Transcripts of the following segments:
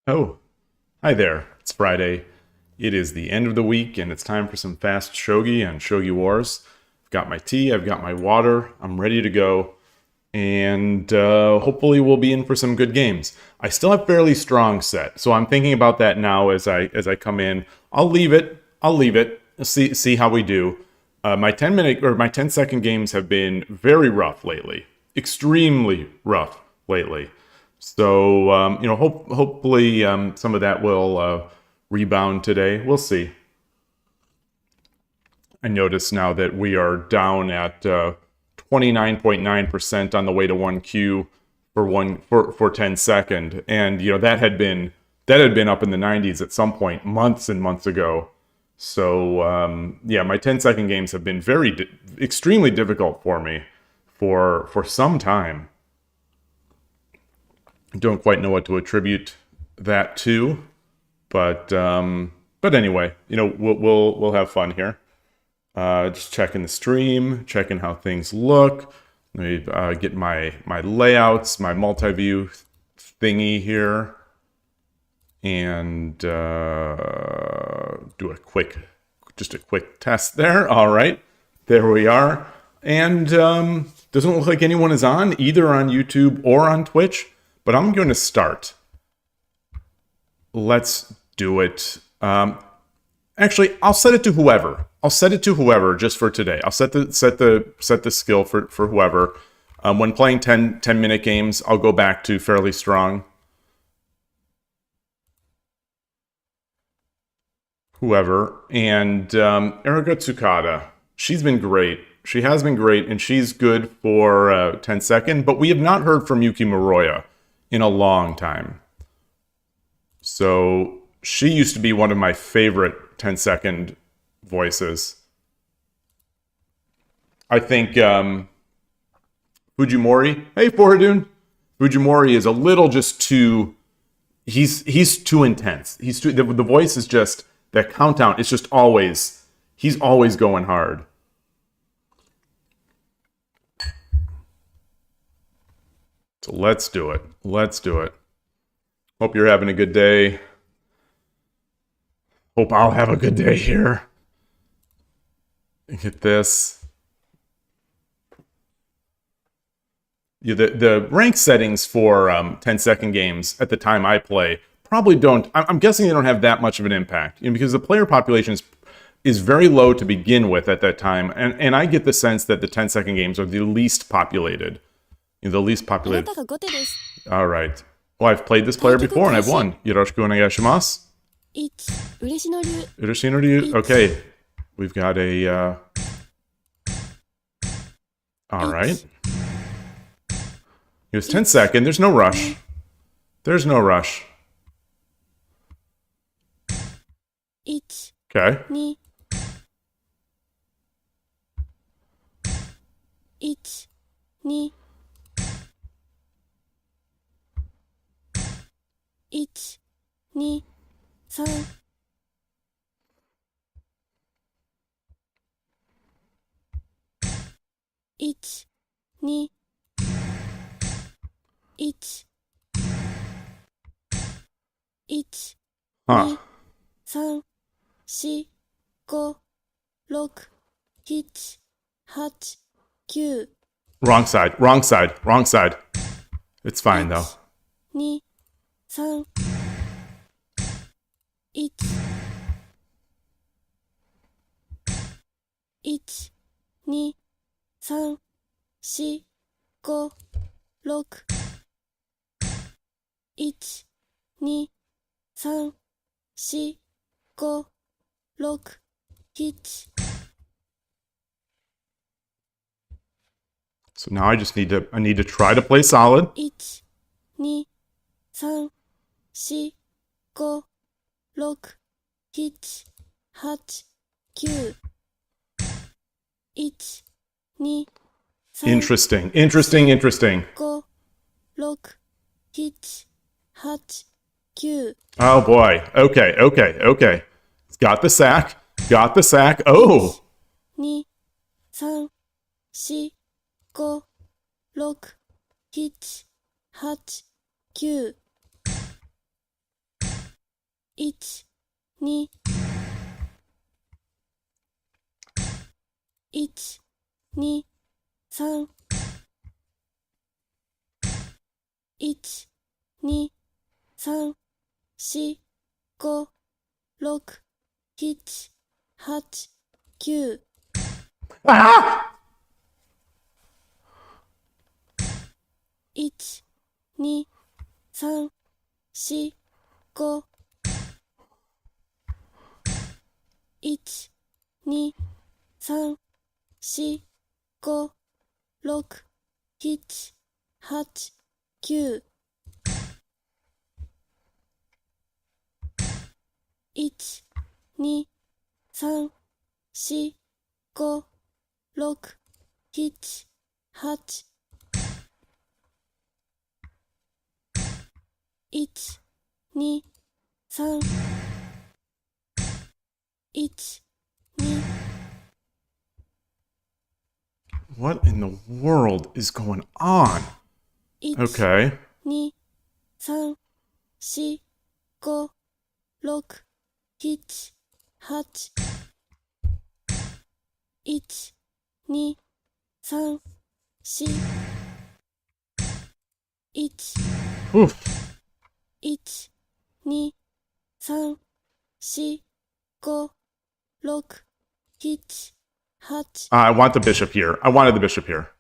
Oh, hi there. It's Friday. It is the end of the week, and it's time for some fast shogi and Shogi Wars. I've got my tea, I've got my water, I'm ready to go, and hopefully we'll be in for some good games. I still have fairly strong set, so I'm thinking about that now as I come in. I'll leave it. See how we do. My 10-minute or my 10-second games have been very rough lately, extremely rough lately. So, hopefully some of that will rebound today. We'll see. I notice now that we are down at 29.9% on the way to 1Q for 10 second. And that had been up in the 90s at some point months and months ago. So yeah, my 10-second games have been extremely difficult for me for some time. Don't quite know what to attribute that to, but anyway, we'll have fun here. Just checking the stream, checking how things look. Let me get my layouts, my multi-view thingy here, and do a quick test there. All right, there we are. And doesn't look like anyone is on either on YouTube or on Twitch. But I'm going to start. Let's do it. Actually, I'll set it to whoever. I'll set it to whoever just for today. I'll set the skill for whoever. When playing 10-minute games, I'll go back to fairly strong. Whoever. And Erica Tsukada. She's been great. She has been great, and she's good for 10 second. But we have not heard from Yuki Moroya in a long time. So she used to be one of my favorite 10-second voices. I think Fujimori, hey Foradun, Fujimori is a little just too, he's too intense. The voice is just, that countdown, it's just always, he's always going hard. So let's do it. Let's do it. Hope you're having a good day. Hope I'll have a good day here. Get this. Yeah, the rank settings for 10-second games at the time I play probably don't. I'm guessing they don't have that much of an impact, because the player population is very low to begin with at that time, and I get the sense that the 10-second games are the least populated. The least populated. All right. Well, I've played this player before and I've won. Yoroshiku onegaishimasu. Urushinori. Okay. We've got a. All right. It was 10 second. There's no rush. There's no rush. Okay. 1、2、3。1、2、1、1、2、3、4、5、6、7、8、9。Wrong side, wrong side, wrong side. It's fine though. 2、3、1、1、2、3、4、5、6、1、2、3、4、5、6、7。 So now I need to try to play solid. 1、2、3、4、5、6、7、8、9。1、2、3、Interesting, interesting, interesting. 5、6、7、8、9。 Oh boy. Okay, okay, okay. It's got the sack. Got the sack. Oh! 2、3、4、5、6、7、8、9。1、2、1、2、3、1、2、3、4、5、6、7、8、9、Ah! 1、2、3、4、5、1、2、3、4、5、6、7、8、9、1、2、3、4、5、6、7、8、1、2、3、1、2、What in the world is going on? 1、 Okay. 2、3、4、5、6、7、8、1、2、3、4、1、Oof. 1、2、3、4、5、6、7、8、I want the bishop here. I wanted the bishop here.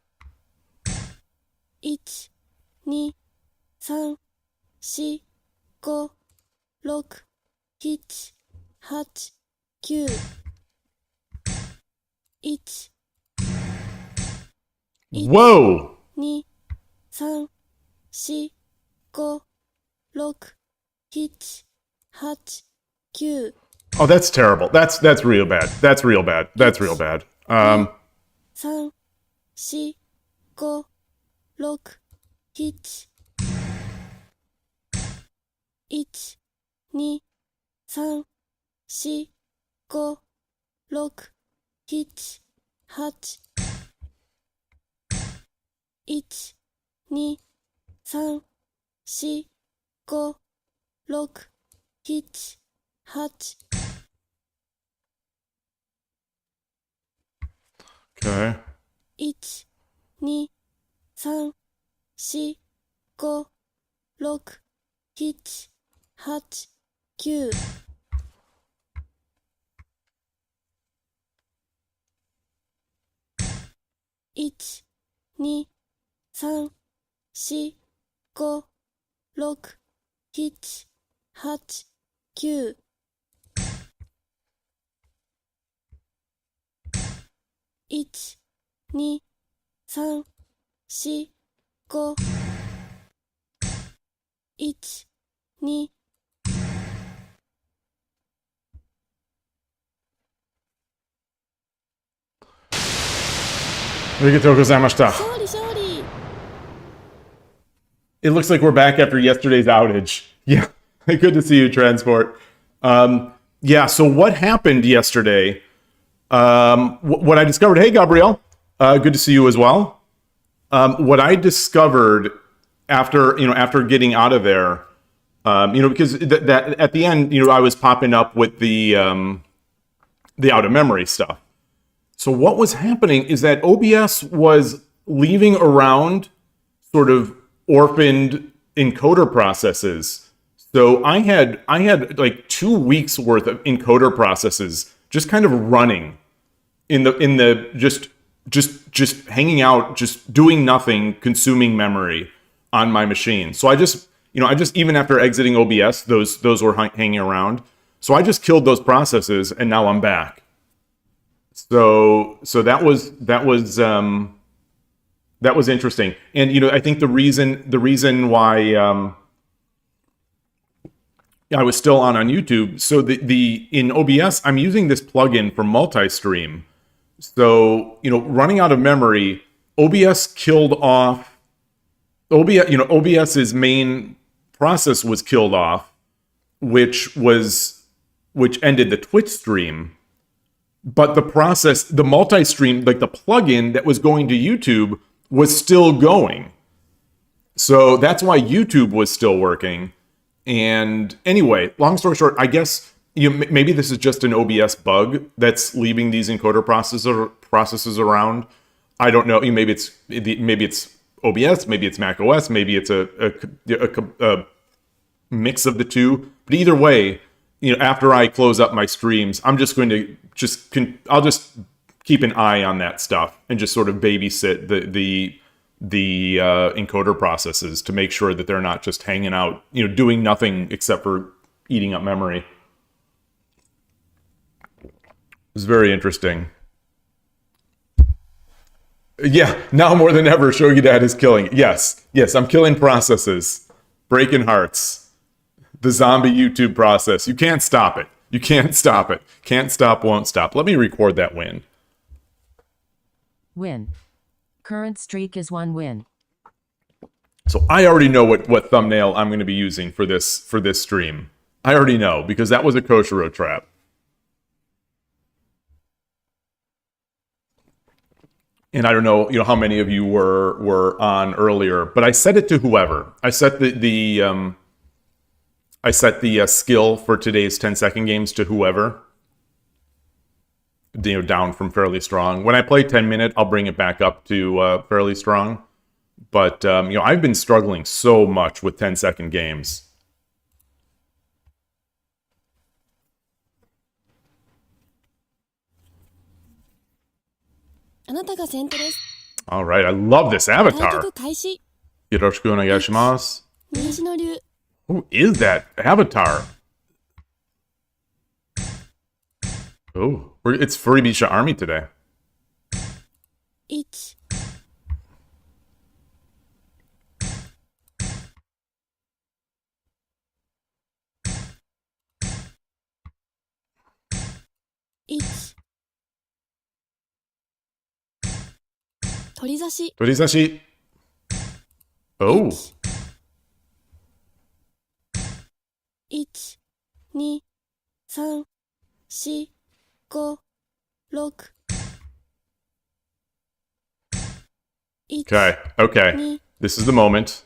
1、2、3、4、5、6、7、8、9、1、Whoa! 2、3、4、5、6、7、8、9、 Oh, that's terrible. That's real bad. That's real bad. That's real bad. 3、4、5、6、7、1、2、3、4、5、6、7、8、1、2、3、4、5、6、7、8、 Okay. 1、2、3、4、5、6、7、8、9、1、2、3、4、5、6、7、8、9、1、2、3、4、5、1、2、Arigatou gozaimashita. 勝利勝利 It looks like we're back after yesterday's outage. Yeah. Good to see you, Transport. Yeah, so what happened yesterday? What I discovered, hey, Gabrielle, good to see you as well. What I discovered after getting out of there, because that at the end, I was popping up with the out of memory stuff. So what was happening is that OBS was leaving around sort of orphaned encoder processes. So I had like 2 weeks worth of encoder processes just kind of running in the just hanging out, just doing nothing, consuming memory on my machine. So I just even after exiting OBS, those were hanging around. So I just killed those processes, and now I'm back. So that was interesting. And I think the reason why I was still on YouTube. So in OBS, I'm using this plugin for multi-stream. So running out of memory, OBS killed off OBS's main process was killed off, which ended the Twitch stream. But the multi-stream, like the plugin that was going to YouTube, was still going. So that's why YouTube was still working. And anyway, long story short, I guess maybe this is just an OBS bug that's leaving these encoder processes around. I don't know. Maybe it's OBS, maybe it's Mac OS, maybe it's a mix of the two. But either way, after I close up my streams, I'm just going to I'll just keep an eye on that stuff and just sort of babysit the encoder processes to make sure that they're not just hanging out, doing nothing except for eating up memory. It's very interesting. Yeah, now more than ever, Shogi Dad is killing. Yes, I'm killing processes, breaking hearts. The zombie YouTube process. You can't stop it. You can't stop it. Can't stop, won't stop. Let me record that win. Win. Current streak is 1 win. So I already know what thumbnail I'm going to be using for this stream. I already know because that was a Koshiro trap. And I don't know, how many of you were on earlier, but I set it to whoever. I set the skill for today's 10-second games to whoever. Down from fairly strong. When I play 10-minute, I'll bring it back up to fairly strong. But I've been struggling so much with 10-second games. All right, I love this avatar. Yoroshiku onegaishimasu. Who is that avatar? Oh, it's Furibisha Army today. Ich. Ich. Torizashi. Torizashi. Oh. 1、2、3、4、5、6。Okay. This is the moment.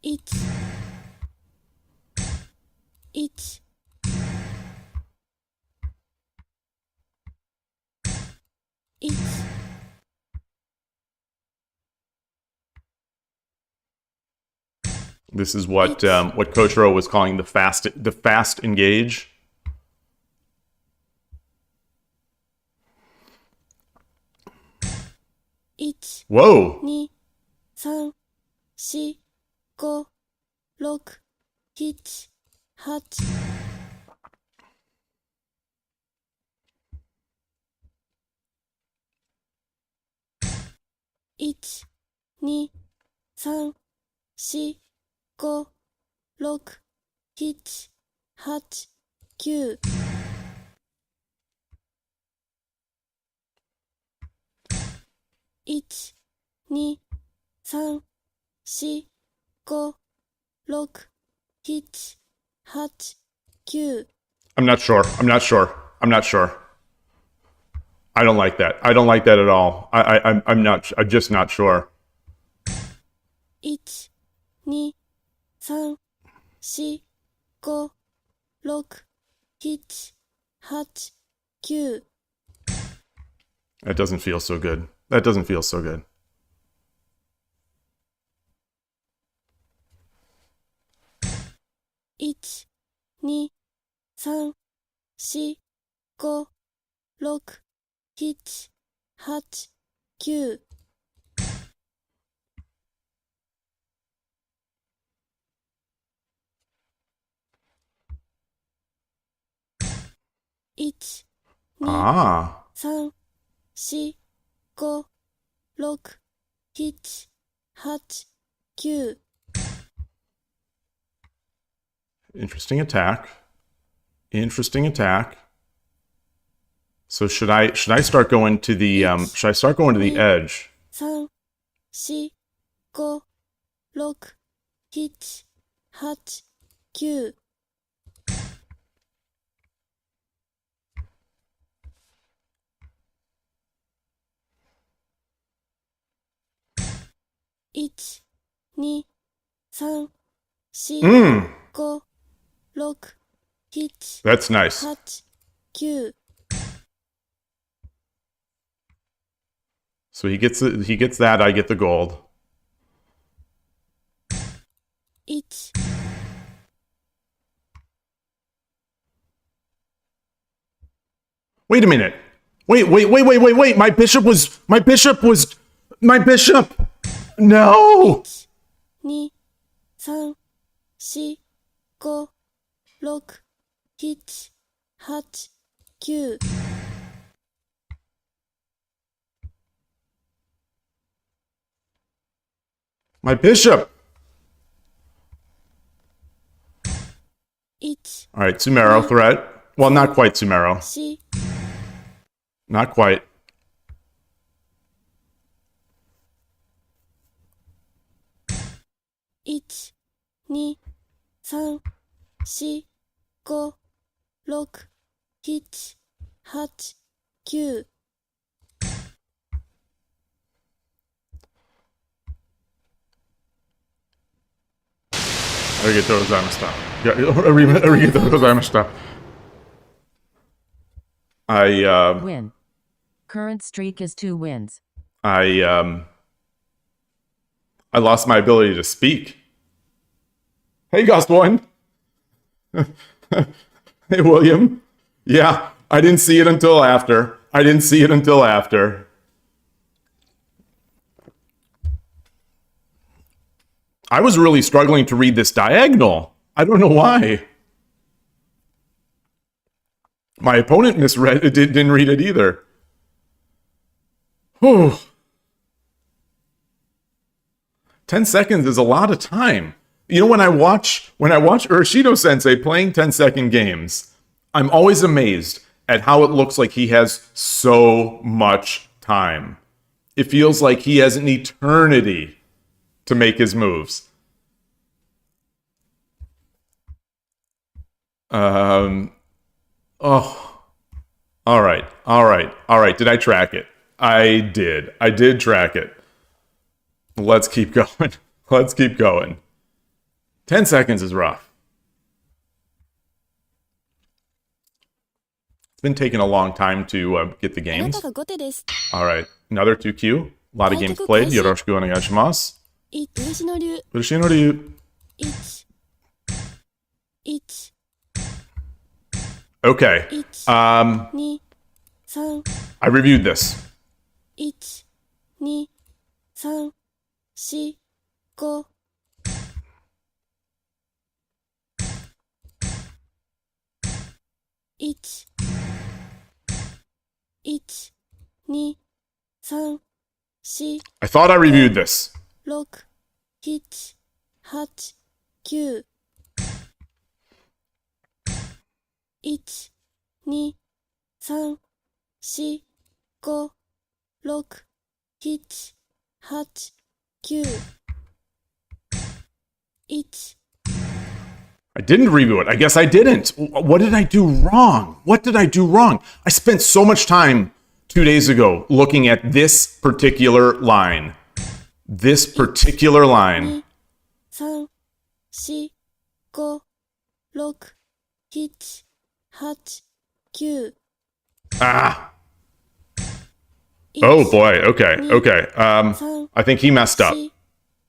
1、1、1。This is what Koshiro was calling the fast engage. Whoa! 2、3、4、5、6、7、8。1、2、3、4、5、6、7、8、9。1、2、3、4、5、6、7、8、9。I'm not sure. I don't like that. I don't like that at all. I'm just not sure. 1、2、3、4、5、6、7、8、9。That doesn't feel so good. That doesn't feel so good. 1、2、3、4、5、6、7、8、9。1、2、3、4、5、6、7、8、9。Interesting attack. So should I start going to the edge? 3、4、5、6、7、8、9。1、2、3、4、Mmm, 5、6、7、 that's nice. 8、9、 So he gets that, I get the gold. 1、 Wait a minute. Wait. My bishop. No. 2、3、4、5、6、7、8、9。 My bishop. 1、 All right, Sumero threat. Well, not quite Sumero. 4、 Not quite. 1、2、3、4、5、6、7、8、9。 Arigatou gozaimashita. Arigatou gozaimashita. Win. Current streak is 2 wins. I lost my ability to speak. Hey, Gust One. Hey, William. Yeah, I didn't see it until after. I was really struggling to read this diagonal. I don't know why. My opponent misread it, didn't read it either. Whew. 10 seconds is a lot of time. You know, when I watch Urshido Sensei playing 10-second games, I'm always amazed at how it looks like he has so much time. It feels like he has an eternity to make his moves. Oh. All right. Did I track it? I did track it. Let's keep going. 10 seconds is rough. It's been taking a long time to get the あな games. たが後手です。 All right. Another 2Q. A lot of games played. Yoroshiku onegaishimasu. 漆の竜。 Urushi no Ryu. 1、1、 Okay. 2、3、 I reviewed this. 1、2、3、4、5。 1、1、2、3、4、 I thought I reviewed this. 6、7、8、9。 1、2、3、4、5、6、7、8、9。 1、 I didn't review it. I guess I didn't. What did I do wrong? I spent so much time 2 days ago looking at this particular line. 2、3、4、5、6、7、8、9。 Ah. Oh boy. Okay. I think he messed up.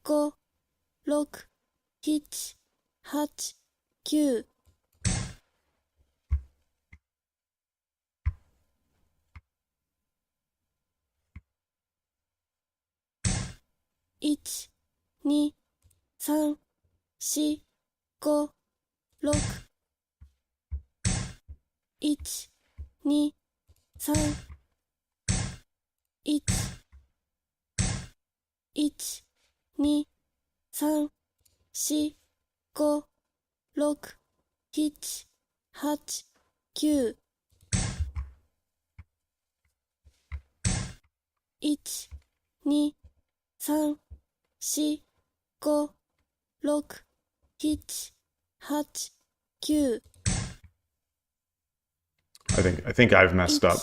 4、5、6、7、8、9。 1、2、3、4、5、6。 1、2、3、1、1、2、3、4、5、6、7、8、9。 1、2、3、4、5、6、7、8、9。 I think I've messed up.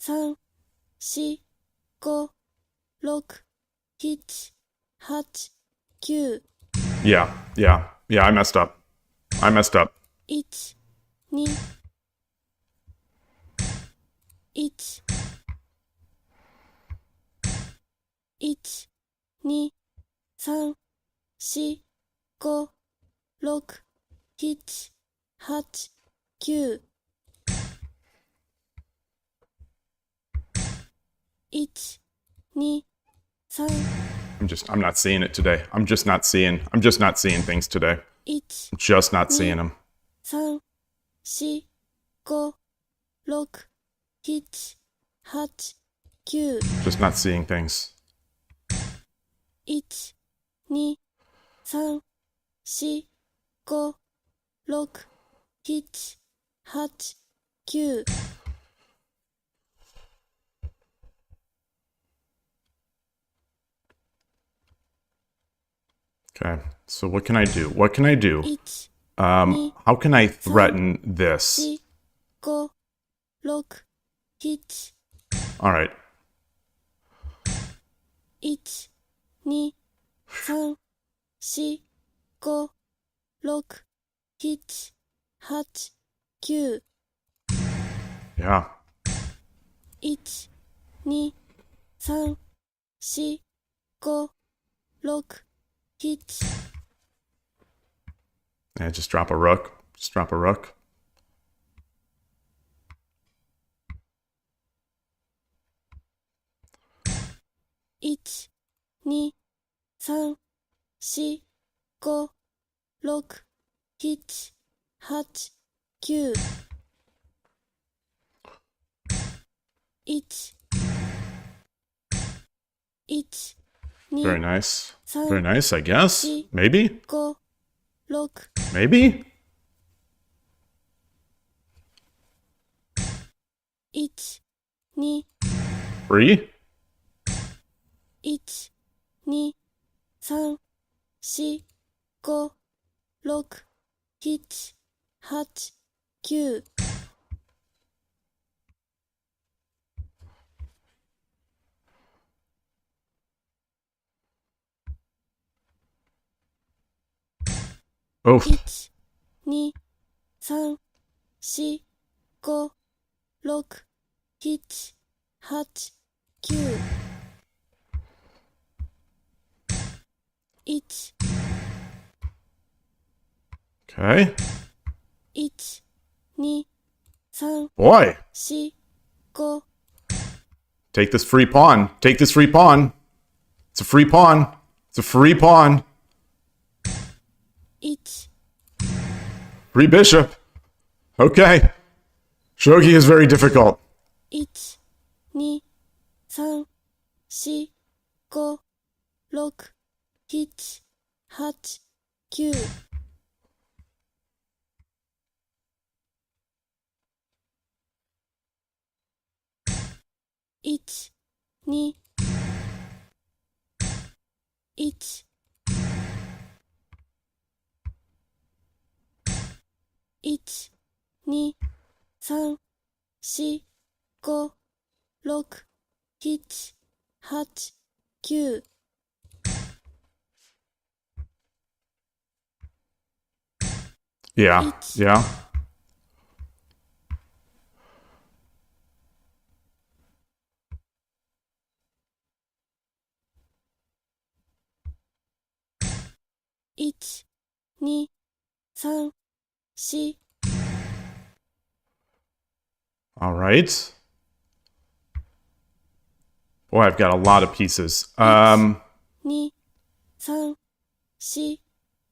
3、4、5、6、7、8、9 Yeah, I messed up. 1 2 1 1 2 3 4 5 6 7 8 9 1 2 3 I'm not seeing it today. I'm just not seeing things today. 1 I'm just not seeing them. 3 4 5 6 7 8 9 Just not seeing things. 1 2 3 4 5 6 7 8 9 Okay, so what can I do? What can I do? 1 How can I threaten this? 4 5 6 7 All right. 1 2 3 4 5 6 7 8 9 Yeah. 1 2 3 4 5 6 7 Yeah, just drop a rook. Just drop a rook. 1 2 3 4 5 6 7 8 9 1 1 Very 2 nice. Very nice, I guess. Maybe? 5 6 Maybe? 1 2 Free? 1 2 3 4 5 6 7 8 9 Oof. 1 2 3 4 5 6 7 8 9 1 Okay. 1 2 3 Boy, 4 5 take this free pawn. Take this free pawn. It's a free pawn. It's a free pawn. 1 Free bishop. Okay. Shogi is very difficult. 1 2 3 4 5 6 7 8 9 1 2 1 1 2 3 4 5 6 7 8 9 Yeah. Yeah. 1 2 3 4 All right. Boy, I've got a lot of pieces. 2 3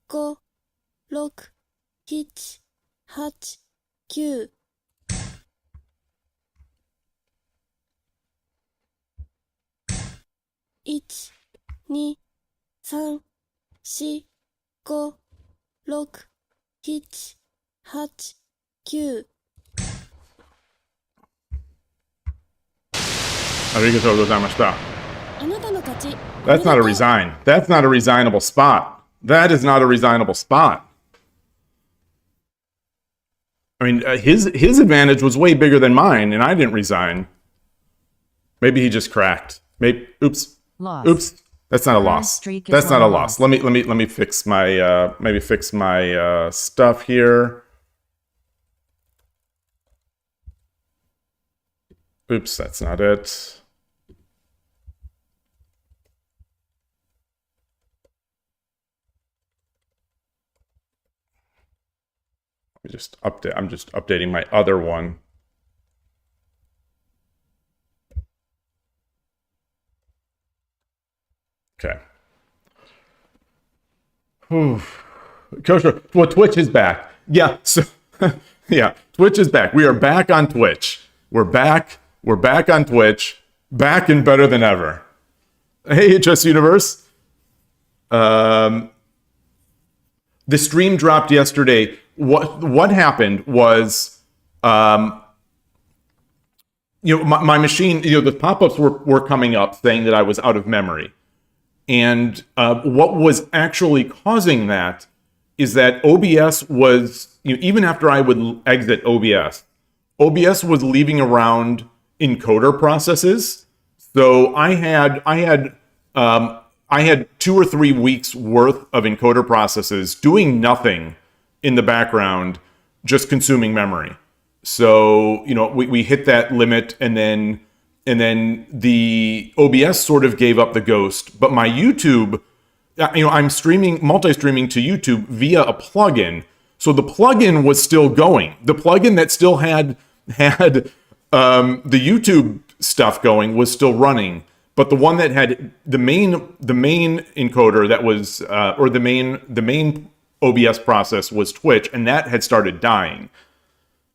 4 5 6 7 8 9 1 2 3 4 5 6 7 8 9 Arigatou gozaimashita. あなたの勝ち。 That's not a resign. That's not a resignable spot. That is not a resignable spot. I mean, his advantage was way bigger than mine, and I didn't resign. Maybe he just cracked. Maybe. Oops. Lost. Oops. That's not a Current loss. streak is That's not a one loss. loss. Let me fix my maybe fix my stuff here. Oops, that's not it. Let me just update. I'm just updating my other one. Okay. Whew. Kosher. Well, Twitch is back. Yeah. So, yeah, Twitch is back. We are back on Twitch. We're back. We're back on Twitch. Back and better than ever. Hey, HS Universe. The stream dropped yesterday. What happened was, my machine, the pop-ups were coming up saying that I was out of memory. And what was actually causing that is that OBS was, even after I would exit OBS was leaving around encoder processes. So I had 2 or 3 weeks worth of encoder processes doing nothing in the background, just consuming memory. So, we hit that limit, and then the OBS sort of gave up the ghost. But my YouTube, I'm multi-streaming to YouTube via a plugin. So the plugin was still going. The plugin that still had the YouTube stuff going was still running. But the one that had the main encoder that was, or the main OBS process was Twitch, and that had started dying.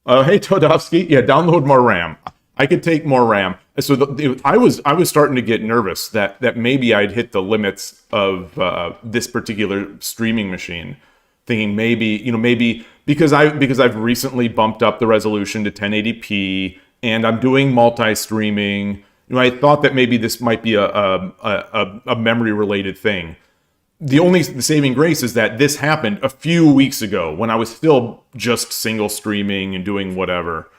Hey Todovsky, yeah, download more RAM. I could take more RAM. So I was starting to get nervous that maybe I'd hit the limits of this particular streaming machine, thinking maybe because I've recently bumped up the resolution to 1080p and I'm doing multi-streaming. I thought that maybe this might be a memory related thing. The saving grace is that this happened a few weeks ago when I was still just single streaming and doing whatever.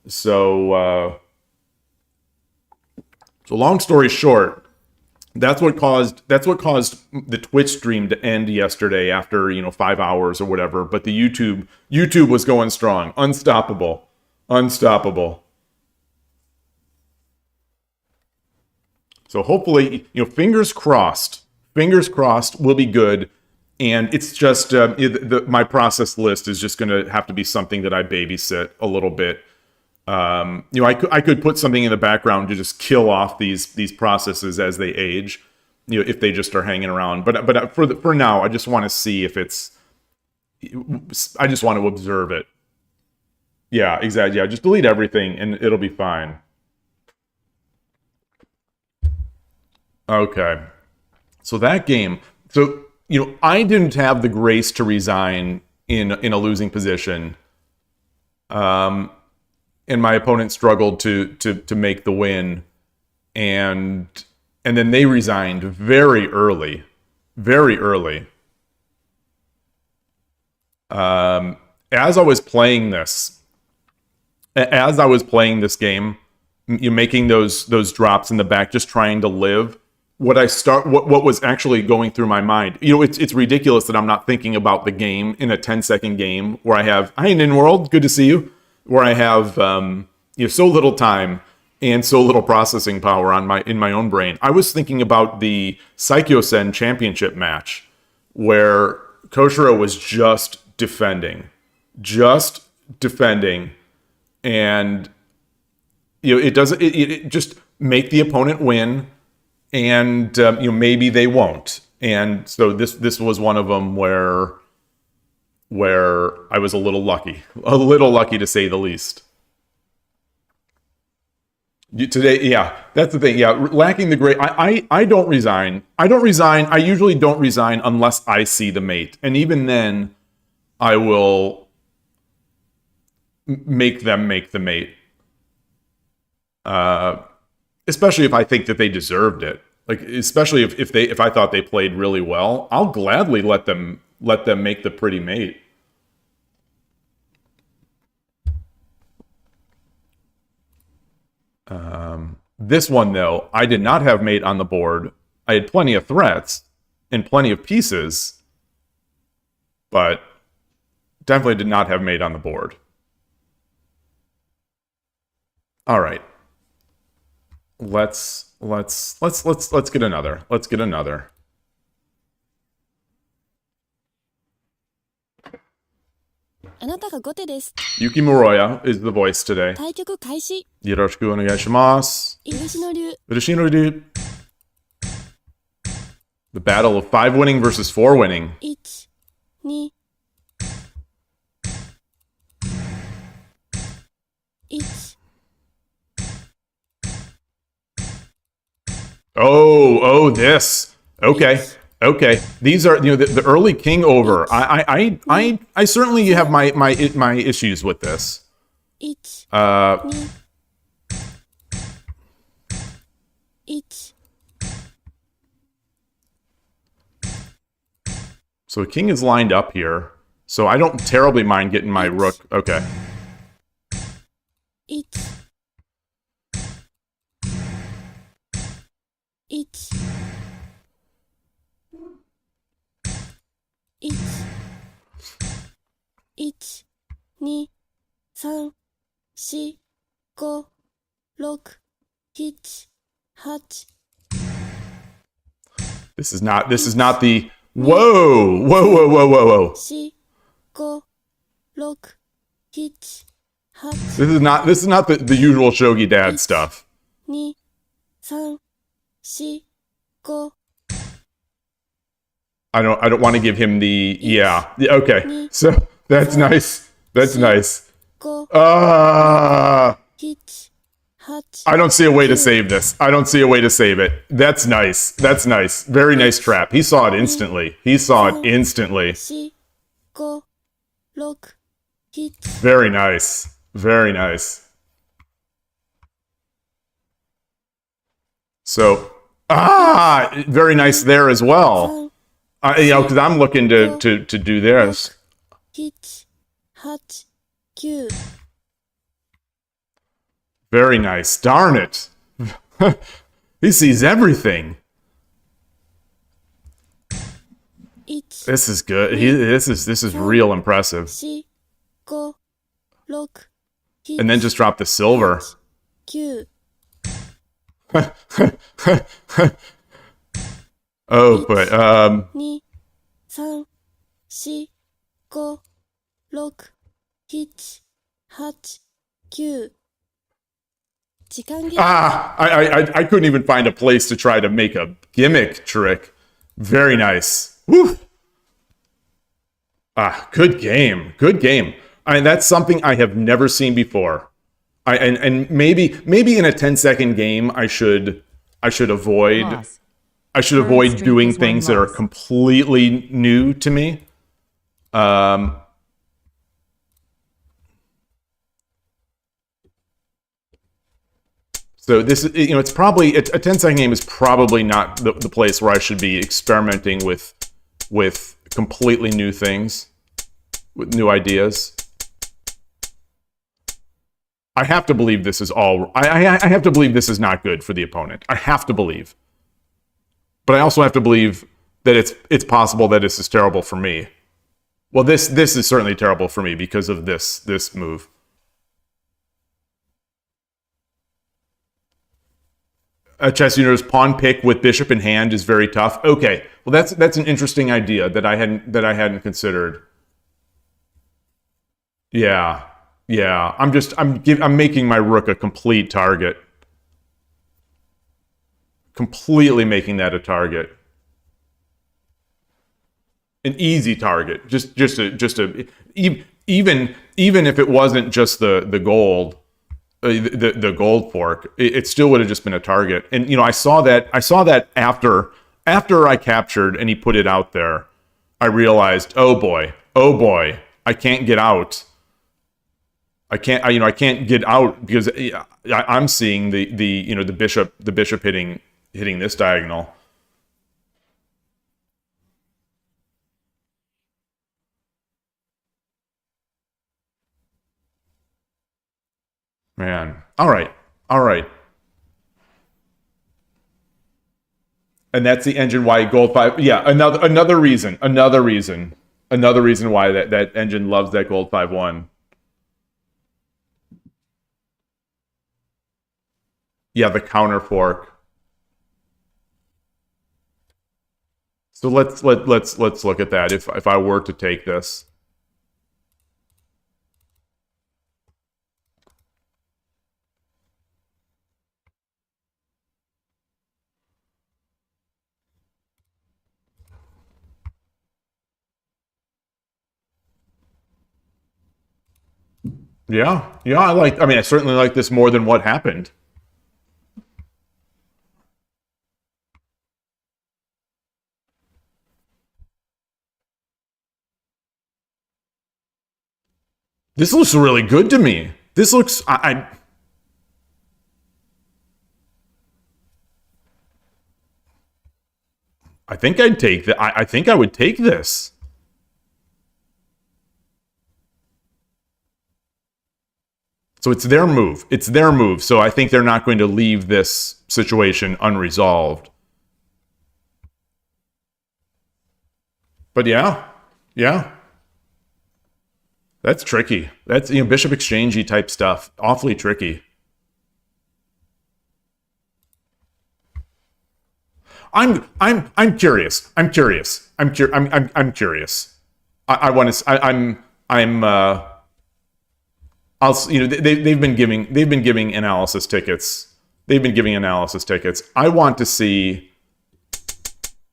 So long story short, that's what caused the Twitch stream to end yesterday after 5 hours or whatever. But the YouTube was going strong, unstoppable. So hopefully, fingers crossed, we'll be good. And it's just my process list is just going to have to be something that I babysit a little bit. I could put something in the background to just kill off these processes as they age, if they just are hanging around. But for now, I just want to see if it's. I just want to observe it. Yeah, exactly. Yeah, just delete everything and it'll be fine. Okay, so that game. So I didn't have the grace to resign in a losing position. And my opponent struggled to make the win, and then they resigned very early. As I was playing this game, making those drops in the back, just trying to live. What was actually going through my mind, it's ridiculous that I'm not thinking about the game in a 10-second game where I have, hi Ninworld, good to see you, where I have so little time and so little processing power in my own brain. I was thinking about the Psychosen championship match where Koshiro was just defending, and it just make the opponent win. And maybe they won't, and so this was one of them where I was a little lucky to say the least. Today, yeah, that's the thing. Yeah, lacking the great. I don't resign. I usually don't resign unless I see the mate, and even then, I will make them make the mate. Especially if I think that they deserved it. Like, especially if I thought they played really well, I'll gladly let them make the pretty mate. This one though, I did not have mate on the board. I had plenty of threats and plenty of pieces, but definitely did not have mate on the board. All right. Let's get another. Let's get another. Yuki Muroya is the voice today. 対局開始 Yoroshiku onegaishimasu. 東野流 Urashino-ryu. The battle of 5 winning versus 4 winning. 1、2、1、 Oh, this. Okay. Okay. These are, the early king over. I certainly have my issues with this. 1、 Uh 1、 so a king is lined up here. So I don't terribly mind getting my rook. Okay. 1、1、1、1、2、3、4、5、6、7、8、 This is not the whoa. 4、5、6、7、8、 This is not the usual Shogi Dad stuff. 2、3、4、5、 I don't want to give him the okay. So that's nice. That's nice. 5、 I 7、8、 don't see a way to save this. I don't see a way to save it. That's nice. That's nice. Very nice trap. He saw it instantly. 4、5、6、7、 Very nice. Very nice. So, very nice there as well. 3、because I'm looking to do this. 7、8、9。 Very nice. Darn it. He sees everything. 1、 This is good. This is real impressive. 4、5、6、 And then just drop the silver. 9。 Oh, but 2、3、4、5、6、7、8、9。 時間切れ。 I couldn't even find a place to try to make a gimmick trick. Very nice. Woo. Good game. Good game. I mean, that's something I have never seen before. And maybe in a 10-second game I should avoid Loss. avoid streak doing is one things that are loss. completely new to me. So this is, it's probably a 10-second game is probably not the place where I should be experimenting with completely new things, with new ideas. I have to believe this is all. I have to believe this is not good for the opponent. I have to believe, but I also have to believe that it's possible that this is terrible for me. Well, this is certainly terrible for me because of this move. Chess pawn pick with bishop in hand is very tough. Okay, well that's an interesting idea that I hadn't considered. Yeah. I'm making my rook a complete target. Completely making that a target. An easy target. Just a even if it wasn't just the gold. The gold fork, it still would have just been a target. And I saw that after I captured and he put it out there, I realized, oh boy, I can't get out. I can't get out because I'm seeing the bishop hitting this diagonal. Man. All right. And that's the engine why gold 5. Yeah, another reason why that engine loves that gold 5-1. Yeah, the counter fork. So let's look at that. If I were to take this. Yeah, I certainly like this more than what happened. This looks really good to me. This looks, I think I'd take that. I think I would take this. So it's their move. It's their move. So I think they're not going to leave this situation unresolved. But yeah. That's tricky. That's, bishop exchangey type stuff. Awfully tricky. I'm curious. I'm curious. I want to. They've been giving analysis tickets. They've been giving analysis tickets. I want to see.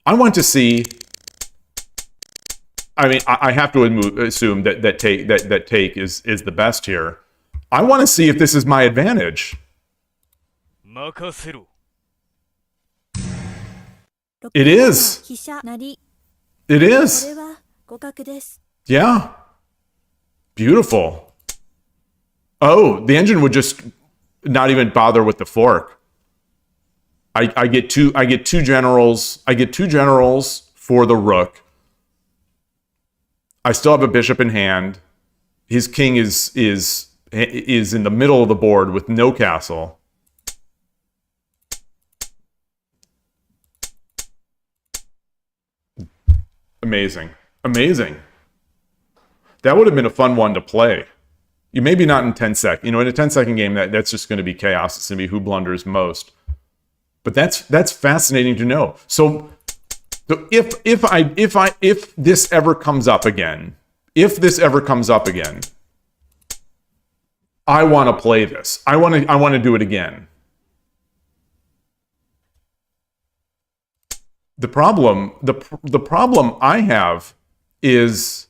I mean, I have to assume that take is the best here. I want to see if this is my advantage. It is. It is. Yeah. Beautiful. Oh, the engine would just not even bother with the fork. I get two generals. I get 2 generals for the rook. I still have a bishop in hand. His king is in the middle of the board with no castle. Amazing. That would have been a fun one to play. You maybe not in 10 sec. In a 10-second game, that's just going to be chaos. It's going to be who blunders most. But that's fascinating to know. So if this ever comes up again, I want to play this. I want to do it again. The problem I have is,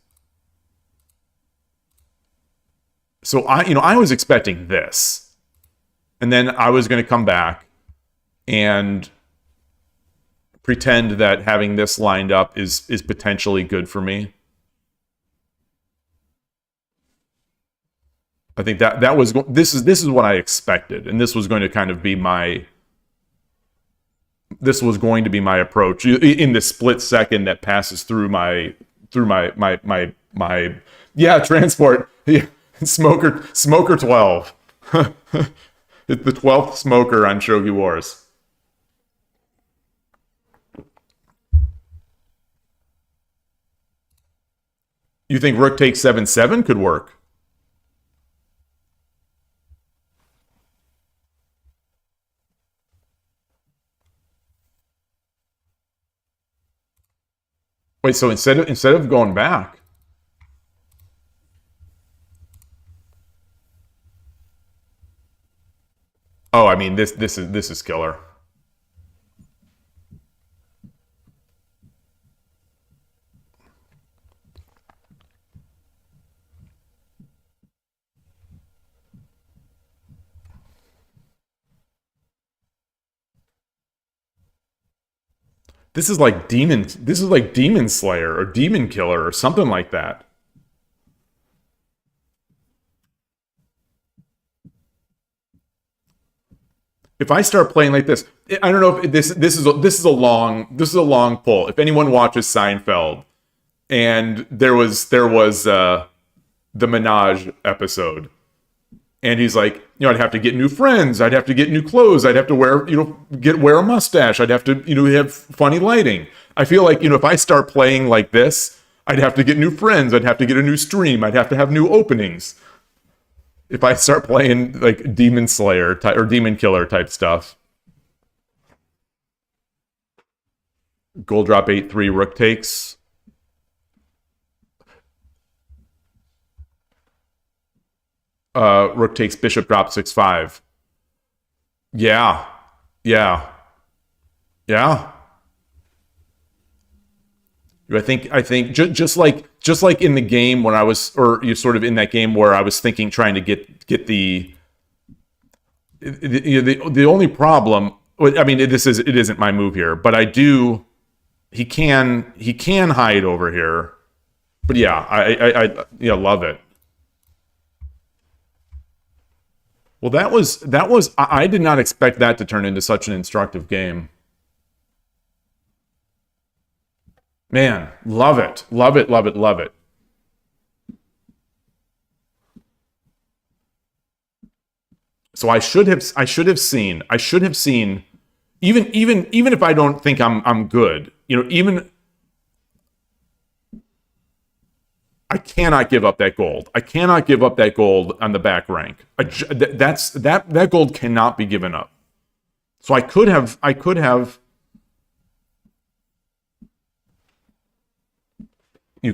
so I was expecting this, and then I was going to come back and pretend that having this lined up is potentially good for me. I think that was this is what I expected, and this was going to kind of be my approach in the split second that passes through my transport. Yeah, smoker 12. It's the 12th smoker on Shogi Wars. You think rook takes 7-7 could work? Wait, so instead of going back, oh, I mean this is killer. This is like Demon Slayer or Demon Killer or something like that. If I start playing like this, I don't know if this is a long pull. If anyone watches Seinfeld, and there was the Menage episode, And he's like, I'd have to get new friends. I'd have to get new clothes. I'd have to wear, wear a mustache. I'd have to, have funny lighting. I feel like, if I start playing like this, I'd have to get new friends. I'd have to get a new stream. I'd have to have new openings. If I start playing like Demon Slayer type or Demon Killer type stuff. Gold drop 8-3, rook takes. Rook takes, bishop drop 6-5. Yeah. I think just like in the game when I was, or you sort of in that game where I was thinking, trying to get the only problem. I mean, it isn't my move here, but I do. He can hide over here, but yeah, I love it. Well, that was I did not expect that to turn into such an instructive game. Man, love it. So I should have seen even if I don't think I'm good, even I cannot give up that gold. I cannot give up that gold on the back rank. That gold cannot be given up. So I could have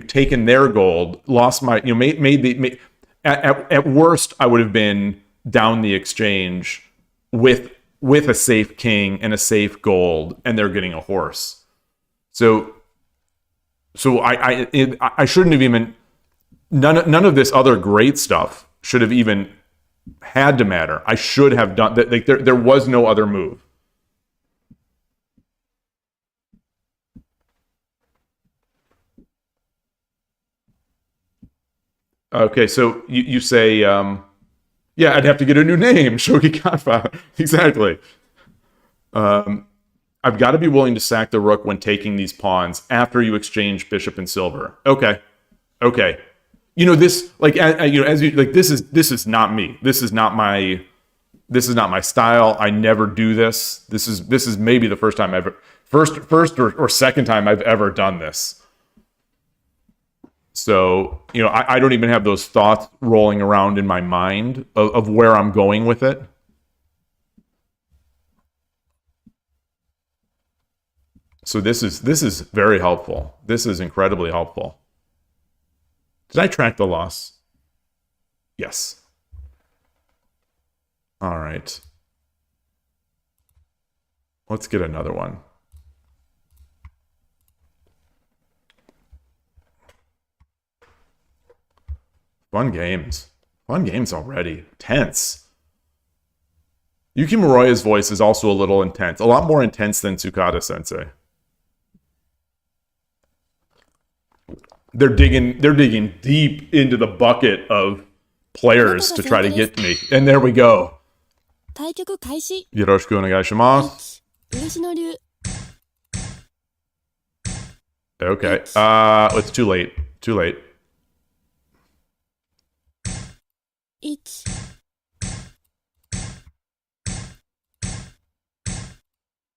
taken their gold, lost my, at worst I would have been down the exchange with a safe king and a safe gold, and they're getting a horse. So I shouldn't have even. None of this other great stuff should have even had to matter. I should have done that. Like there was no other move. Okay, so you say, yeah, I'd have to get a new name, Shogi Kanfa. Exactly. I've got to be willing to sack the rook when taking these pawns after you exchange bishop and silver. Okay. This, like, as you like, this is not me. This is not my style. I never do this. This is maybe the first time first or second time I've ever done this. So, I don't even have those thoughts rolling around in my mind of where I'm going with it. So this is very helpful. This is incredibly helpful. Did I track the loss? Yes. All right. Let's get another one. Fun games. Fun games already. Tense. Yuki Moroya's voice is also a little intense. A lot more intense than Tsukada-sensei. They're digging deep into the bucket of players to try to get me. And there we go. 対局開始。よろしくお願いします. 嬉野流。 Okay. It's too late. Too late. 1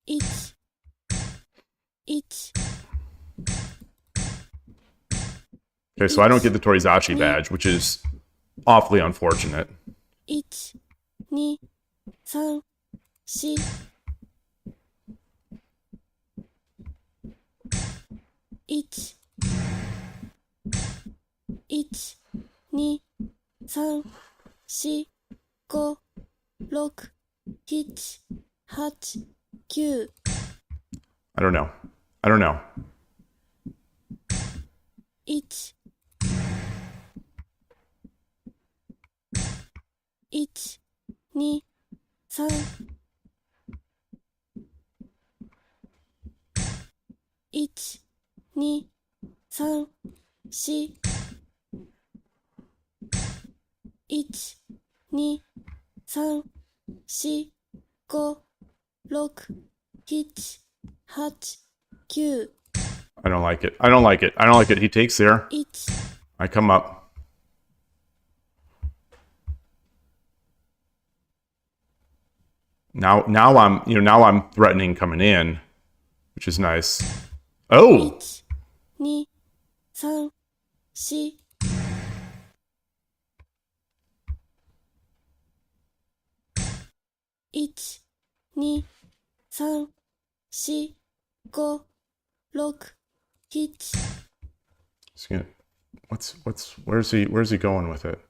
1 1 Okay, so I don't get the Torizashi badge, which is awfully unfortunate. 1 2 3 4 1 1 2 3 4 5 6 7 8 9 I don't know. I don't know. 1 1 2 3 1 2 3 4 1 2 3 4 5 6 7 8 9 I don't like it. I don't like it. I don't like it. He takes there. 1 I come up. Now I'm threatening coming in, which is nice. Oh, 1、2、3、4、1、2、3、4、5、6、7、 where's he going with it?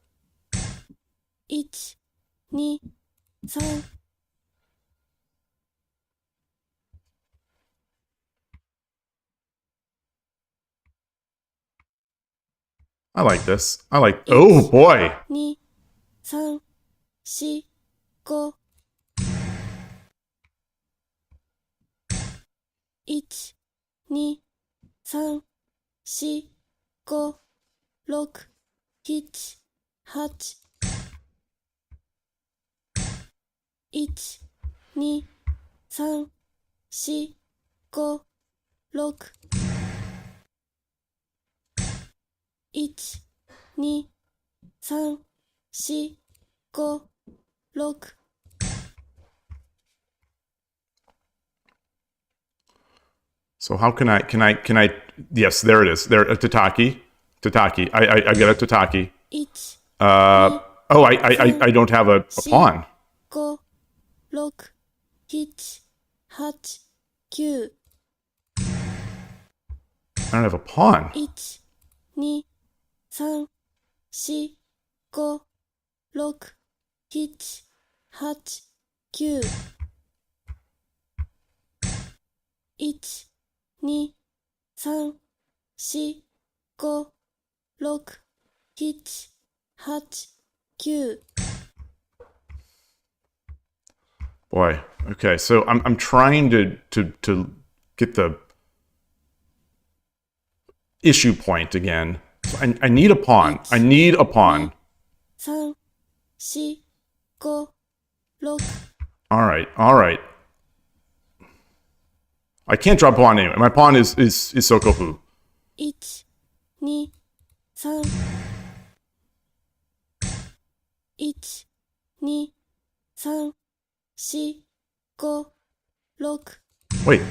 1、2、3、I like this. Oh boy. 2、3、4、5、1、2、3、4、5、6、7、8、1、2、3、4、5、6、1、2、3、4、5、6。 So how can I? Yes, there it is. There, a Tataki. I get a Tataki. 1、Oh, I don't have a pawn. 5、6、7、8、9、 I don't have a pawn. 1、2、3、4、5、6、7、8、9、1、2、3、4、5、6、7、8、9。 Boy. Okay, so I'm trying to get the issue point again. So I need a pawn. I need a pawn. 3、4、5、6。 All right. I can't draw a pawn anyway. My pawn is Sokofu. 1、2、3、1、2、3、4、5、6。 Wait,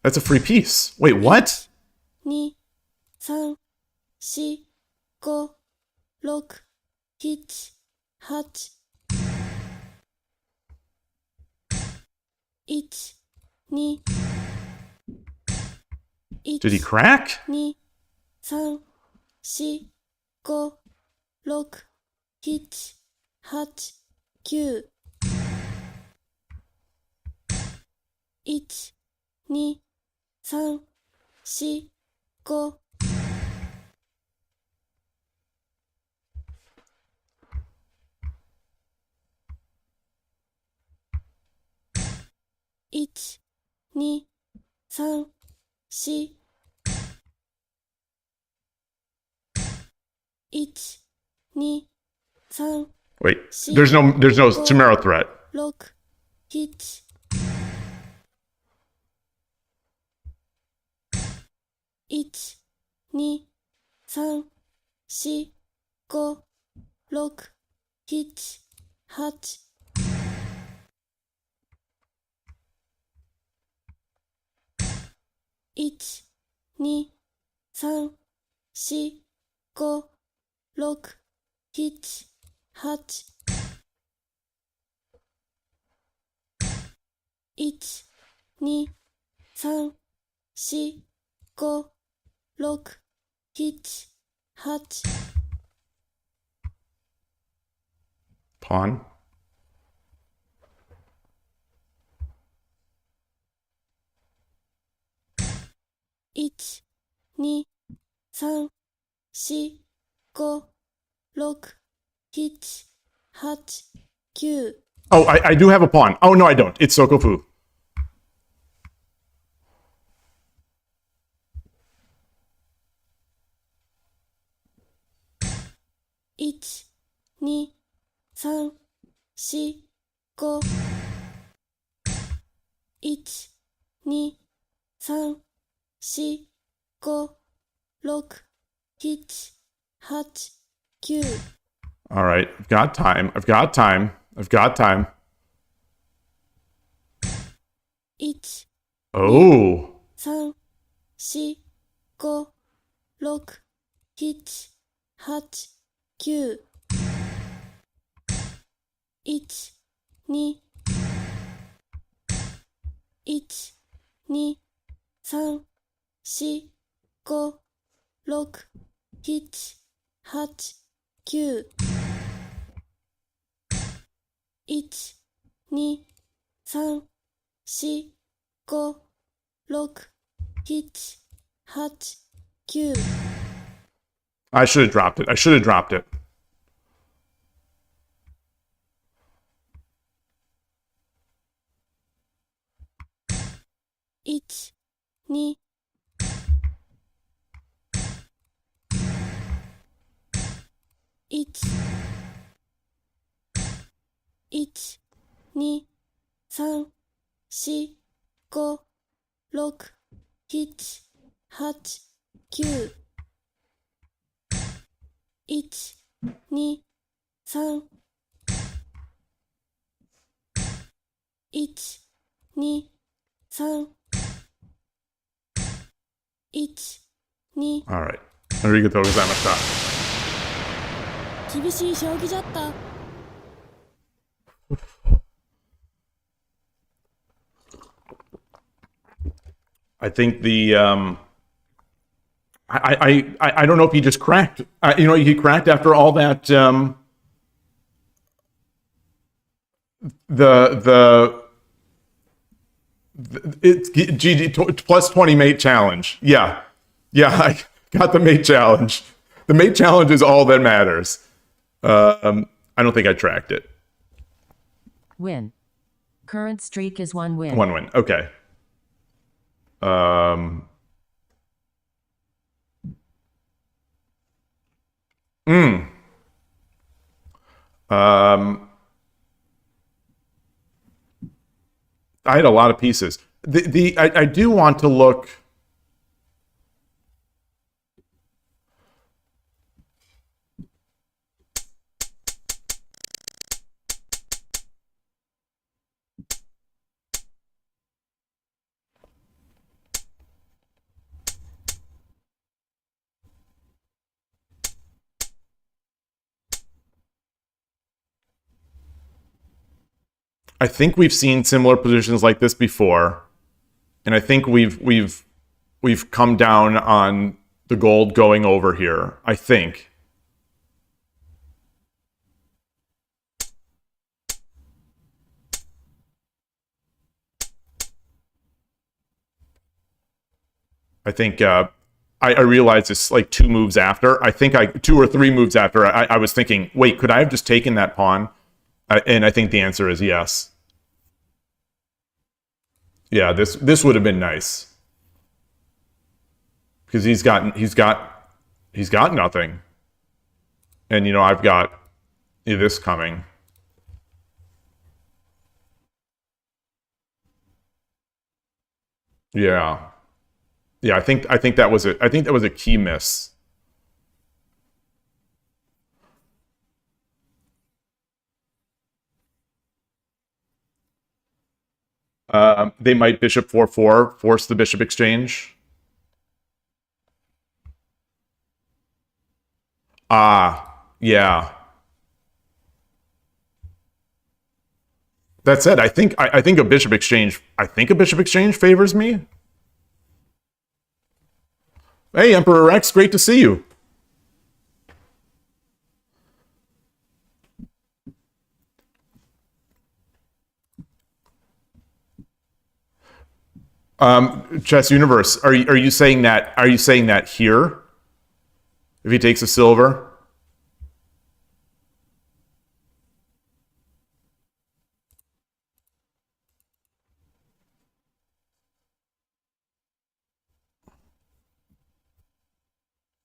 that's a free piece. Wait, what? 2、3、4、5、6、7、8。 1、2、Did he crack? 2、3、4、5、6、7、8、9。 1、2、3、4、5。 1、2、3、4。 1、2、3、 Wait, there's no Tamara threat. 6、7。 1、2、3、4、5、6、7、8。 1、2、3、4、5、6、7、8。 1、2、3、4、5、6、7、8。 Pawn. 1、2、3、4、5、6、7、8、9。 Oh, I do have a pawn. Oh no, I don't. It's Sokofu. 1、2、3、4、5。 1、2、3、4、5、6、7、8、9。 All right, I've got time. 1、Oh. 3、4、5、6、7、8、9。1、2、1、2、3、4、5、6、7、8、9。1、2、3、4、5、6、7、8、9。I should have dropped it. I should have dropped it. 1、2、1、1、2、3、4、5、6、7、8、9。1、2、3、1、2、3、1、2。 All right. ありがとうございました。厳しい将棋じゃった。I think the I don't know if he just cracked. You know, he cracked after all that it's GG plus 20 mate challenge. Yeah. I got the mate challenge. The mate challenge is all that matters. I don't think I tracked it. Win. Current streak is 1 win. 1 win. Okay. I had a lot of pieces. I do want to look. I think we've seen similar positions like this before, and I think we've come down on the gold going over here. I think. I realized this like 2 moves after. I think 2 or 3 moves after. I was thinking, wait, could I have just taken that pawn? And I think the answer is yes. Yeah, this would have been nice because he's got nothing, and you know I've got this coming. Yeah. I think that was it. I think that was a key miss. They might bishop 4/4, force the bishop exchange. Yeah. That said, I think a bishop exchange. I think a bishop exchange favors me. Hey, Emperor Rex, great to see you. Chess Universe, are you saying that? Are you saying that here? If he takes a silver.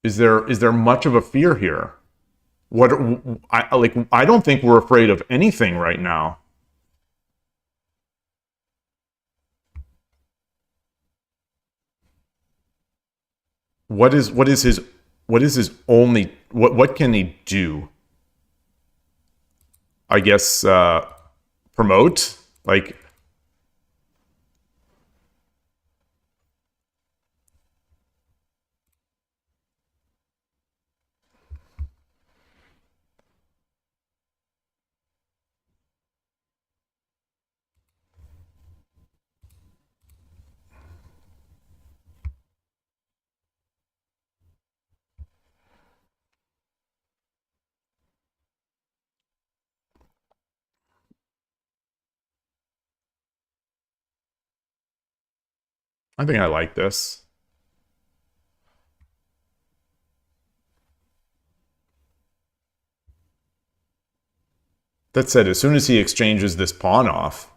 Is there much of a fear here? I don't think we're afraid of anything right now. What is his only what can he do? I guess promote, like I think I like this. That said, as soon as he exchanges this pawn off,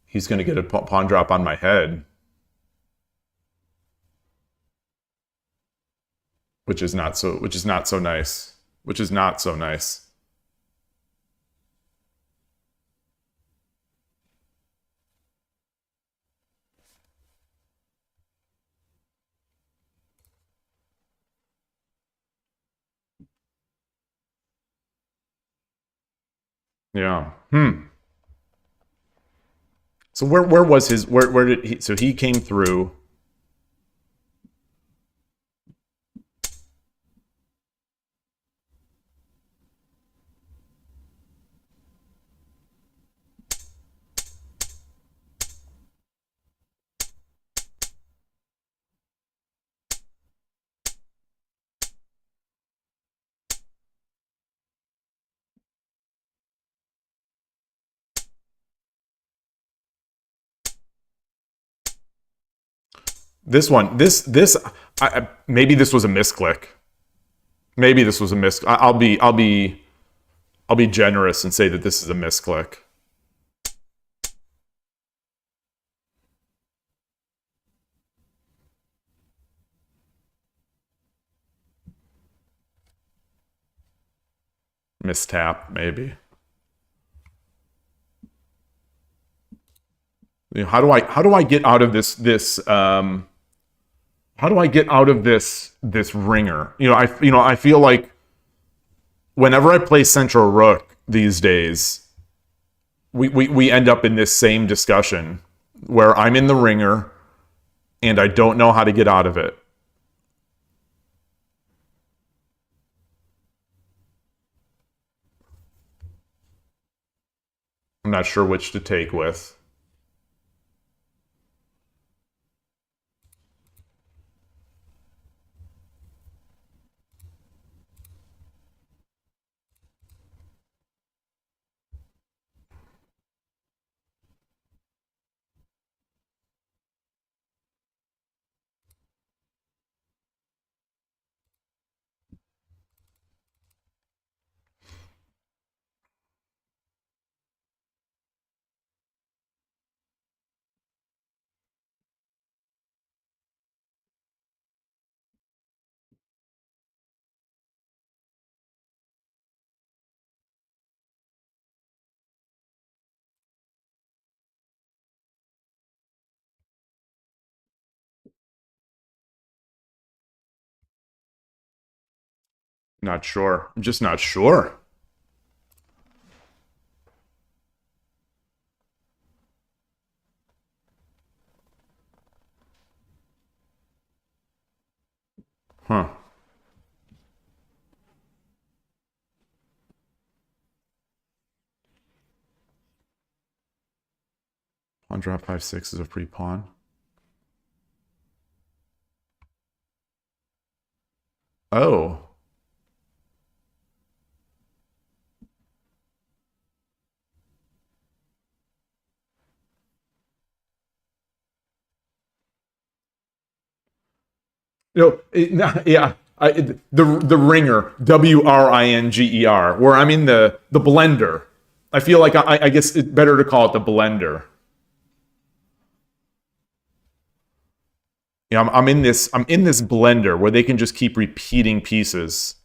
he's going to get a pawn drop on my head. Which is not so nice. Which is not so nice. Yeah. So where was his where did he so he came through. This one, maybe this was a misclick. Maybe this was a miss. I'll be generous and say that this is a misclick. Mistap, maybe. You know, how do I get out of this how do I get out of this ringer? I feel like whenever I play Central Rook these days, we end up in this same discussion where I'm in the ringer and I don't know how to get out of it. I'm not sure which to take with. Not sure. I'm just not sure. Huh. Pawn drop 5-6 is a free pawn. Oh. Yeah. The ringer, WRINGER, where I'm in the blender. I feel like I guess it's better to call it the blender. Yeah, I'm in this blender where they can just keep repeating pieces.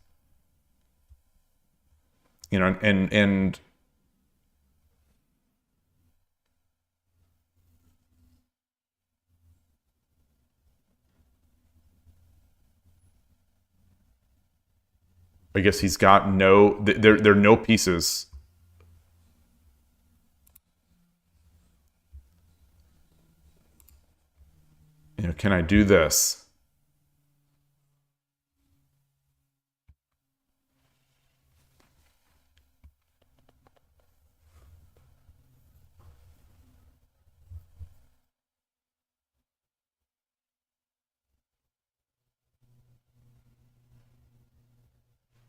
You know, and I guess he's got there are no pieces. You know, can I do this?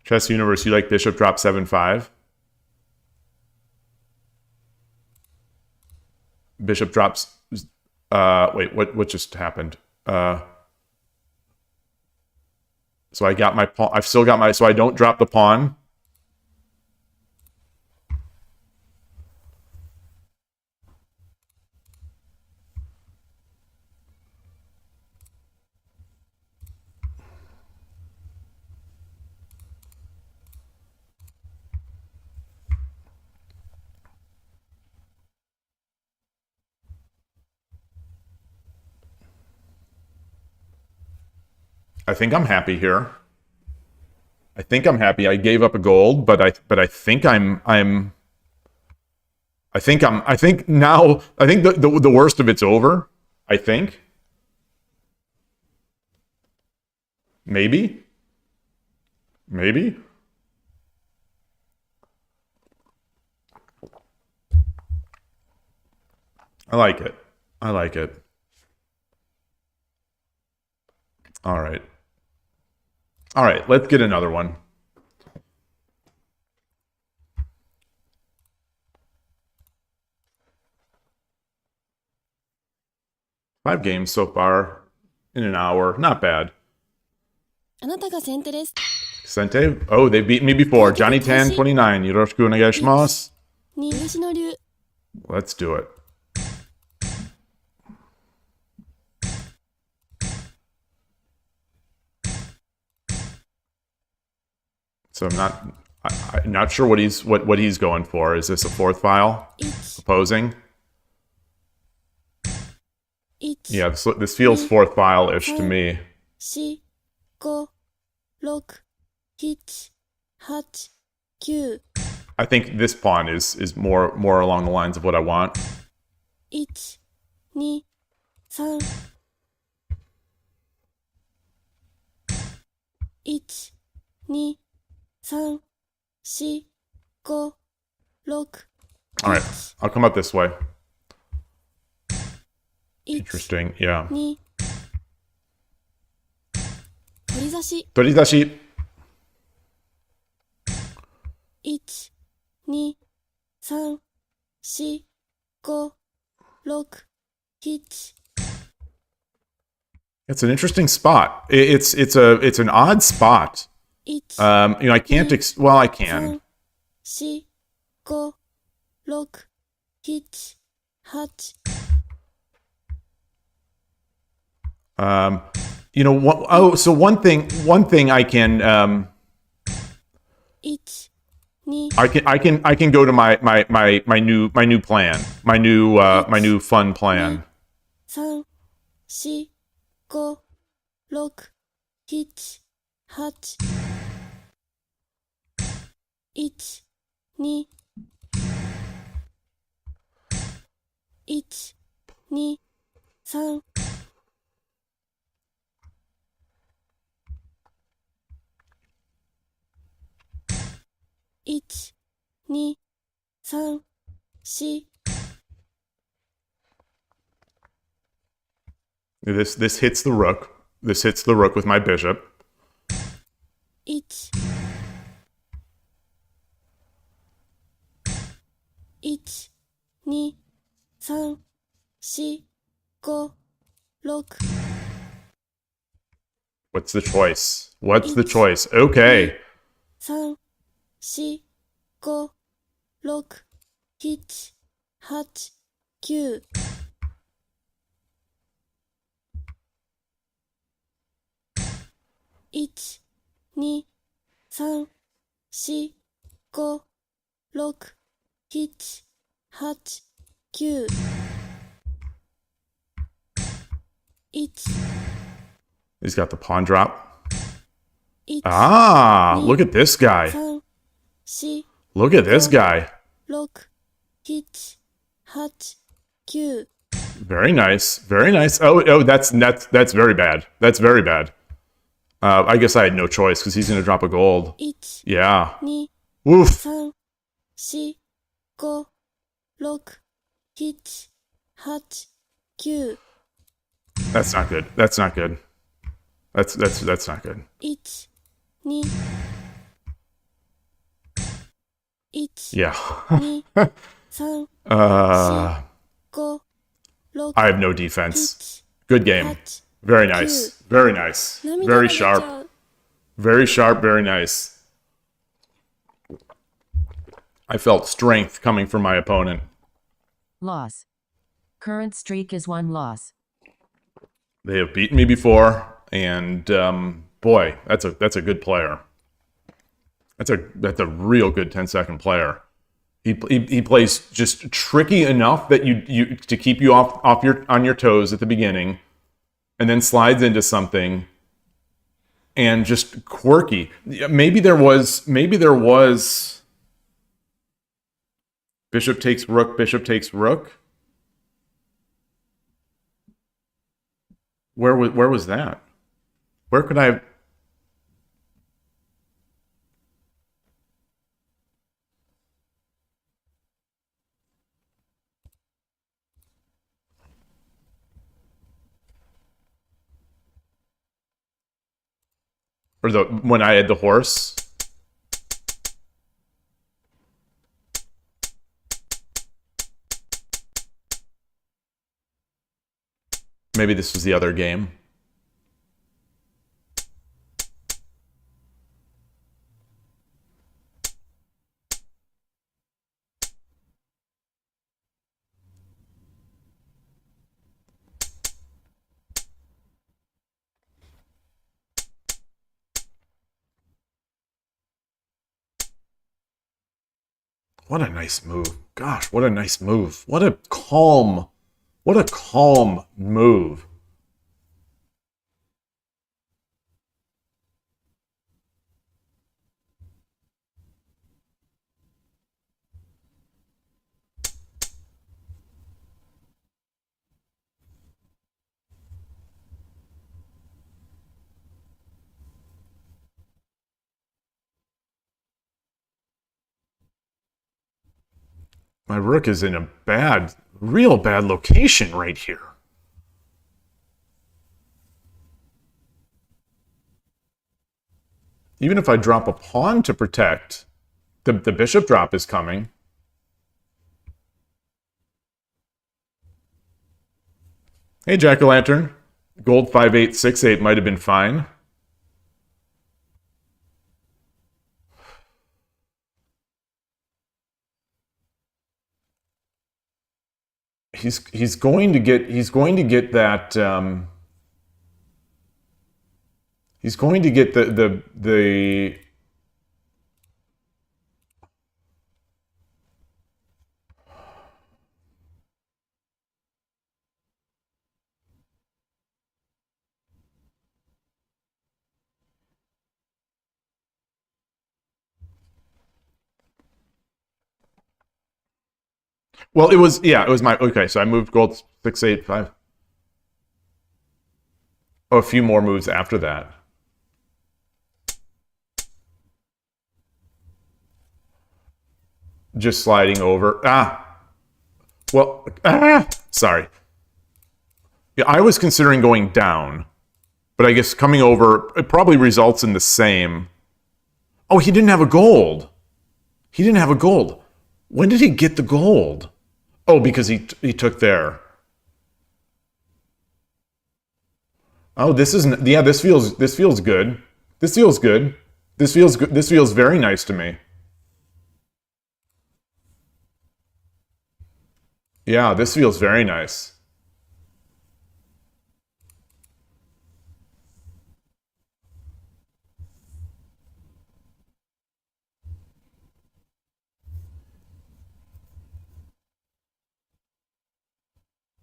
Chess Universe, you like Bishop drop 7-5? Bishop drops Wait, what just happened? So I got my pawn. I've still got my. So I don't drop the pawn. I think I'm happy here. I think I'm happy. I gave up a gold, but I think I think now the worst of it's over. I think. Maybe. Maybe. I like it. I like it. All right. All right, let's get another one. 5 games so far in an hour. Not bad. あなたが先手です。 Sente? Oh, they beat me before. Johnny Tan 29. Yoroshiku onegaishimasu. 2、東の竜。 Let's do it. So I'm not sure what he's going for. Is this a fourth file? 1、Opposing? 1、 Yeah, this feels fourth file-ish to me. 4、5、6、7、8、9。 I think this pawn is more along the lines of what I want. 1、2、3。1、2、3、4、5、6。 All right, I'll come up this way. 1、 Interesting, yeah. 2。取り差し。 Toridashi. 1、2、3、4、5、6、7。 It's an interesting spot. It's an odd spot. 1、 I can't. Well, I can. 3、4、5、6、7、8。 So one thing I can 1、2、 I can go to my new plan, my new fun plan. 3、4、5、6、7、8。1、2、1、2、3。 1、2、3、4。 This hits the rook. This hits the rook with my bishop. 1、1、2、3、4、5、6。 What's the choice? What's the choice? Okay. 3、4、5、6、7、8、9。 1、2、3、4、5、6、7、8、9。 1、 He's got the pawn drop. 1、 Ah, look at this guy. 3、4、 Look at this guy. 6、7、8、9。 Very nice. Very nice. Oh, that's very bad. That's very bad. I guess I had no choice because he's going to drop a gold. 1、 Yeah. 2、 Woof. 3、4、5、6、7、8、9。 That's not good. That's not good. That's not good. 1、2、1、 Yeah. 2、3、4、5、6 I have no defense. 7 Good game. 8 Very nice. Very nice. 涙 Very が出ちゃ sharp. う Very sharp, very nice. I felt strength coming from my opponent. Loss. Current streak is 1 loss. They have beaten me before, and boy, that's a good player. That's a real good 10-second player. He plays just tricky enough that you to keep you on your toes at the beginning, and then slides into something, and just quirky. Maybe there was bishop takes rook, bishop takes rook. Where was that? Where could I have... Or when I had the horse? Maybe this was the other game. What a nice move. Gosh, what a nice move. What a calm move. My rook is in a real bad location right here. Even if I drop a pawn to protect, the bishop drop is coming. Hey, Jack-o'-lantern. Gold 5-8, 6-8 might have been fine. He's going to get that he's going to get the Well, it was my okay, so I moved gold 6-8 5. Oh, a few more moves after that. Just sliding over. Sorry. Yeah, I was considering going down, but I guess coming over, it probably results in the same. Oh, he didn't have a gold. He didn't have a gold. When did he get the gold? Oh, because he took there. Oh, this isn't. Yeah, this feels good. This feels good. This feels good. This feels very nice to me. Yeah, this feels very nice.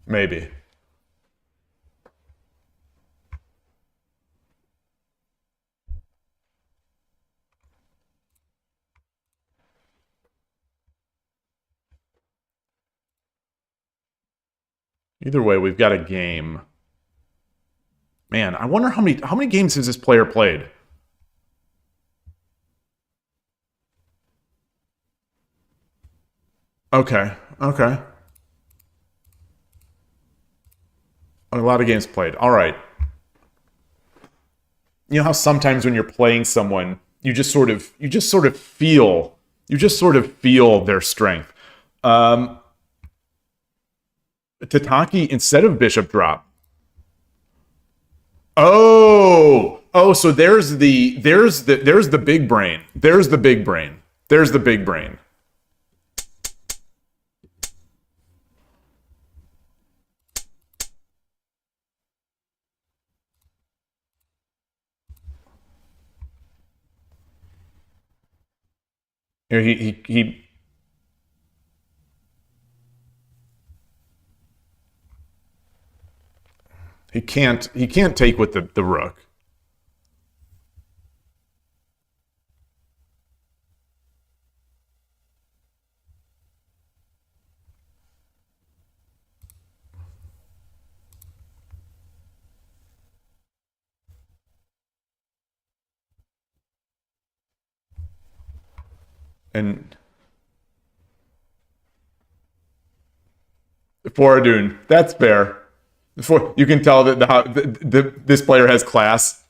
Maybe. Either way, we've got a game. Man, I wonder how many games has this player played? Okay. A lot of games played. All right. You know how sometimes when you're playing someone, you just sort of feel their strength. Tataki instead of bishop drop. Oh, so there's the big brain. There's the big brain. There's the big brain. Here he can't take with the rook. And Foradun, that's fair. You can tell that this player has class.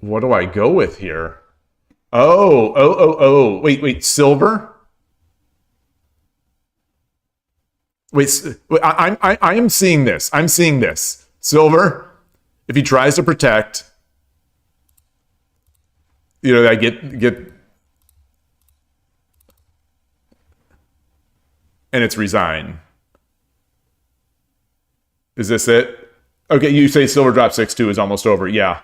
What do I go with here? Oh. Wait, silver? Wait, I am seeing this. I'm seeing this. Silver, if he tries to protect, I get and it's resign. Is this it? Okay, you say silver drop 6-2 is almost over. Yeah.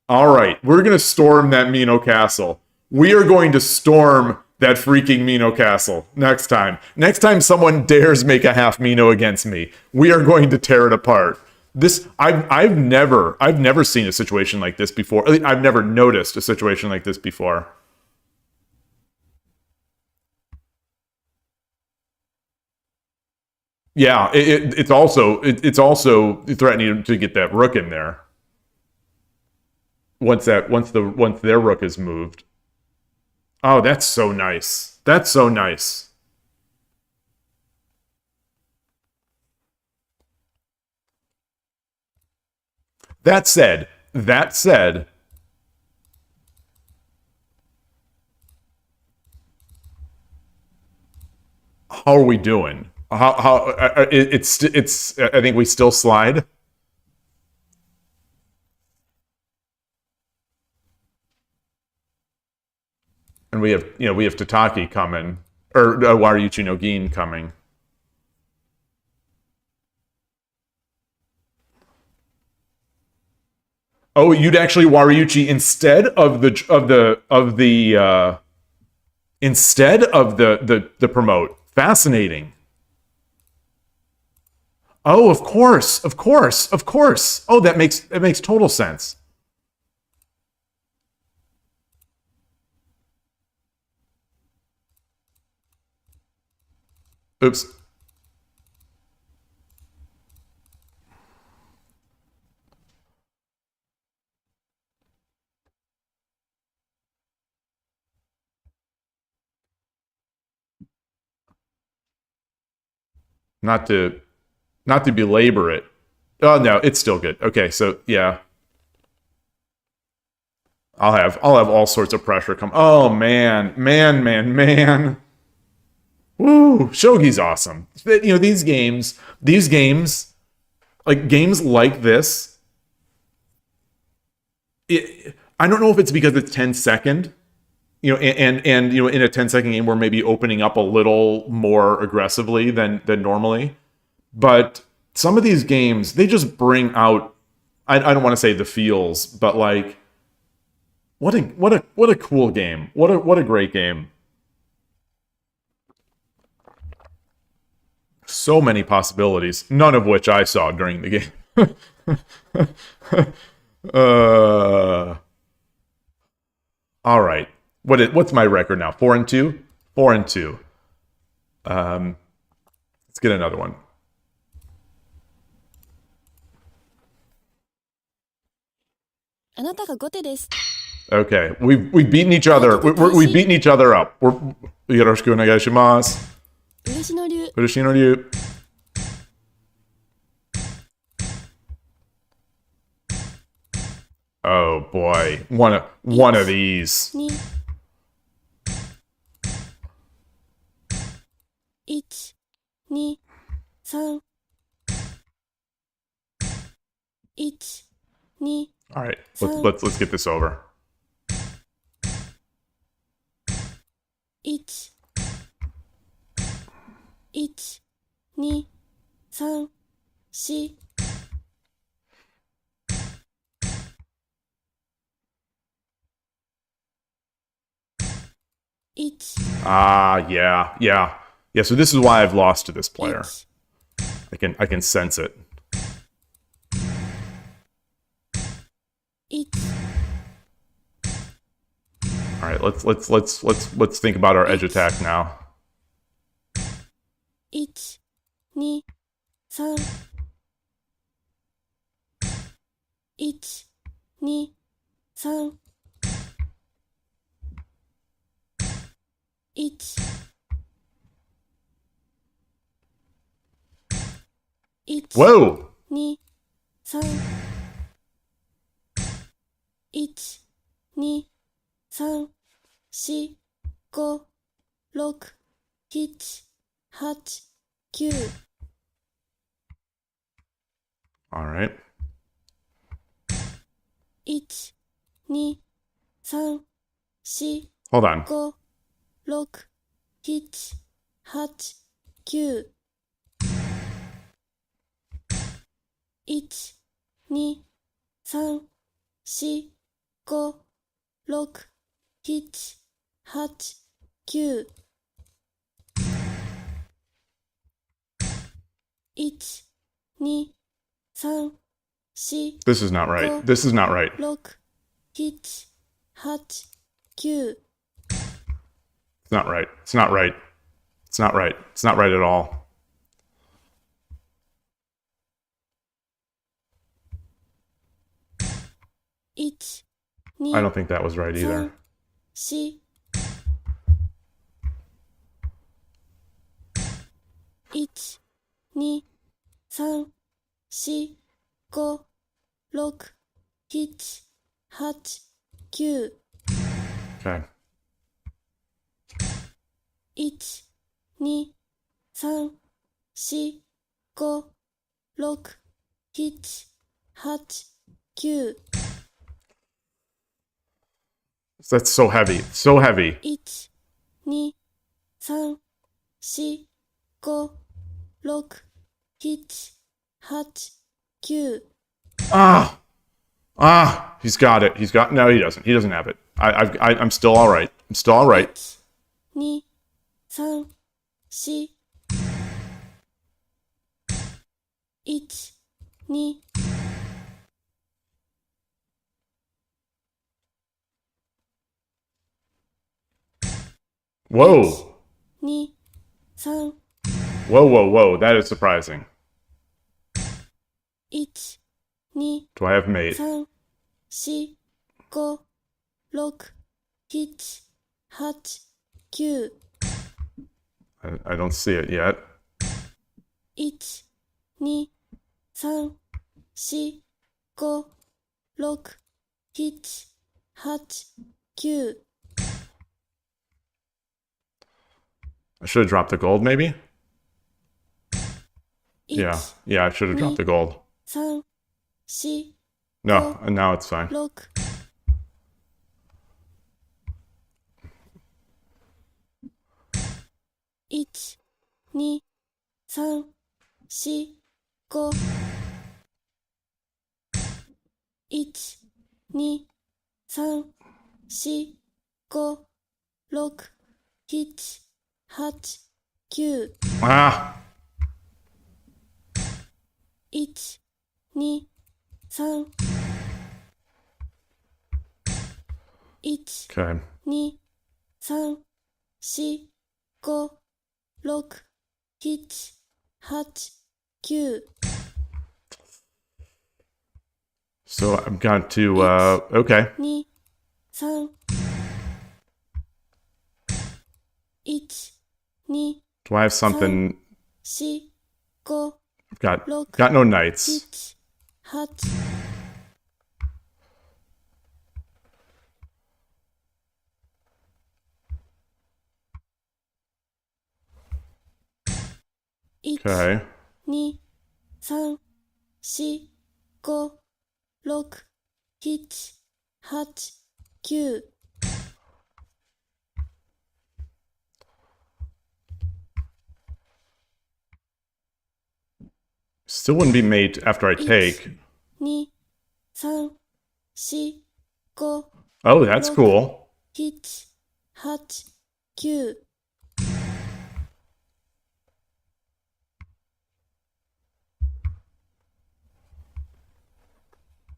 All right, we're going to storm that Mino Castle. We are going to storm that freaking Mino Castle next time. Next time someone dares make a half Mino against me, we are going to tear it apart. I've never seen a situation like this before. I've never noticed a situation like this before. Yeah, it's also threatening to get that rook in there. Once their rook is moved. Oh, that's so nice. That's so nice. That said, how are we doing? It's I think we still slide. And we have Tataki coming, or Waryuchi no Gin coming. Oh, you'd actually Waryuchi instead of the promote. Fascinating. Oh, of course. Oh, that makes total sense. Oops. Not to belabor it. Oh no, it's still good. Okay, so yeah. I'll have all sorts of pressure come. Oh man. Woo, Shogi's awesome. These games, like games like this, I don't know if it's because it's 10-second, and in a 10-second game we're maybe opening up a little more aggressively than normally. But some of these games, they just bring out, I don't want to say the feels, but like what a cool game. What a great game. So many possibilities, none of which I saw during the game. All right. What's my record now? 4-2? 4-2. Let's get another one. あなたが後手です。 Okay, we've beaten each other. We've beaten each other up. よろしくお願いします。嬉野流。嬉野流。Oh boy, one of these. 2 1 2 3 1 2 All right, let's get this over. 1 1 2 3 4 1 Yeah. So this is why I've lost to this player. 1 I can sense it. 1 All right, let's think about our edge attack now. 1 2 3 1 2 3 1 1 Whoa! 2 3 1 2 3 4 5 6 7 8 9 All right. 1 2 3 4 Hold on. 5 6 7 8 9 1 2 3 4 5 6 7 8 9 1 2 3 4 This is not right. This is not right. 6 7 8 9 It's not right. It's not right. It's not right. It's not right at all. 1 I 2 don't think that was right either. 4 1 2 3 4 5 6 7 8 9 Okay. 1 2 3 4 5 6 7 8 9 That's so heavy. So heavy. 1 2 3 4 5 6 7 8 9 He's got it. No, he doesn't. He doesn't have it. I'm still all right. I'm still all right. 1 2 3 4 1 2 Whoa. 2 3 Whoa. That is surprising. 1 2 Do I have mate? 3 4 5 6 7 8 9 I don't see it yet. 1 2 3 4 5 6 7 8 9 I should have dropped the gold, maybe? 1 Yeah, I should have dropped the gold. 3 4 No, and now it's fine. 6 1 2 3 4 5 1 2 3 4 5 6 7 8 9 1 2 3 1 Okay. 2 3 4 5 6 7 8 9 So I've got to, okay. 2、3、1、2、 Do I have something? 4、5、 Got no knights. 7、8、 Okay. 2、3、4、5、6、7、8、9。 Still wouldn't be mate after I take. 2、3、4、5、 Oh, that's cool. 7、8、9。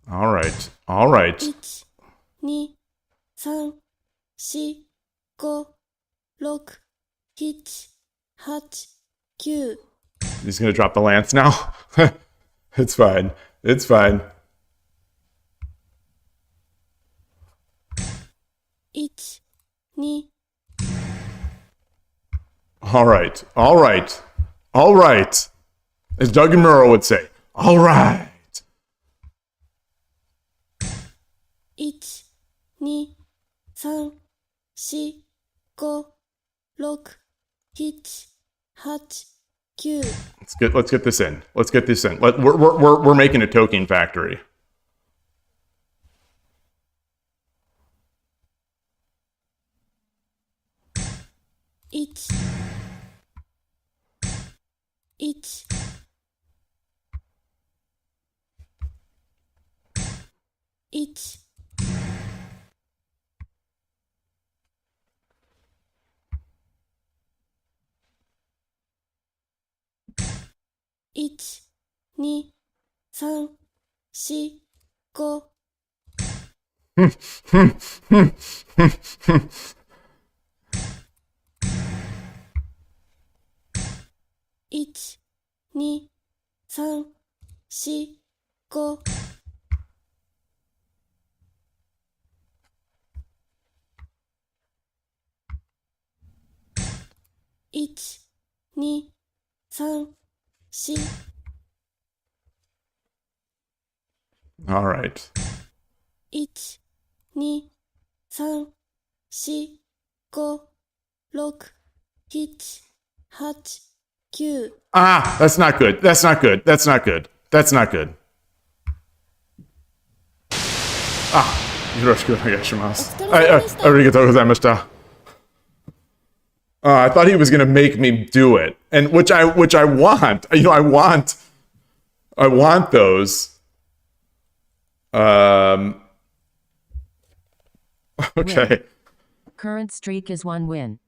All right. All right. 1、2、3、4、5、6、7、8、9。 He's gonna drop the lance now. It's fine. It's fine. 1、2、 All right. All right. All right. As Doug and Murrow would say. All right. 1、2、3、4、5、6、7、8、9。 Let's get this in. Let's get this in. We're making a token factory. 1、1、1、1、2、3、4、5。 1、2、3、4、5。 1、2、3、4。 All right. 1、2、3、4、5、6、7、8、9。 Ah, that's not good. That's not good. That's not good. That's not good. Ah, よろしくお願いします。arigatou gozaimashita. I thought he was gonna make me do it, and which I want. You know, I want those. Okay. Win. Current streak is 1 win.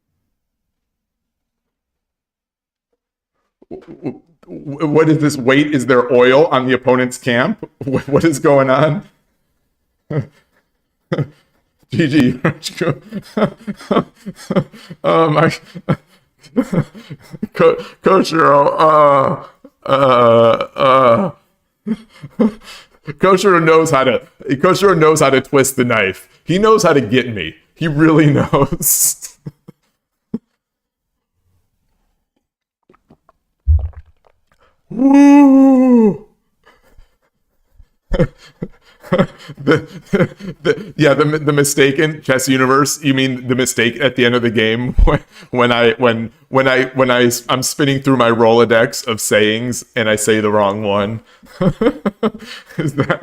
What is this? Wait, is there oil on the opponent's camp? What is going on? GG. My Koshiro. Koshiro knows how to twist the knife. He knows how to get me. He really knows. Woo! the mistaken chess universe. You mean the mistake at the end of the game when I'm spinning through my Rolodex of sayings and I say the wrong one? Is that?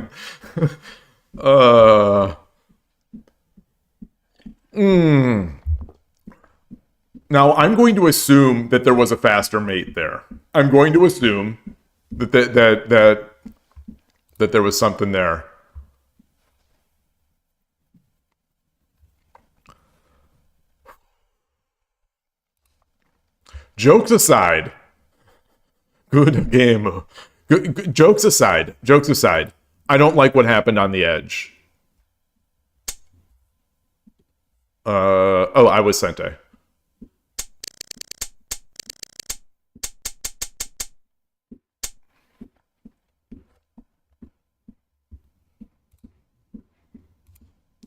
Now I'm going to assume that there was a faster mate there. I'm going to assume that there was something there. Jokes aside, good game. Jokes aside, I don't like what happened on the edge. Oh, I was Sente.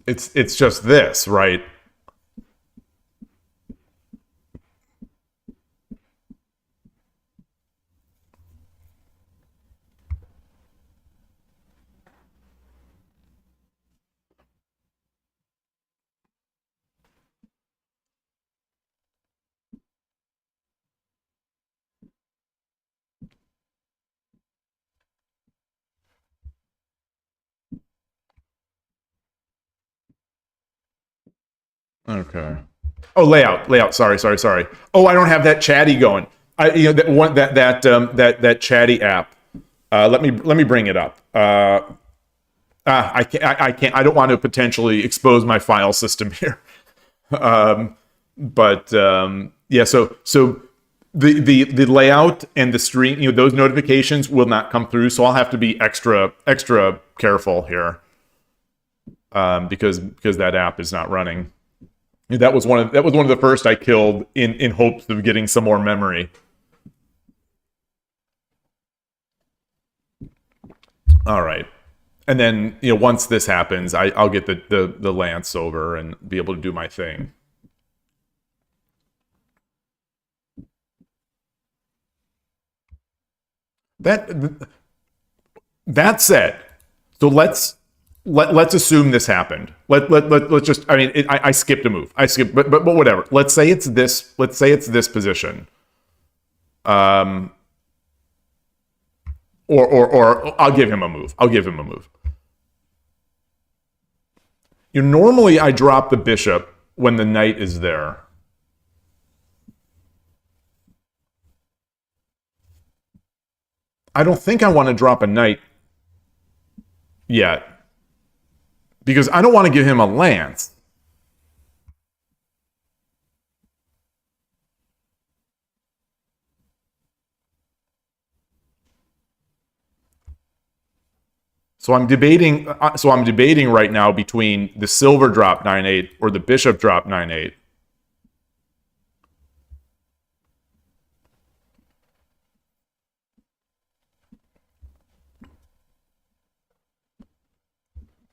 it's just this, right? Okay. Oh, layout. Sorry. Oh, I don't have that chatty going. That chatty app. Let me bring it up. I can't. I don't want to potentially expose my file system here. But yeah. So the layout and the stream, those notifications will not come through. So I'll have to be extra careful here, because that app is not running. That was one of the first I killed in hopes of getting some more memory. All right, and then once this happens, I'll get the lance over and be able to do my thing. That said, so let's assume this happened. Let's just. I mean, I skipped a move. But whatever. Let's say it's this. Let's say it's this position. Or I'll give him a move. Normally I drop the bishop when the knight is there. I don't think I want to drop a knight yet, because I don't want to give him a lance. So I'm debating right now between the silver drop 9-8 or the bishop drop 9-8.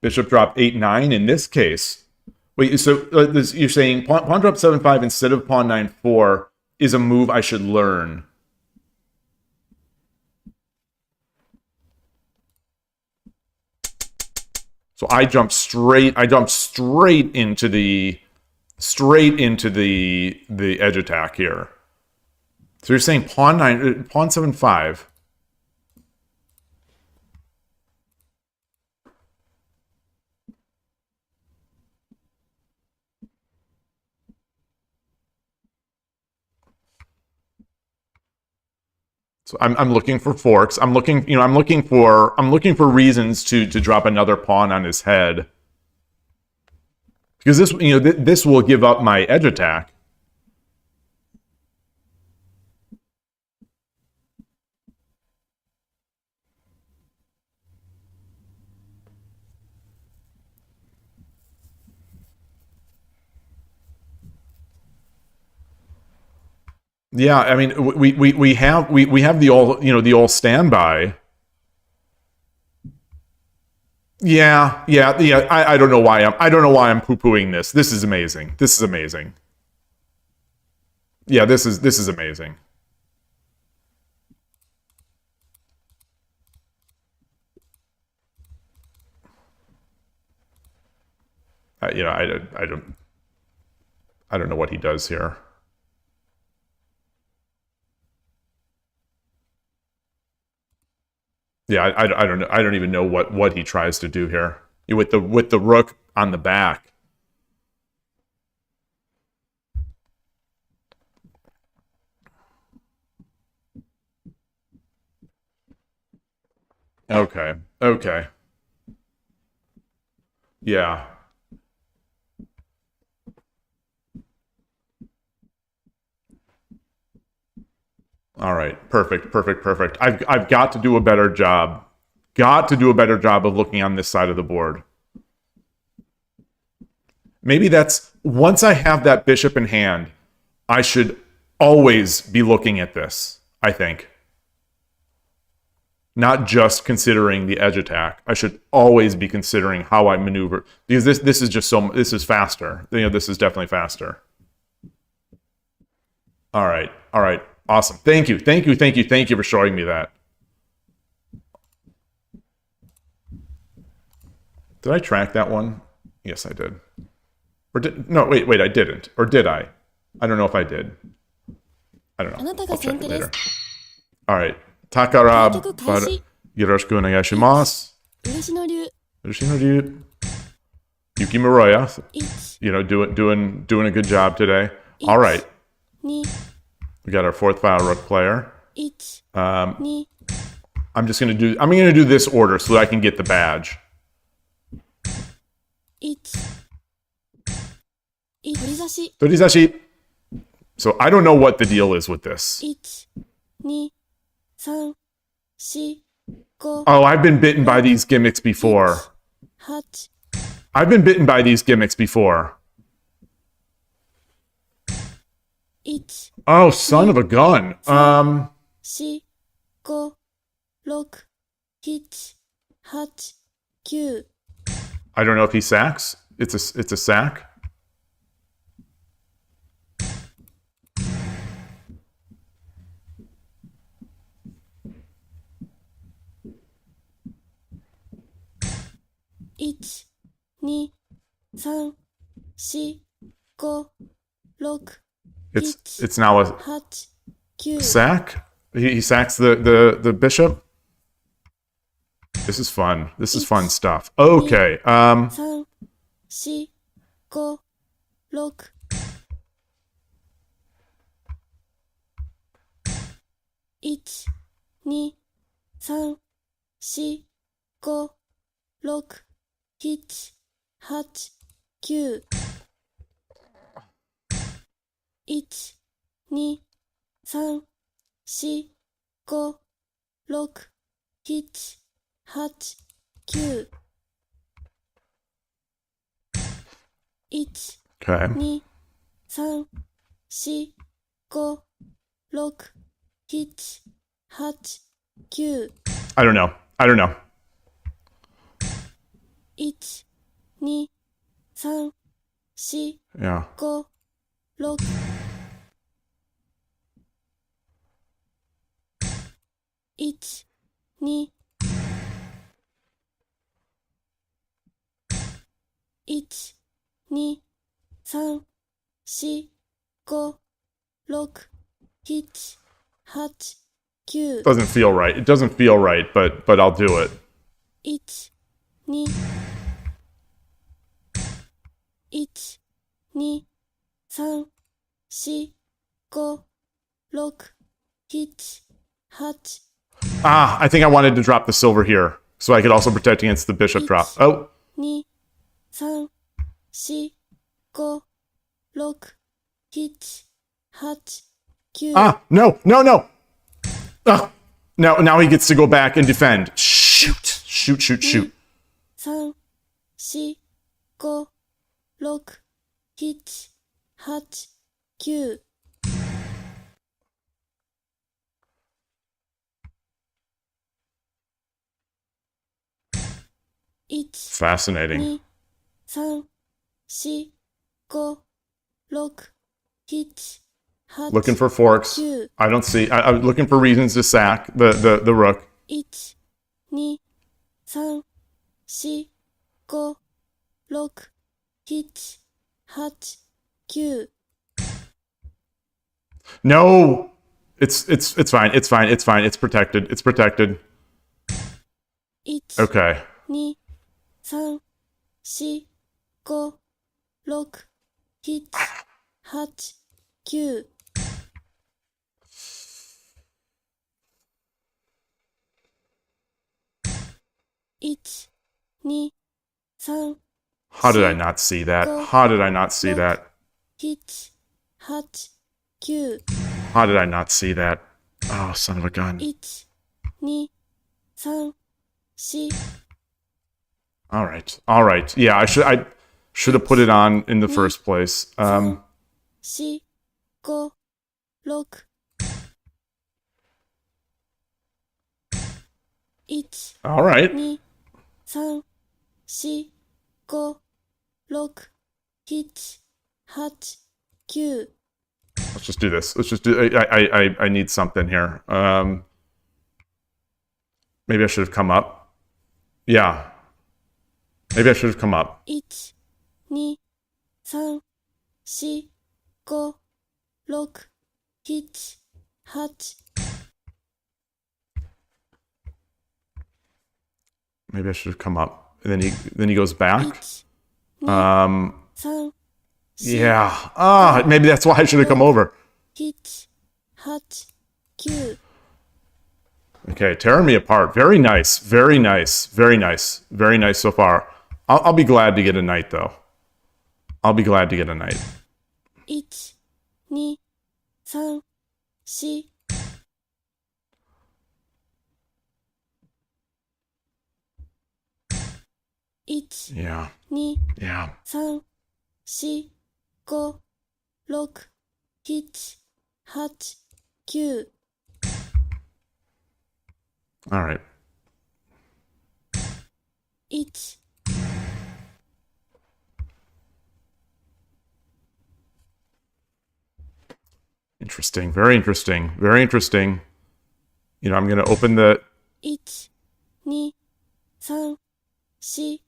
Bishop drop 8-9 in this case. Wait, so you're saying pawn drop 7-5 instead of pawn 9-4 is a move I should learn? So I jump straight into the edge attack here. So you're saying pawn 7-5. So I'm looking for forks. I'm looking for reasons to drop another pawn on his head. Because this will give up my edge attack. Yeah, I mean, we have the old standby. Yeah. I don't know why I'm poo-pooing this. This is amazing. Yeah, this is amazing. I don't know what he does here. Yeah, I don't know. I don't even know what he tries to do here with the rook on the back. Okay. Yeah. All right. Perfect. I've got to do a better job. Of looking on this side of the board. Maybe that's, once I have that bishop in hand, I should always be looking at this, I think. not just considering the edge attack. I should always be considering how I maneuver, because this is just this is faster. You know, this is definitely faster. All right, awesome. Thank you for showing me that. Did I track that one? Yes, I did. Or no, wait, I didn't. Or did I? I don't know if I did. I don't know. I'll check it later. All right. Takara, yoroshiku onegaishimasu. Urashino-ryu. Yukimuroya. You know, doing a good job today. All right. We got our 4th file rook player. I'm gonna do this order so that I can get the badge. Torizashi. So I don't know what the deal is with this. Oh, I've been bitten by these gimmicks before. Oh, son of a gun. I don't know if he sacks. It's a sack. It's now a sack. He sacks the bishop. This is fun. This is fun stuff. Okay. Okay. I don't know. Yeah. Doesn't feel right. It doesn't feel right, but I'll do it. I think I wanted to drop the silver here, so I could also protect against the bishop drop. Oh. No. Now he gets to go back and defend. Shoot. Fascinating. Looking for forks. I don't see. I'm looking for reasons to sack the rook. No, it's fine. It's protected. Okay. How did I not see that? How did I not see that? Oh, son of a gun. All right. Yeah, I should have put it on in the first place. 1、All right. 2、3、4、5、6、7、8、9。 Let's just do this. Let's just do. I need something here. Maybe I should have come up. Yeah. Maybe I should have come up. 1、2、3、4、5、6、7、8。 Maybe I should have come up. And then he goes back. 1、2、3、Yeah. Maybe that's why I should have come over. 7、8、9。 Okay, tearing me apart. Very nice. Very nice. Very nice. Very nice so far. I'll be glad to get a knight, though. I'll be glad to get a knight. 1、2、3、4。 1、 Yeah. 2、 Yeah. 3、4、5、6、7、8、9。 All right. 1、 Interesting. Very interesting. Very interesting. You know, I'm going to open the... 1、2、3、4、5。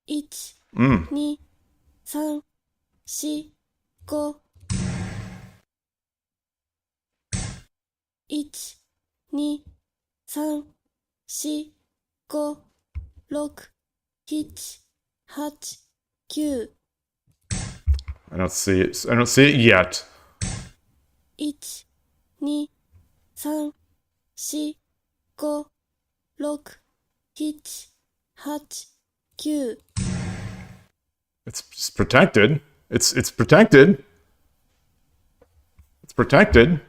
1、 2、3、4、5。 1、2、3、4、5、6、7、8、9。 I don't see it. I don't see it yet. 1、2、3、4、5、6、7、8、9。 It's protected. It's protected. It's protected.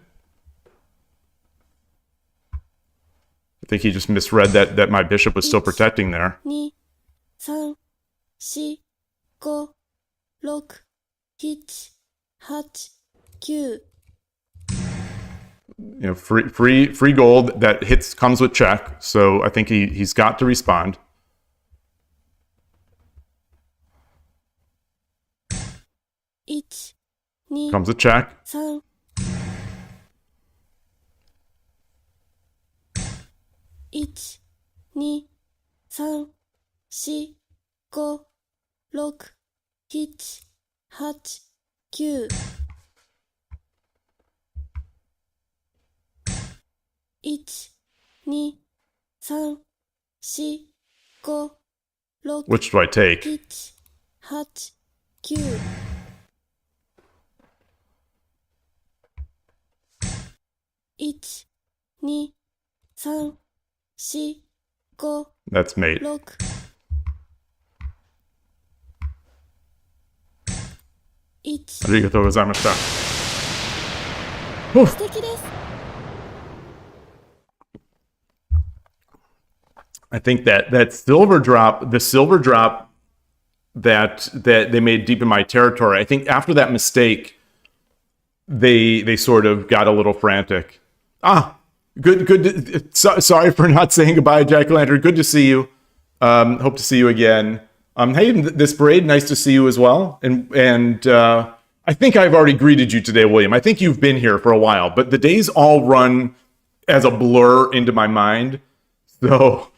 I think he just misread that my bishop was still protecting there. 2、3、4、5、6、7、8、9。 You know, free gold that comes with check. So I think he's got to respond. 1、2、 Comes a check. 3。 1、2、3、4、5、6、7、8、9。 1、2、3、4、5、6、 Which do I take? 7、8、9。 1、2、3、4、5、 That's mate. 6。 1、 Arigatou gozaimashita. 素敵です。 I think that silver drop, the silver drop that they made deep in my territory, I think after that mistake, they sort of got a little frantic. Good. Sorry for not saying goodbye, Jack-o'-lantern. Good to see you. Hope to see you again. Hey, this braid, nice to see you as well. And I think I've already greeted you today, William. I think you've been here for a while, but the days all run as a blur into my mind. So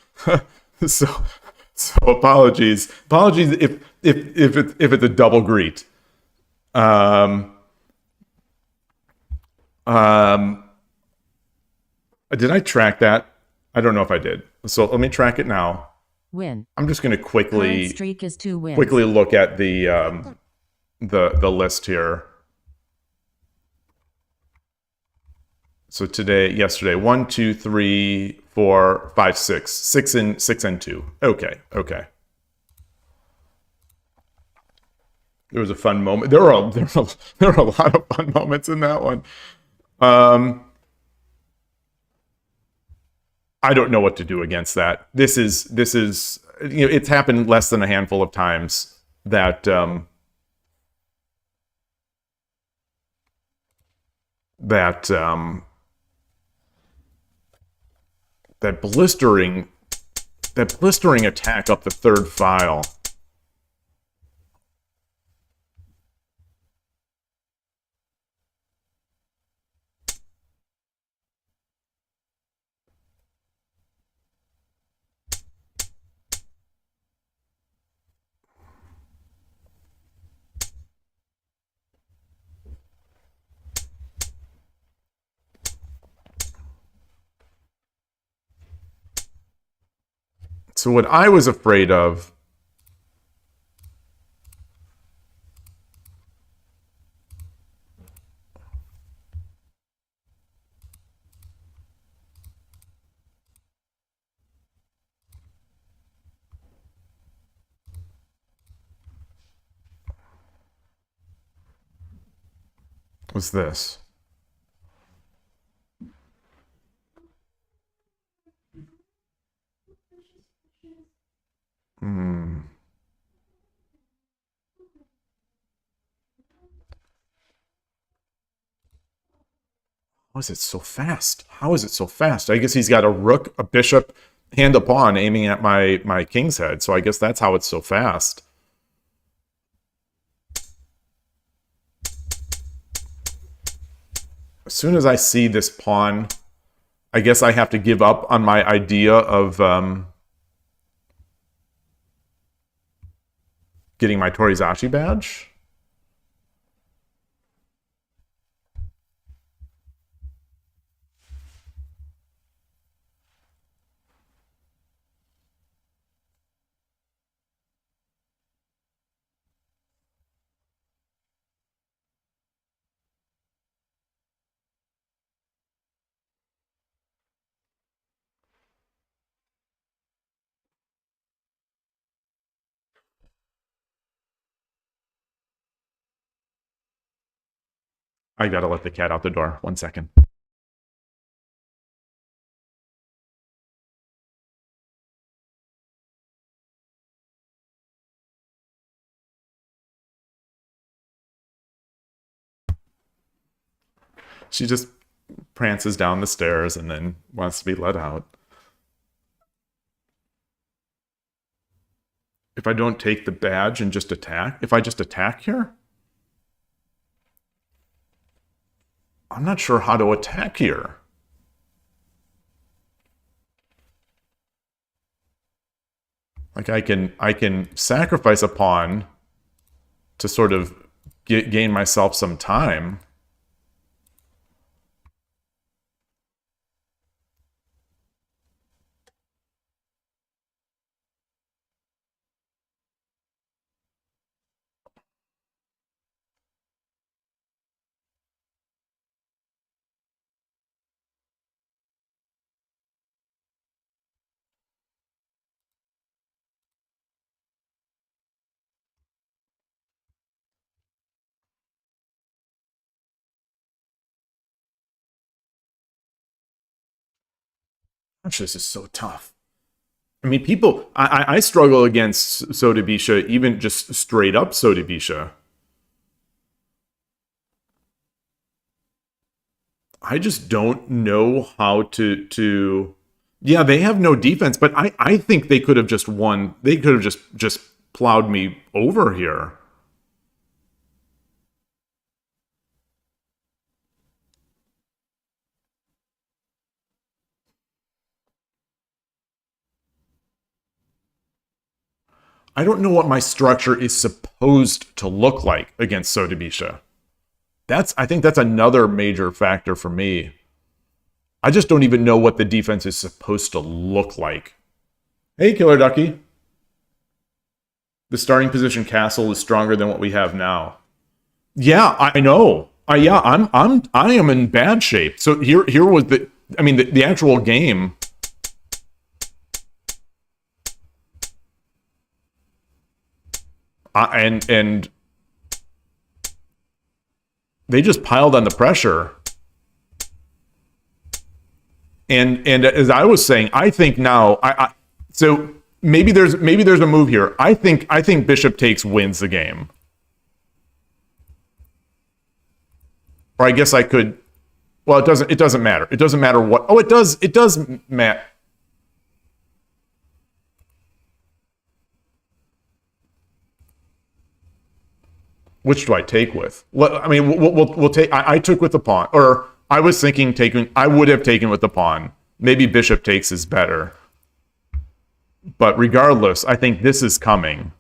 apologies if it's a double greet. Did I track that? I don't know if I did. So let me track it now. Win. I'm just going to Current quickly streak is 2 wins. look at the list here. So yesterday, 1, 2, 3, 4, 5, 6, 6 and 2. Okay. There was a fun moment. There were a lot of fun moments in that one. I don't know what to do against that. This is it's happened less than a handful of times that that that blistering attack up the third file. So what I was afraid of was this. How is it so fast? How is it so fast? I guess he's got a rook, a bishop, and a pawn aiming at my king's head. So I guess that's how it's so fast. As soon as I see this pawn, I guess I have to give up on my idea of getting my Torizashi badge. I gotta let the cat out the door. 1 second. She just prances down the stairs and then wants to be let out. If I don't take the badge and just attack, if I just attack here? I'm not sure how to attack here. Like I can sacrifice a pawn to sort of gain myself some time. Gosh, this is so tough. I mean, people, I struggle against Sotobisha, even just straight up Sotobisha. I just don't know how to... Yeah, they have no defense, but I think they could have just won. They could have just plowed me over here. I don't know what my structure is supposed to look like against Sotobisha. I think that's another major factor for me. I just don't even know what the defense is supposed to look like. Hey, Killer Ducky. The starting position castle is stronger than what we have now. Yeah, I know. I am in bad shape. So here was the actual game. And they just piled on the pressure. And as I was saying, I think now so maybe there's a move here. I think Bishop takes wins the game. Or I guess I could Well, it doesn't matter. It doesn't matter what. Oh, it does matter. Which do I take with? I mean, we'll take. I took with the pawn, or I was thinking taking. I would have taken with the pawn. Maybe bishop takes is better. But regardless, I think this is coming.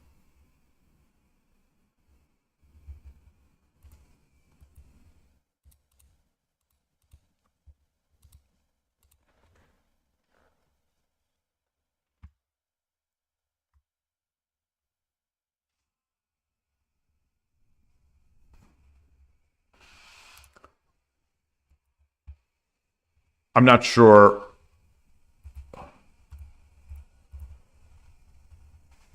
I'm not sure.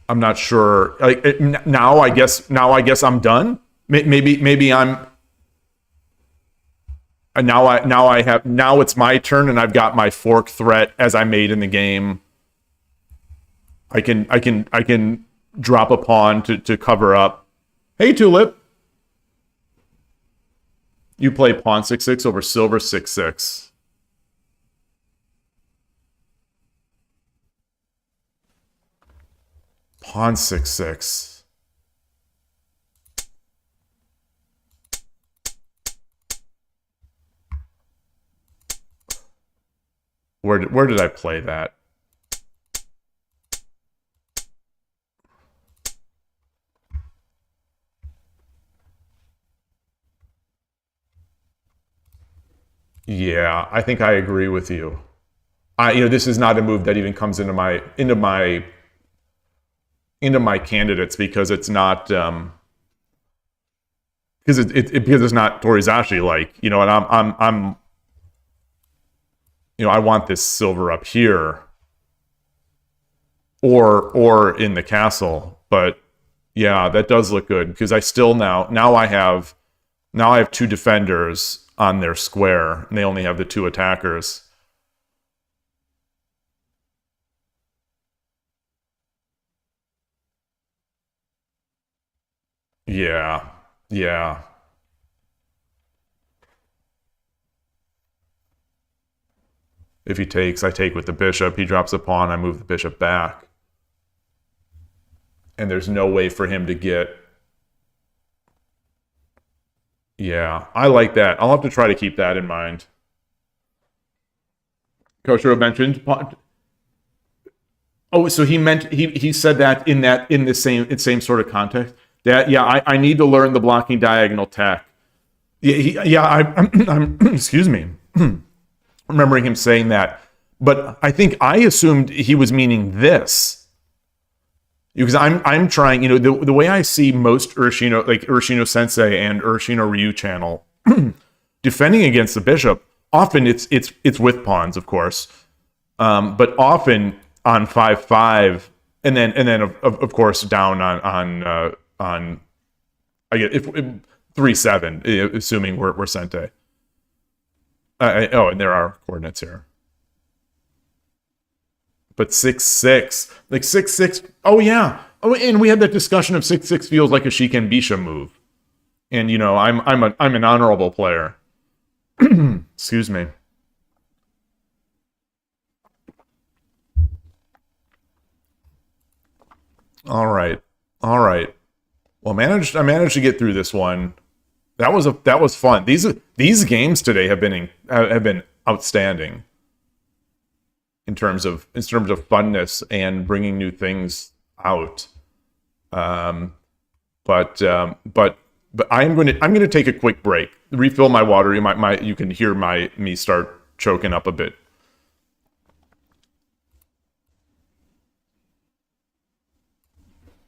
I'm not sure. Like now, I guess I'm done. Maybe I'm. And now it's my turn, and I've got my fork threat as I made in the game. I can drop a pawn to cover up. Hey, Tulip. You play pawn 6-6 over silver 6-6. Pawn 6-6. Where did I play that? Yeah, I think I agree with you. This is not a move that even comes into my candidates because it's not because it's not Torizashi like, and I'm I want this silver up here or in the castle, but yeah, that does look good because I still now I have two defenders on their square and they only have the two attackers. Yeah. Yeah. If he takes, I take with the bishop. He drops a pawn, I move the bishop back. And there's no way for him to get... Yeah, I like that. I'll have to try to keep that in mind. Koshiro mentioned... Oh, so he said that in the same sort of context? That, yeah, I need to learn the blocking diagonal tech. I'm excuse me. Remembering him saying that, but I think I assumed he was meaning this because I'm trying, the way I see most Urashino, like Urashino Sensei and Urashino Ryu channel defending against the bishop. Often it's with pawns, of course, but often on 5-5, and then of course down on I get if 3-7, assuming we're Sente. And there are coordinates here. But 6-6, like 6-6. Oh yeah. Oh, and we had that discussion of 6-6 feels like a Shiken Bisha move. And I'm an honorable player. Excuse me. All right. Well, I managed to get through this one. That was fun. These games today have been outstanding in terms of funness and bringing new things out. But I'm going to take a quick break, refill my water. You can hear me start choking up a bit.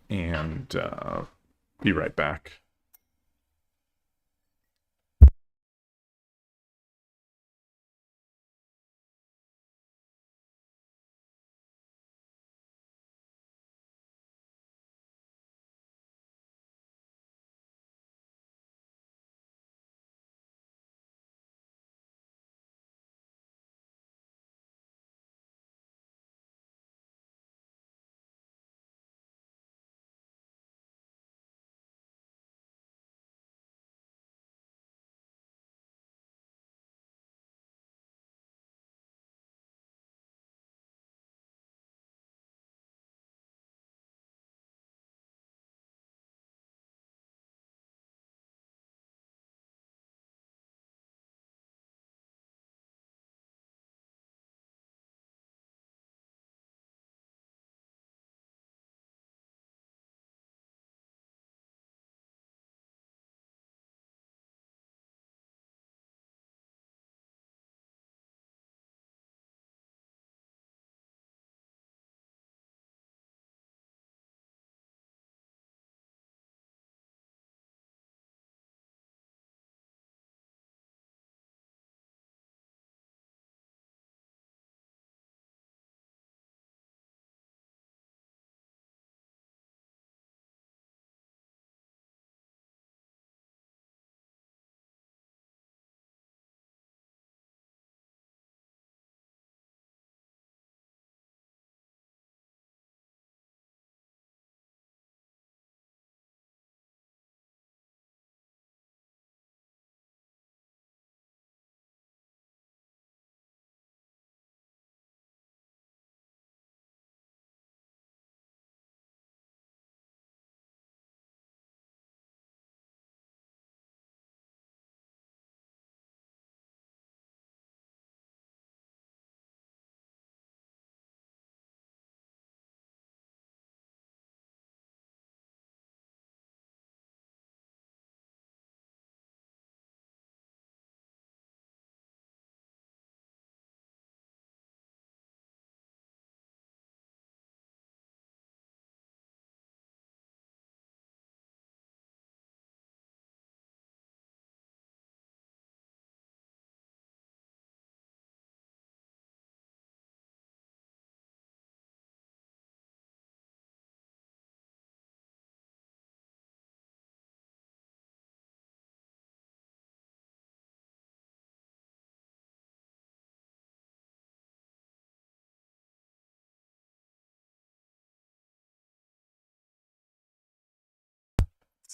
And be right back.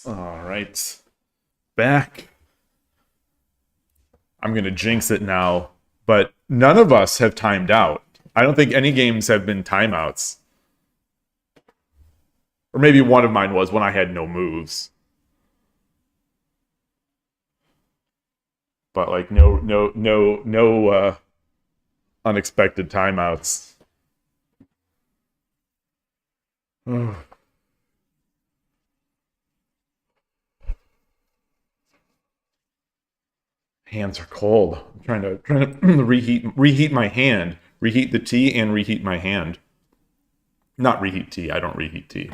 All right. Back. I'm going to jinx it now, but none of us have timed out. I don't think any games have been timeouts. Or maybe one of mine was when I had no moves. But like no unexpected timeouts. Hands are cold. I'm trying to reheat my hand. Reheat the tea and reheat my hand. Not reheat tea. I don't reheat tea.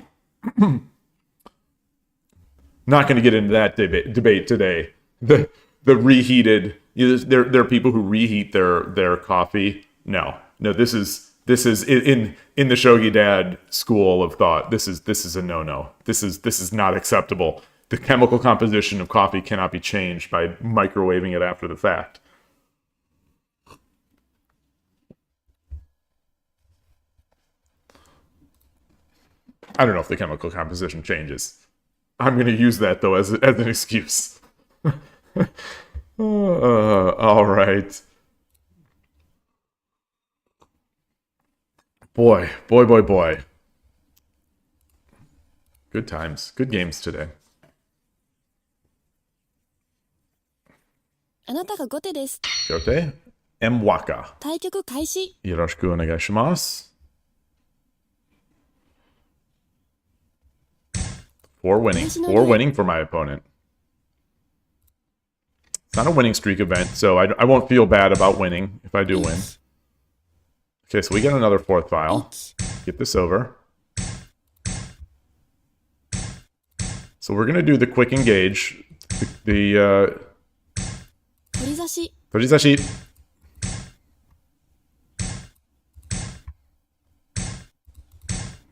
Not going to get into that debate today. The reheated. There are people who reheat their coffee. No. This is in the Shogi Dad school of thought. This is a no. This is not acceptable. The chemical composition of coffee cannot be changed by microwaving it after the fact. I don't know if the chemical composition changes. I'm going to use that, though, as an excuse. All right. Boy. Good times. Good games today. あなたが後手です。 Gote Mwaka. 対局開始。 Yoroshiku onegaishimasu. 4 winning. 4 winning for my opponent. It's not a winning streak event, so I won't feel bad about winning if I do win. Okay, so we get another fourth file. Get this over. So we're going to do the quick engage. The 取り差し。 Torizashi.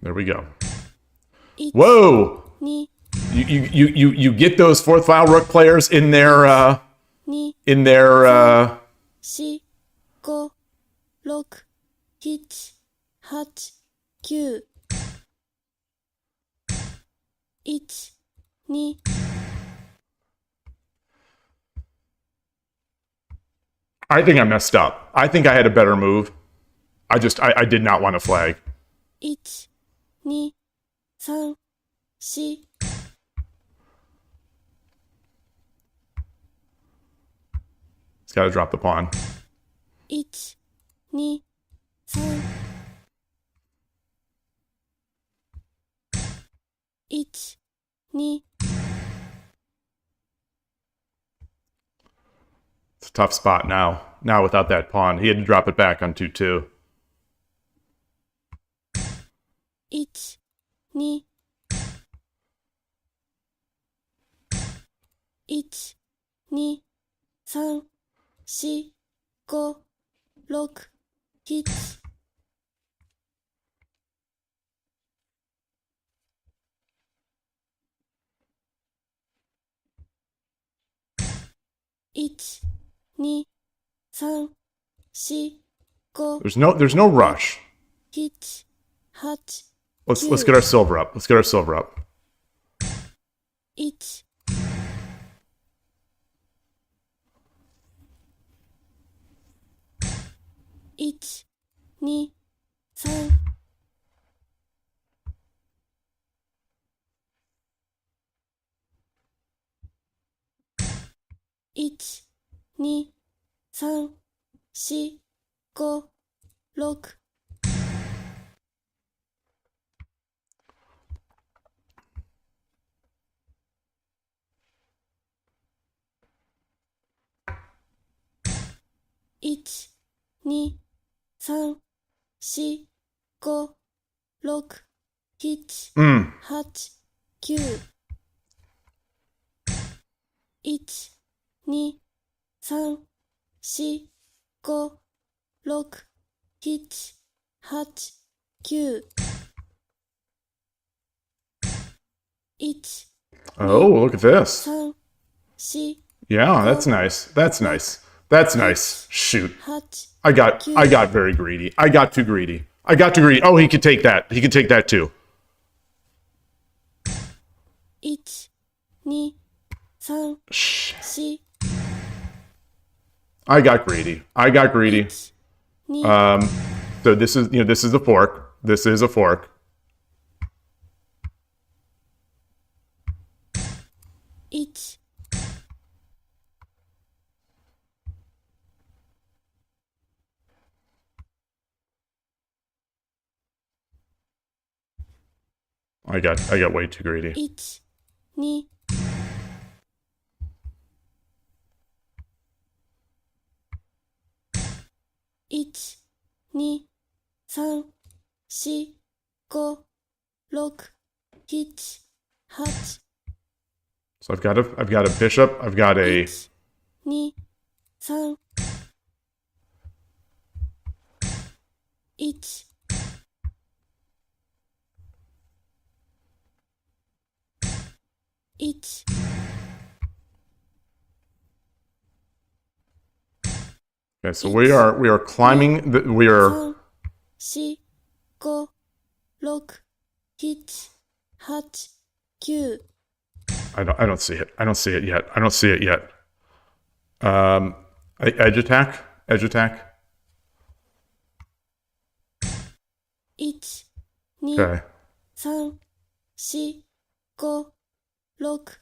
There we go. 1、 Whoa! 2、 You get those fourth file rook players in their 2、 in their 4、5、6、7、8、9。1、2、 I think I messed up. I think I had a better move. I did not want to flag. 1、2、3、4。 It's got to drop the pawn. 1、2、3。1、2。 It's a tough spot now. Now without that pawn, he had to drop it back on 2-2. 1、2。 1、2、3、4、5、6、7。 1、2、3、4、5、 There's no rush. 7、8、 Let's get our silver up. Let's get our silver up. 1、 1、2、3。 1、2、3、4、5、6。 1、2、3、4、5、6、7、8、9。 1、2、3、4、5、6、7、8、9。 1、 Oh, look at this. 3、4、 Yeah, that's nice. That's nice. That's nice. Shoot. 8。 I got very greedy. I got too greedy. Oh, he could take that. He could take that too. 1、2 3 Shh. 4 I got greedy. I got greedy. 2 So this is, this is a fork. This is a fork. 1 I got way too greedy. 1 2 1 2 3 4 5 6 7 8 So I've got a bishop. I've got a 2 3 1 1 okay. So we are climbing. We are 3 4 5 6 7 8 9 I don't see it. I don't see it yet. I don't see it yet. Edge attack. Edge attack. 1 2 Okay. 3 4 5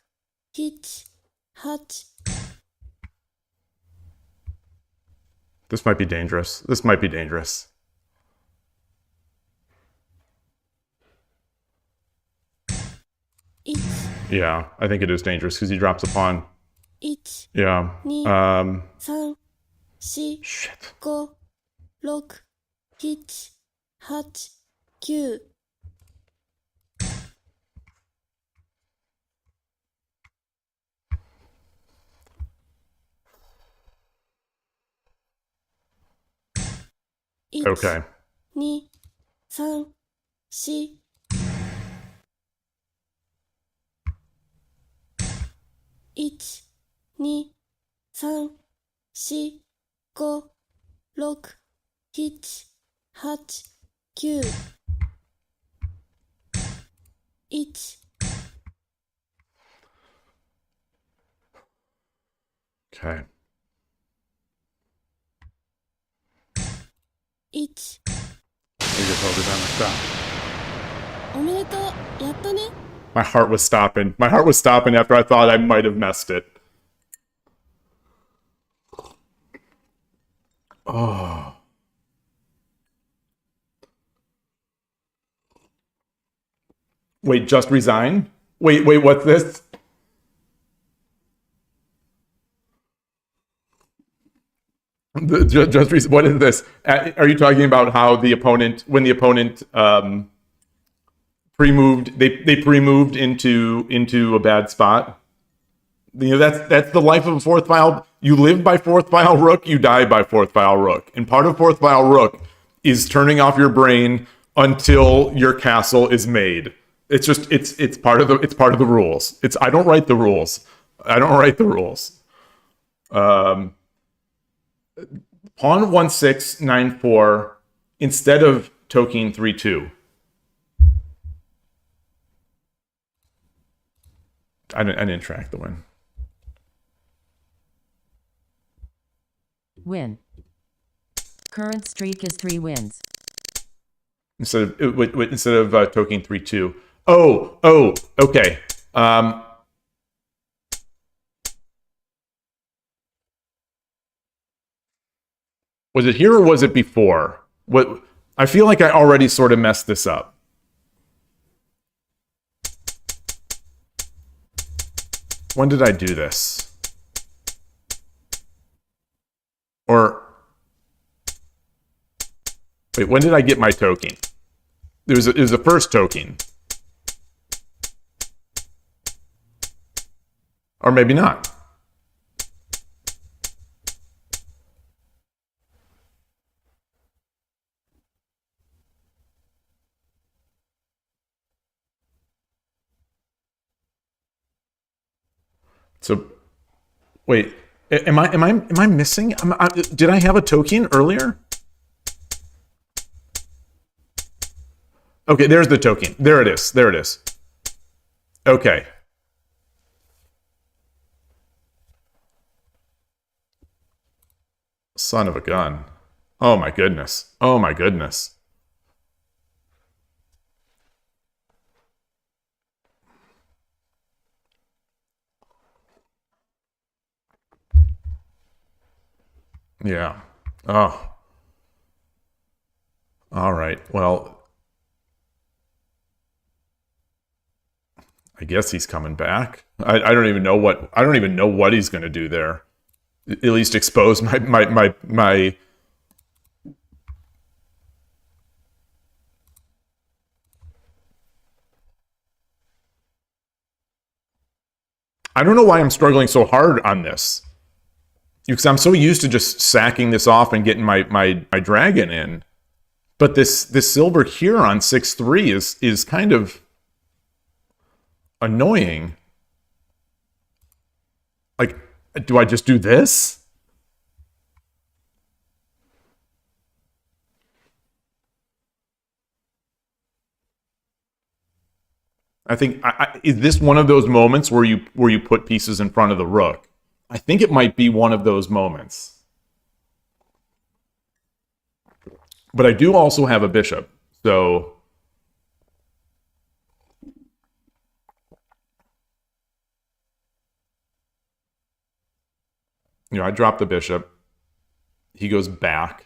6 7 8 This might be dangerous. This might be dangerous. 1 Yeah, I think it is dangerous because he drops a pawn. 1 Yeah. 2 3 4 Shit. 5 6 7 8 9 1 Okay. 2 3 4 1 2 3 4 5 6 7 8 9 1 Okay. 1 I guess I'll be done like that. おめでとうやったね My heart was stopping. My heart was stopping after I thought I might have messed it. Oh. Wait, just resign? Wait, what's this? What is this? Are you talking about how the opponent, when the opponent pre-moved, they pre-moved into a bad spot? That's the life of a fourth file. You live by fourth file rook, you die by fourth file rook. And part of fourth file rook is turning off your brain until your castle is made. It's just it's part of the rules. I don't write the rules. I don't write the rules. Pawn 1694 instead of token 3-2. I didn't track the win. Win. Current streak is 3 wins. Instead of token 3-2. Oh, okay. Was it here or was it before? What? I feel like I already sort of messed this up. When did I do this? Or wait, when did I get my token? It was the first token. Or maybe not. So, wait, am I missing? Did I have a token earlier? Okay, there's the token. There it is. Okay. Son of a gun. Oh my goodness. Oh my goodness. Yeah. Oh. All right. Well, I guess he's coming back. I don't even know what he's going to do there. At least expose my. I don't know why I'm struggling so hard on this. Because I'm so used to just sacking this off and getting my dragon in. But this silver here on 6-3 is kind of annoying. Like, do I just do this? I think is this one of those moments where you put pieces in front of the rook? I think it might be one of those moments. But I do also have a bishop, so I drop the bishop. He goes back.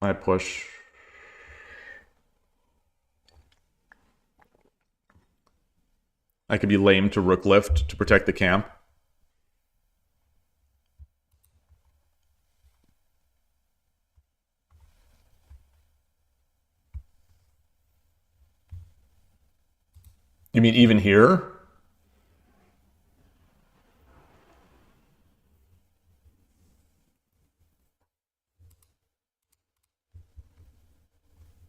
I push. I could be lame to rook lift to protect the camp. You mean even here?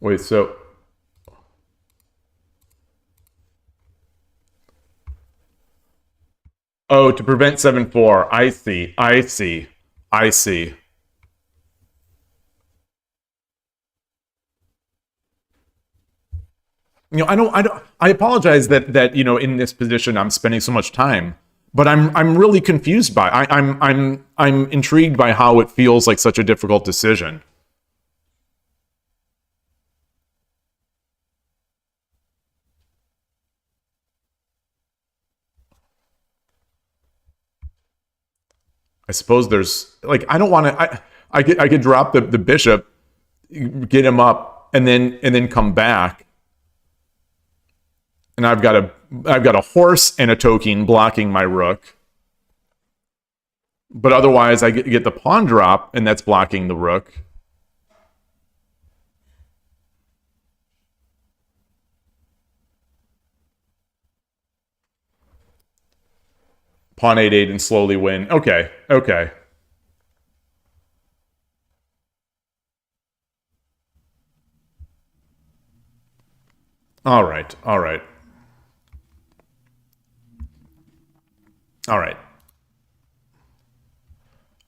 Wait, so... Oh, to prevent 7-4. I see. I see. I see. I apologize that in this position I'm spending so much time, but I'm really confused by I'm intrigued by how it feels like such a difficult decision. I suppose there's like I don't want to I could drop the bishop, get him up, and then come back. And I've got a horse and a token blocking my rook. But otherwise, I get the pawn drop, and that's blocking the rook. Pawn 8-8 and slowly win. Okay, okay. All right, all right. All right.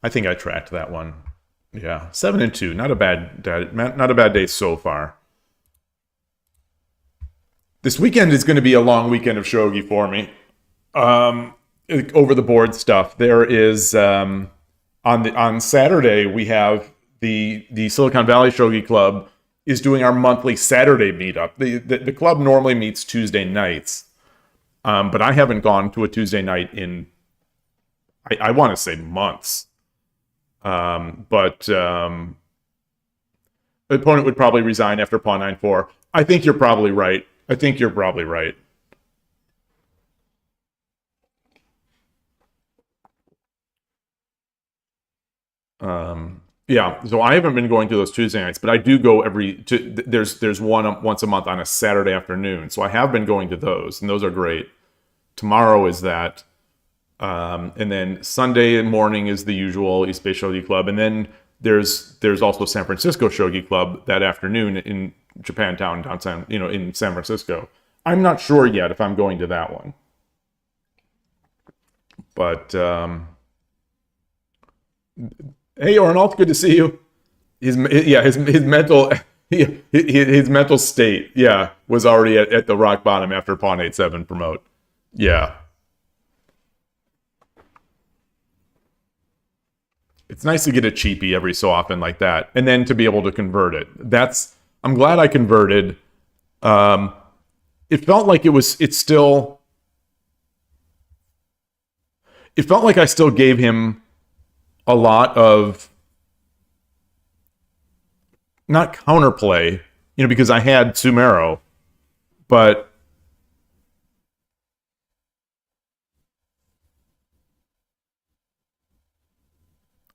I think I tracked that one. Yeah, 7-2. Not a bad day so far. This weekend is going to be a long weekend of shogi for me. Over the board stuff. There is on Saturday we have the Silicon Valley Shogi Club is doing our monthly Saturday meetup. The club normally meets Tuesday nights. But I haven't gone to a Tuesday night in, I want to say months. But the opponent would probably resign after pawn 9-4. I think you're probably right. Yeah, so I haven't been going to those Tuesday nights, but I do go there's one once a month on a Saturday afternoon. So I have been going to those, and those are great. Tomorrow is that. And then Sunday morning is the usual East Bay Shogi Club. And then there's also San Francisco Shogi Club that afternoon in Japantown, downtown, in San Francisco. I'm not sure yet if I'm going to that one. But Hey, Arnold, good to see you. His mental his mental state, yeah, was already at the rock bottom after pawn 8-7 promote. Yeah. It's nice to get a cheapie every so often like that, and then to be able to convert it. I'm glad I converted. It felt like it felt like I still gave him a lot of, not counterplay, because I had Sumero, but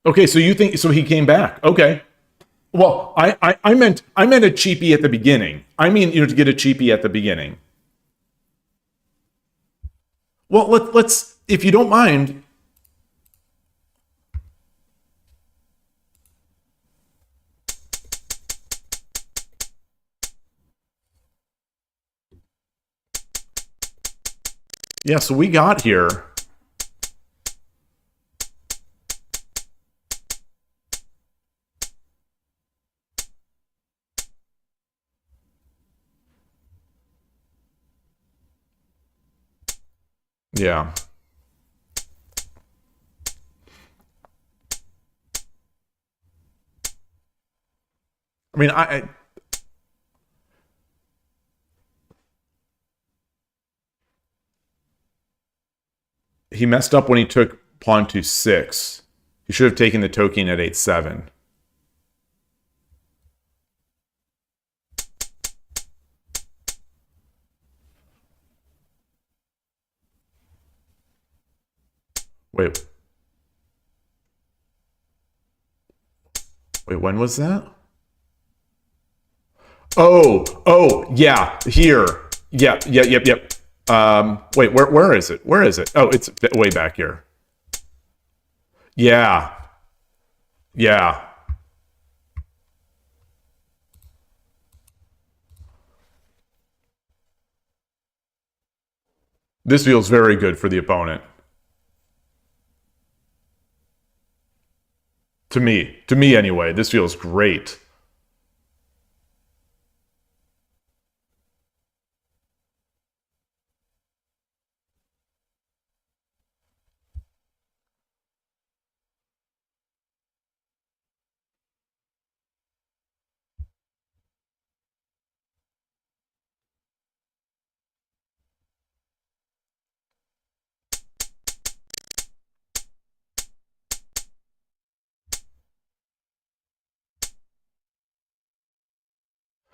okay, so you think so he came back. Okay. Well, I meant a cheapie at the beginning. I mean, to get a cheapie at the beginning. Well, let's if you don't mind. Yeah, so we got here. Yeah. I mean, he messed up when he took pawn to 6. He should have taken the token at 8-7. Wait, when was that? Oh, yeah, here. Yep. Wait, where is it? Where is it? Oh, it's way back here. Yeah. This feels very good for the opponent. To me anyway, this feels great.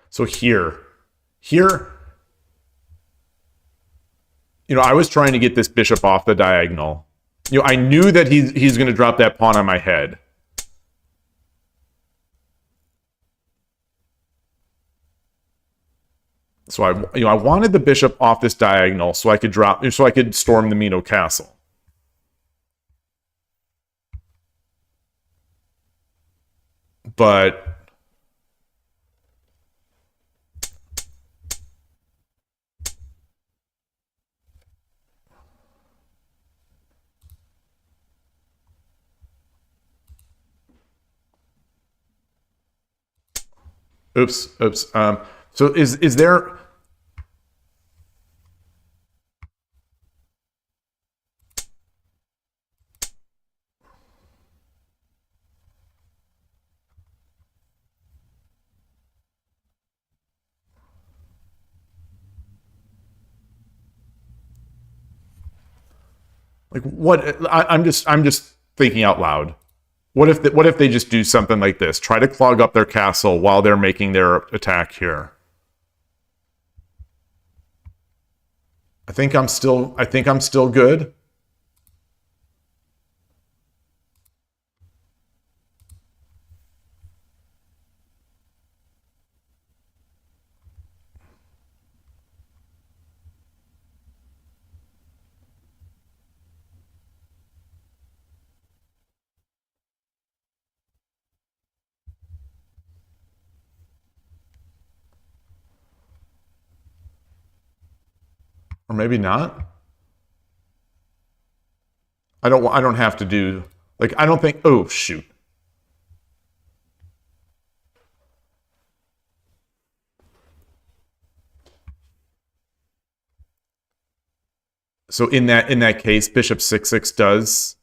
So here, I was trying to get this bishop off the diagonal. I knew that he's going to drop that pawn on my head. So I wanted the bishop off this diagonal so I could storm the Mino castle. But oops. So is there? Like what? I'm just thinking out loud. What if they just do something like this? Try to clog up their castle while they're making their attack here. I think I'm still good. Or maybe not. I don't have to do, like, I don't think, oh shoot. So in that case, bishop 6/6 does.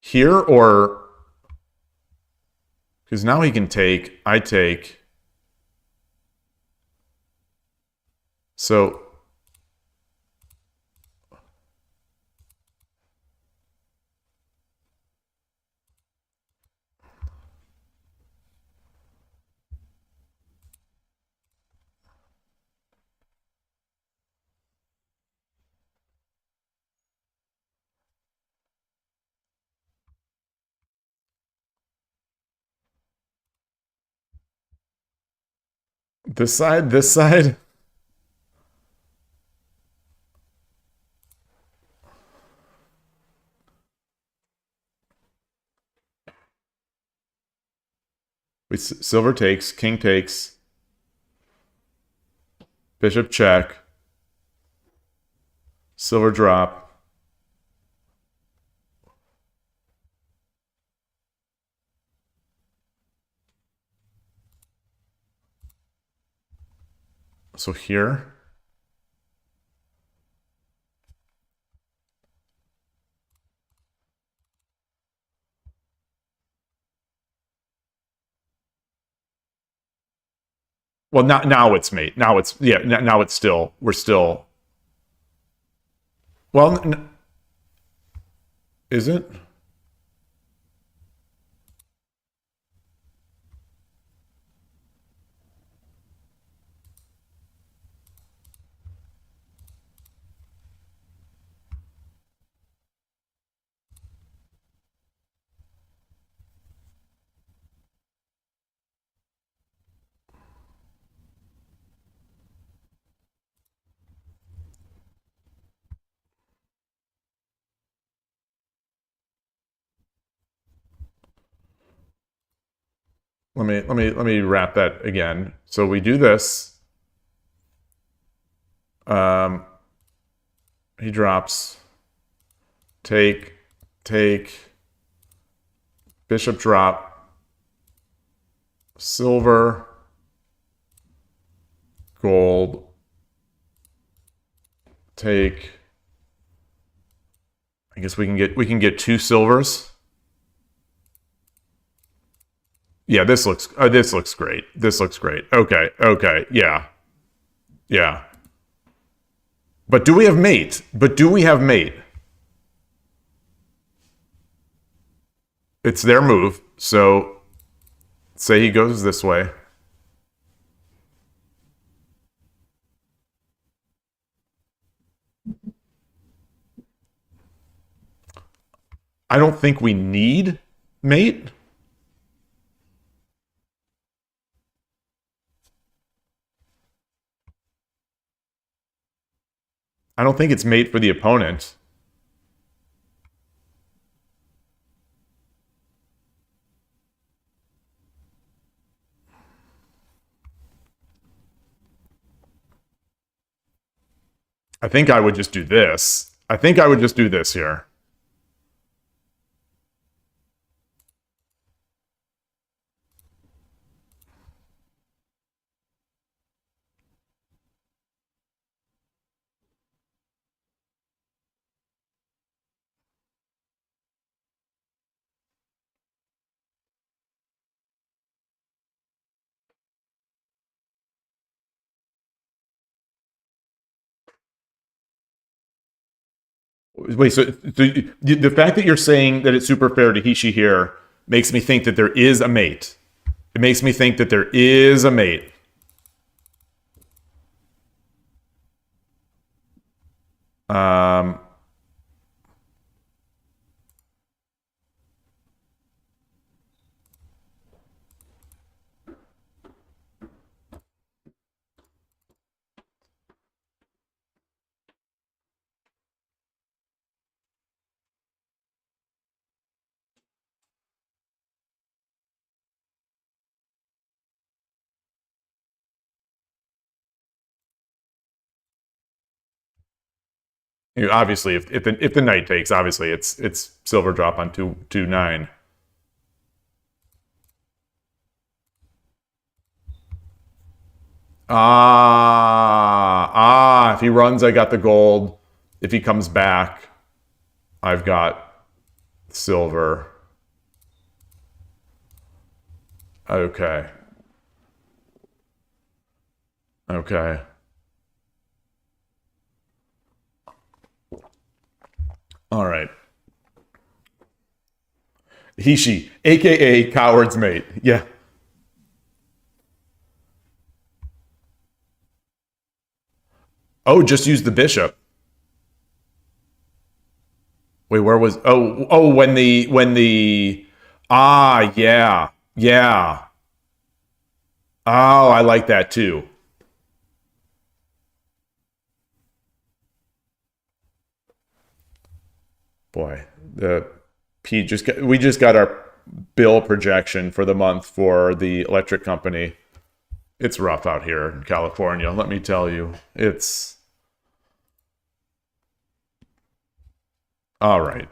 Here, or because now he can take, I take. So this side, this side. Silver takes, king takes, bishop check, silver drop. So here. Well, now it's mate. Now it's, yeah, now it's still, we're still. Well, is it? Let me wrap that again. So we do this. He drops. Take, bishop drop, silver, gold, take. I guess we can get two silvers. Yeah, this looks great. This looks great. Okay, yeah. Yeah. But do we have mate? It's their move, so say he goes this way. I don't think we need mate. I don't think it's mate for the opponent. I think I would just do this. I think I would just do this here. Wait, so the fact that you're saying that it's super fair to Hishi here makes me think that there is a mate. It makes me think that there is a mate. Obviously, if the knight takes, obviously it's silver drop on 2/9. If he runs, I got the gold. If he comes back, I've got silver. Okay. Okay. All right. Hishi, aka Coward's Mate. Yeah. Oh, just use the bishop. Wait, where was when the yeah. Yeah. Oh, I like that too. Boy, we just got our bill projection for the month for the electric company. It's rough out here in California, let me tell you. It's all right.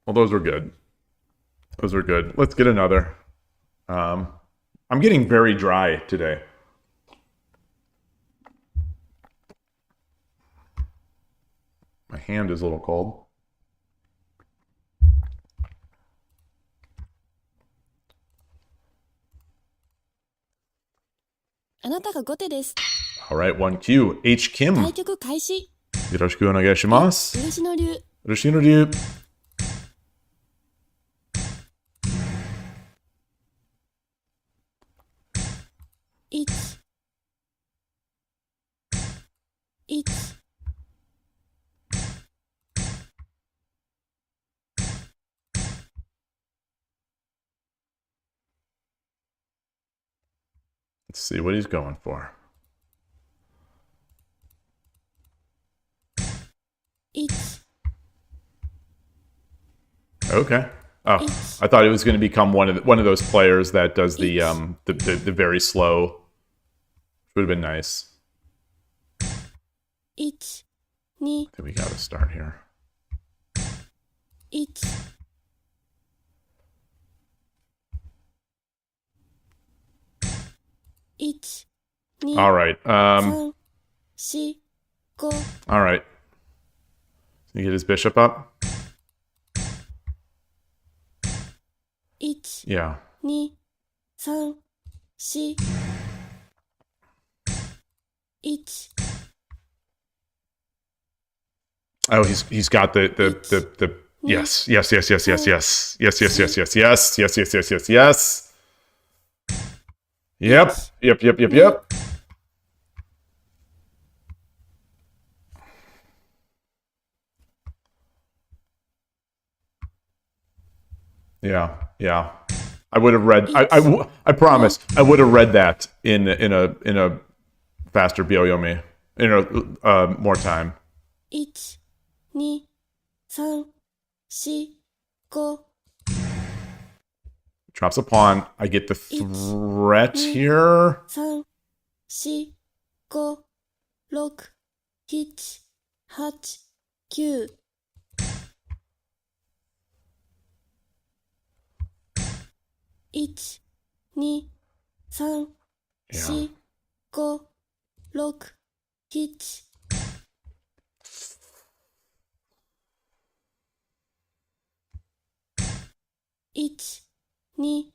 Well, those were good. Those are good. Let's get another. I'm getting very dry today. My hand is a little cold. All right, 1Q. H. Kim. 対局開始。よろしくお願いします。嬉野流。嬉野流。1 1 Let's see what he's going for. 1 Okay. Oh, I thought it was going to become one of those players that does the very slow. Would have been nice. 1 2 I think we got to start here. 1 1 2 All right. 3 4 5 All right. Can you get his bishop up? 1 Yeah. 2 3 4 1 Oh, he's got the yes. Yep. Yeah. I would have read. I promise. I would have read that in a faster Byoyomi. More time. 1 2 3 4 5 Drops a pawn. I get the threat here. 3 4 5 6 7 8 9 1 2 3 4 5 6 7 1 2 3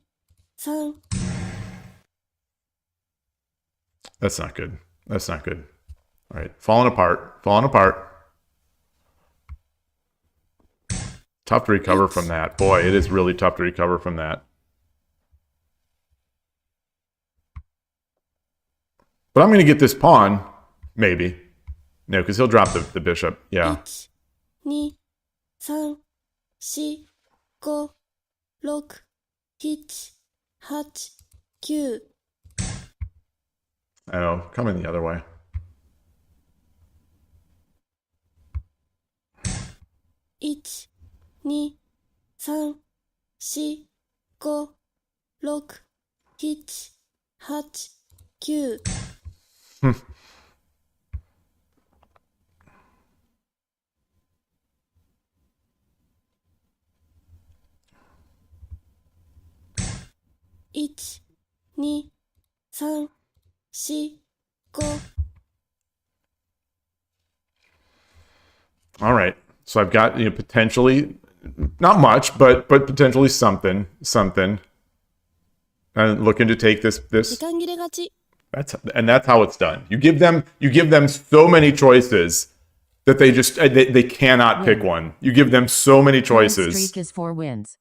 That's not good. That's not good. All right. Falling apart. Tough to recover from that. Boy, it is really tough to recover from that. But I'm going to get this pawn. Maybe. No, because he'll drop the bishop. Yeah. 1 2 3 4 5 6 7 8 9 I know. Coming the other way. 1 2 3 4 5 6 7 8 9 1 2 3し5 All right. So I've got, potentially, not much, but potentially something. And looking to take this 時間切れがち that's how it's done. You give them so many choices that they cannot pick one. You give them so many Current choices. streak is 4 wins.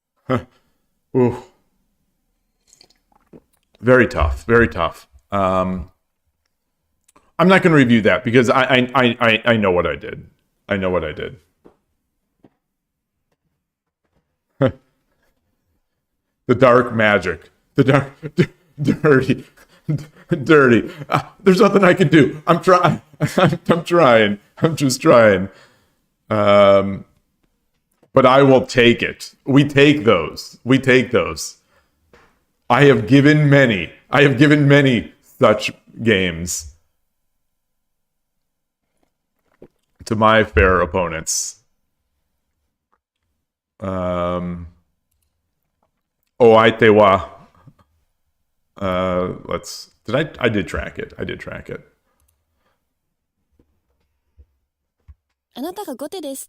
Ooh. Very tough. Very tough. I'm not going to review that because I know what I did. I know what I did. The dark magic. The dark dirty. There's nothing I can do. I'm trying. I'm trying. I'm just trying. But I will take it. We take those. We take those. I have given many such games to my fair opponents. Oaitewa. I did track it. あなたが後手です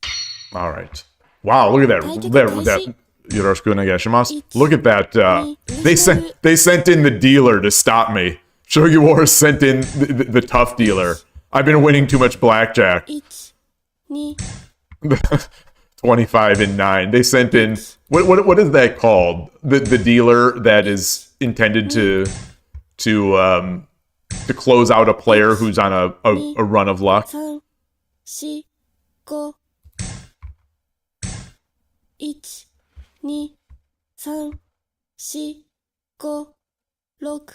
All right. Wow, look at that. Yoroshiku onegaishimasu. Look at that. They sent in the dealer to stop me. Shogi Wars sent in the tough dealer. I've been winning too much blackjack. 1 2 25 and 9. They sent in what is that called? The dealer that is intended to close out a player who's on a run of luck. 3 4 5 1 2 3 4 5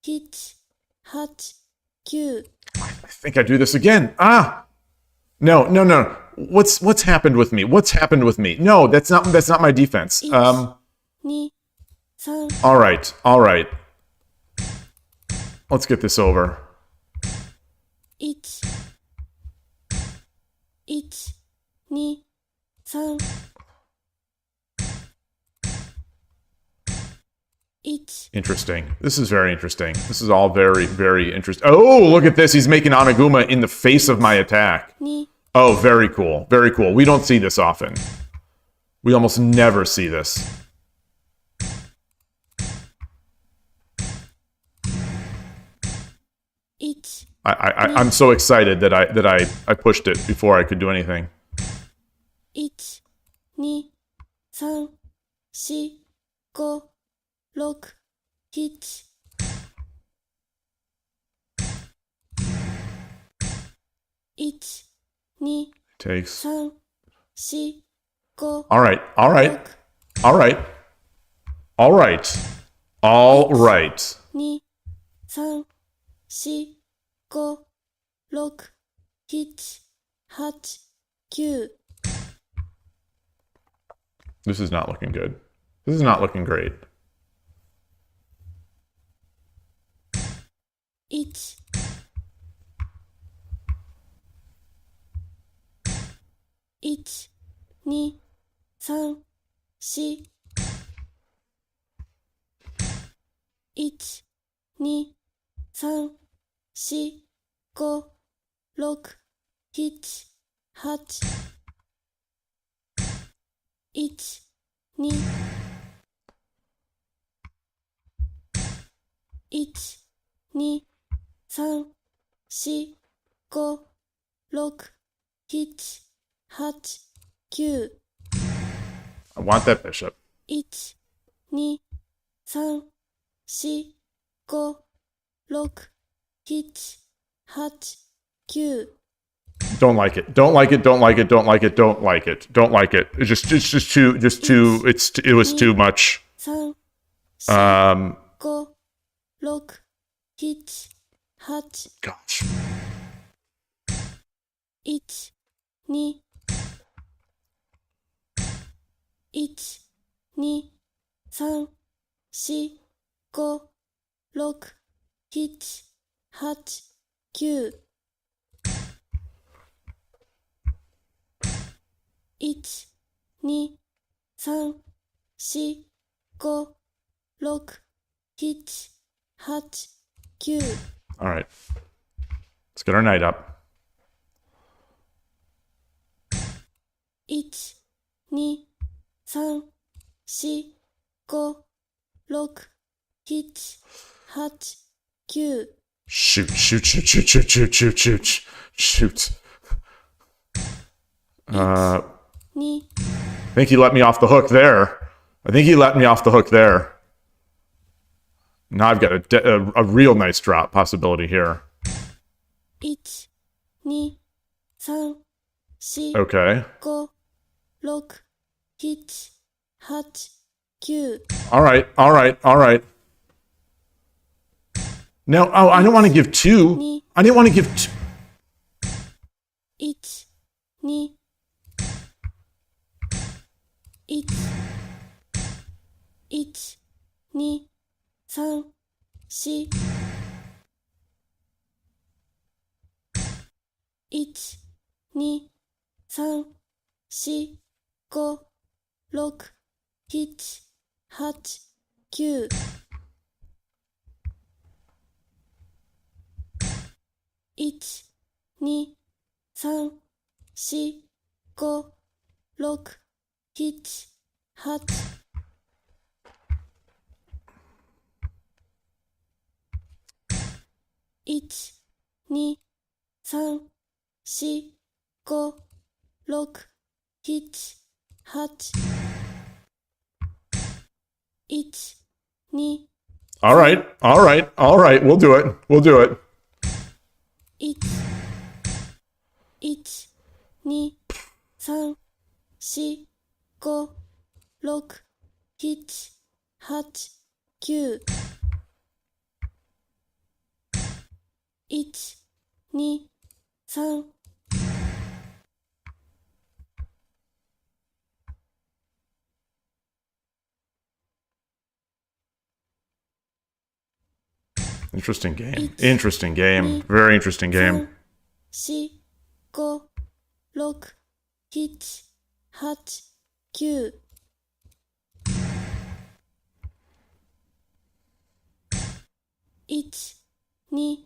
6 7 8 9 I think I do this again. No. What's happened with me? No, that's not my defense. 2 3 All right. Let's get this over. 1 1 2 3 1 Interesting. This is very interesting. This is all very, very interesting. Oh, look at this. He's making Onaguma in the face of my attack. 2 Oh, very cool. Very cool. We don't see this often. We almost never see this. I'm so excited that I pushed it before I could do anything. 1 2 3 4 5 6 7 1 2 Takes. 3 4 5 All right. 6 2 3 4 5 6 7 8 9 This is not looking good. This is not looking great. 1 1 2 3 4 1 2 3 4 5 6 7 8 1 2 1 2 3 4 5 6 7 8 9 I want that bishop. 1 2 3 4 5 6 7 8 9 Don't like it. It was too much. 3 4 5 6 7 8 Gosh. 1 2 1 2 3 4 5 6 7 8 9 1 2 3 4 5 6 7 8 9 All right. Let's get our night up. 1、2、3、4、5、6、7、8、9。 Shoot, shoot, shoot, shoot, shoot, shoot, shoot, shoot, shoot. I 2、think he let me off the hook there. I think he let me off the hook there. Now I've got a real nice drop possibility here. 1、2、3、4、 Okay. 5、6、7、8、9。 All right, all right, all right. No, oh, I don't want to give two. I didn't want to give two. 1、2、1、1、2、3、4、1、2、3、4、5、6、7、8、9。 1、2、3、4、5、6、7、8。 1、2、3、4、5、6、7、8。 1、2、 All right, all right, all right. We'll do it. We'll do it. 1、1、2、3、4、5、6、7、8、9。 1、2、3。 Interesting game. Interesting game. Very interesting game. 4、5、6、7、8、9。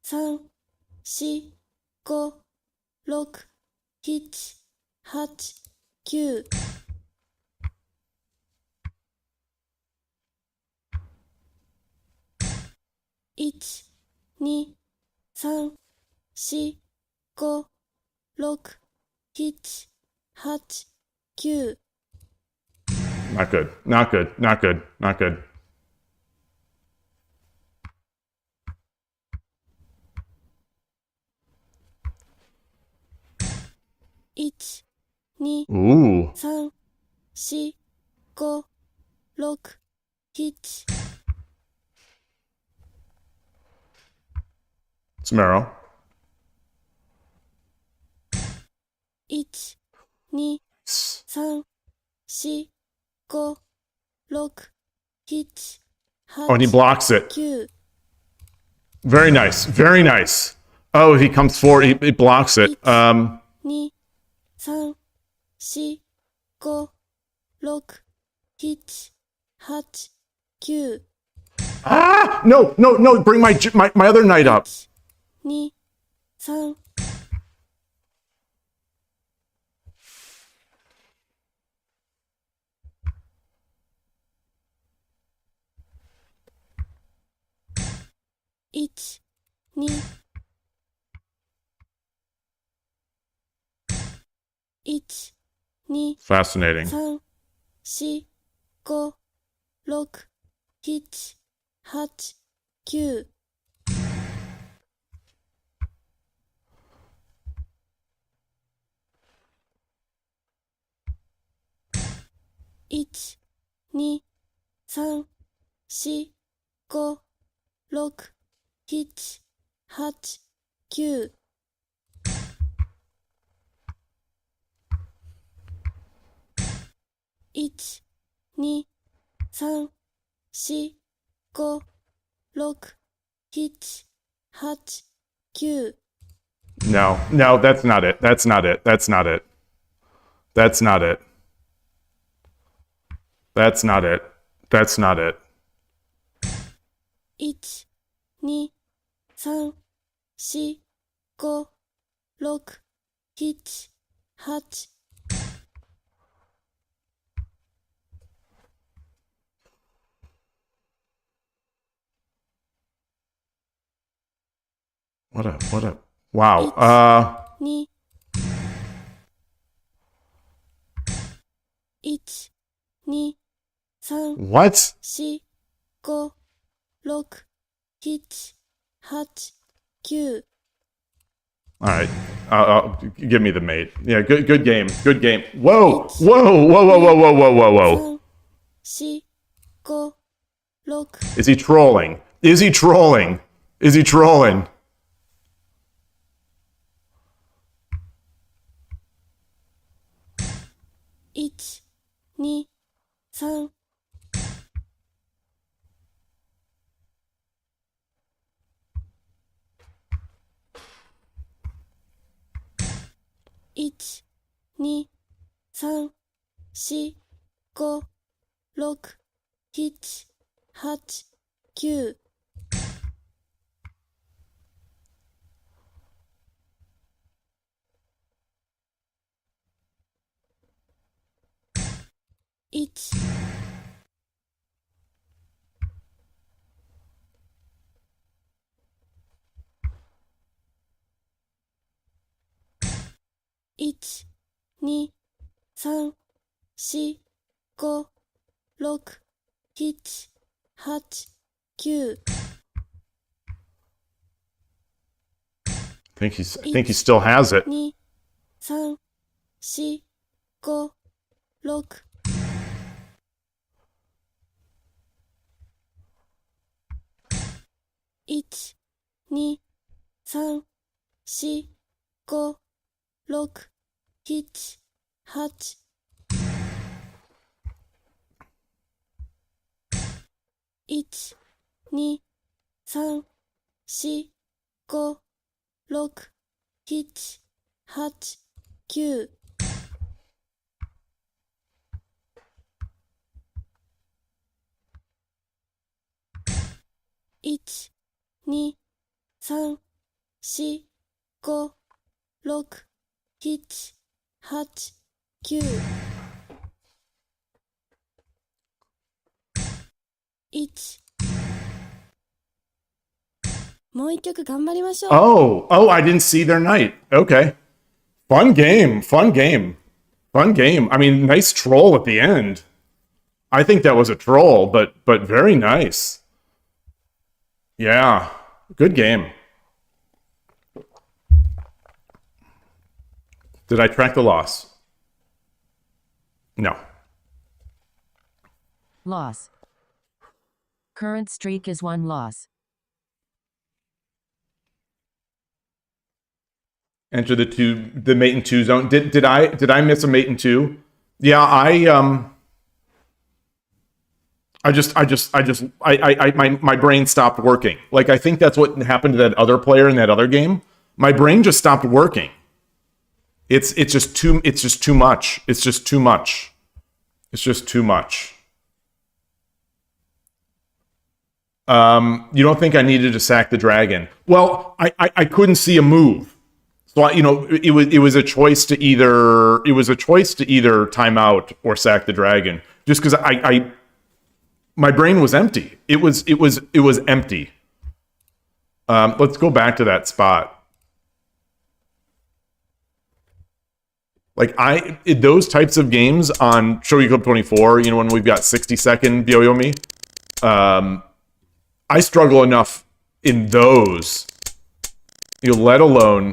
1、2、3、4、5、6、7、8、9。 1、2、3、4、5、6、7、8、9。 Not good. Not good. Not good. Not good. 1、2、 Ooh. 3、4、5、6、7。 It's Marrow. 1、2、3、4、5、6、7、 Oh, and he 8、 blocks it. 9。 Very nice. Very nice. Oh, if he comes forward, he blocks it. 2、3、4、5、6、7、8、9。 Ah! No, no, no. Bring my other knight up. 2、3。 1、2、1、2、 Fascinating. 3、4、5、6、7、8、9。 1、2、3、4、5、6、7、8、9。 1、2、3、4、5、6、7、8、9。 No, no, that's not it. That's not it. That's not it. That's not it. That's not it. That's not it. 1、2、3、4、5、6、7、8。What a, wow. 2、1、2、3、What? 4、5、6、7、8、9。All right. Give me the mate. Yeah, good game. Good game. Whoa! Whoa! Whoa! Whoa! Whoa! Whoa! Whoa! Whoa! Whoa! 3、4、5、6。Is he trolling? Is he trolling? Is he trolling? 1、2、3。1、2、3、4、5、6、7、8、9。1、1、2、3、4、5、6、7、8、9。I think he still has it. 2、3、4、5、6。1、2、3、4、5、6、7、8。1、2、3、4、5、6、7、8、9。1、2、3、4、5、6、7、8、9。1。もう一曲頑張りましょう。Oh, I didn't see their night. Okay. Fun game. Fun game. Fun game. I mean, nice troll at the end. I think that was a troll, but very nice. Yeah. Good game. Did I track the loss? No. Loss. Current streak is 1 loss. Enter the mate and 2 zone. Did I miss a mate and 2? Yeah, my brain stopped working. Like, I think that's what happened to that other player in that other game. My brain just stopped working. It's just too much. It's just too much. It's just too much. You don't think I needed to sack the dragon? Well, I couldn't see a move. So it was a choice to either time out or sack the dragon. Just because my brain was empty. It was empty. Let's go back to that spot. Like those types of games on Shogi Club 24, when we've got 60-second Byoyomi, I struggle enough in those. Let alone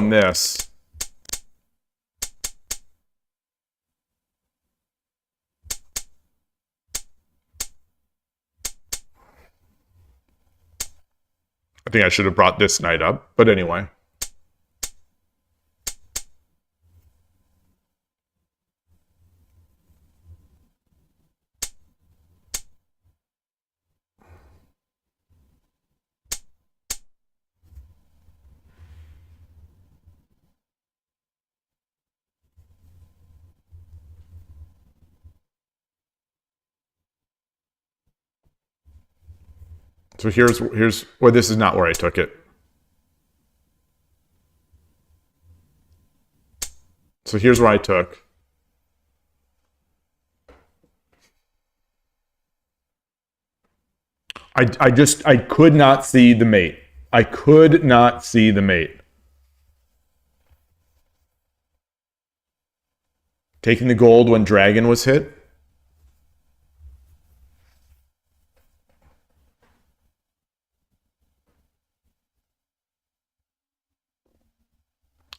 this. I think I should have brought this knight up, but anyway. So here's well, this is not where I took it. So here's where I took. I could not see the mate. I could not see the mate. Taking the gold when dragon was hit.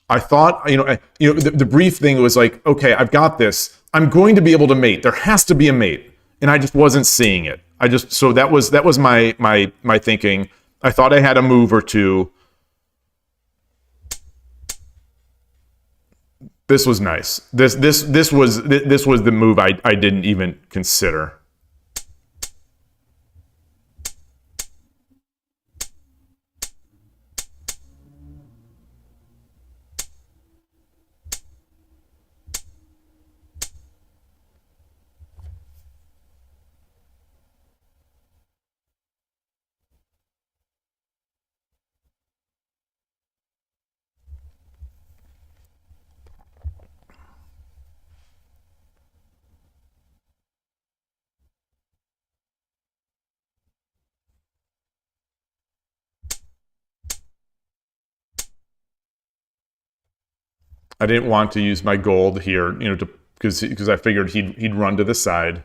I thought, the brief thing was like, okay, I've got this. I'm going to be able to mate. There has to be a mate, and I just wasn't seeing it. So that was my thinking. I thought I had a move or two. This was nice. This was the move I didn't even consider. I didn't want to use my gold here, because I figured he'd run to the side.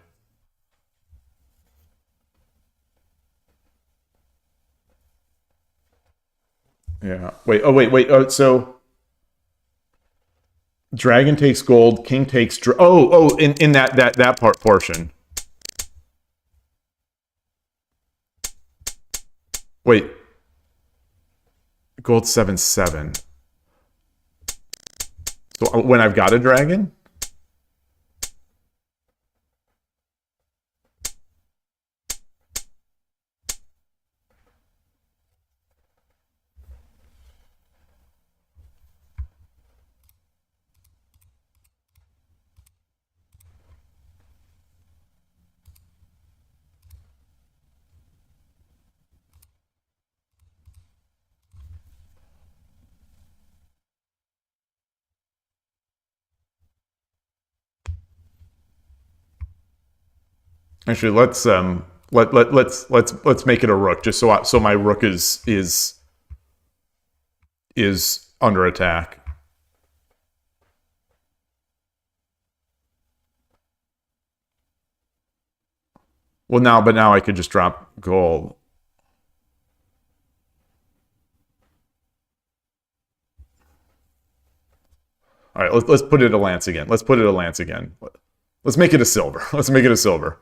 Yeah. Wait. Oh, wait. Oh, so dragon takes gold, king takes. In that portion. Wait. Gold 7/7. So when I've got a dragon. Actually, let's make it a rook, just so my rook is under attack. Well, now I could just drop gold. All right, let's put it a lance again. Let's put it a lance again. Let's make it a silver. Let's make it a silver.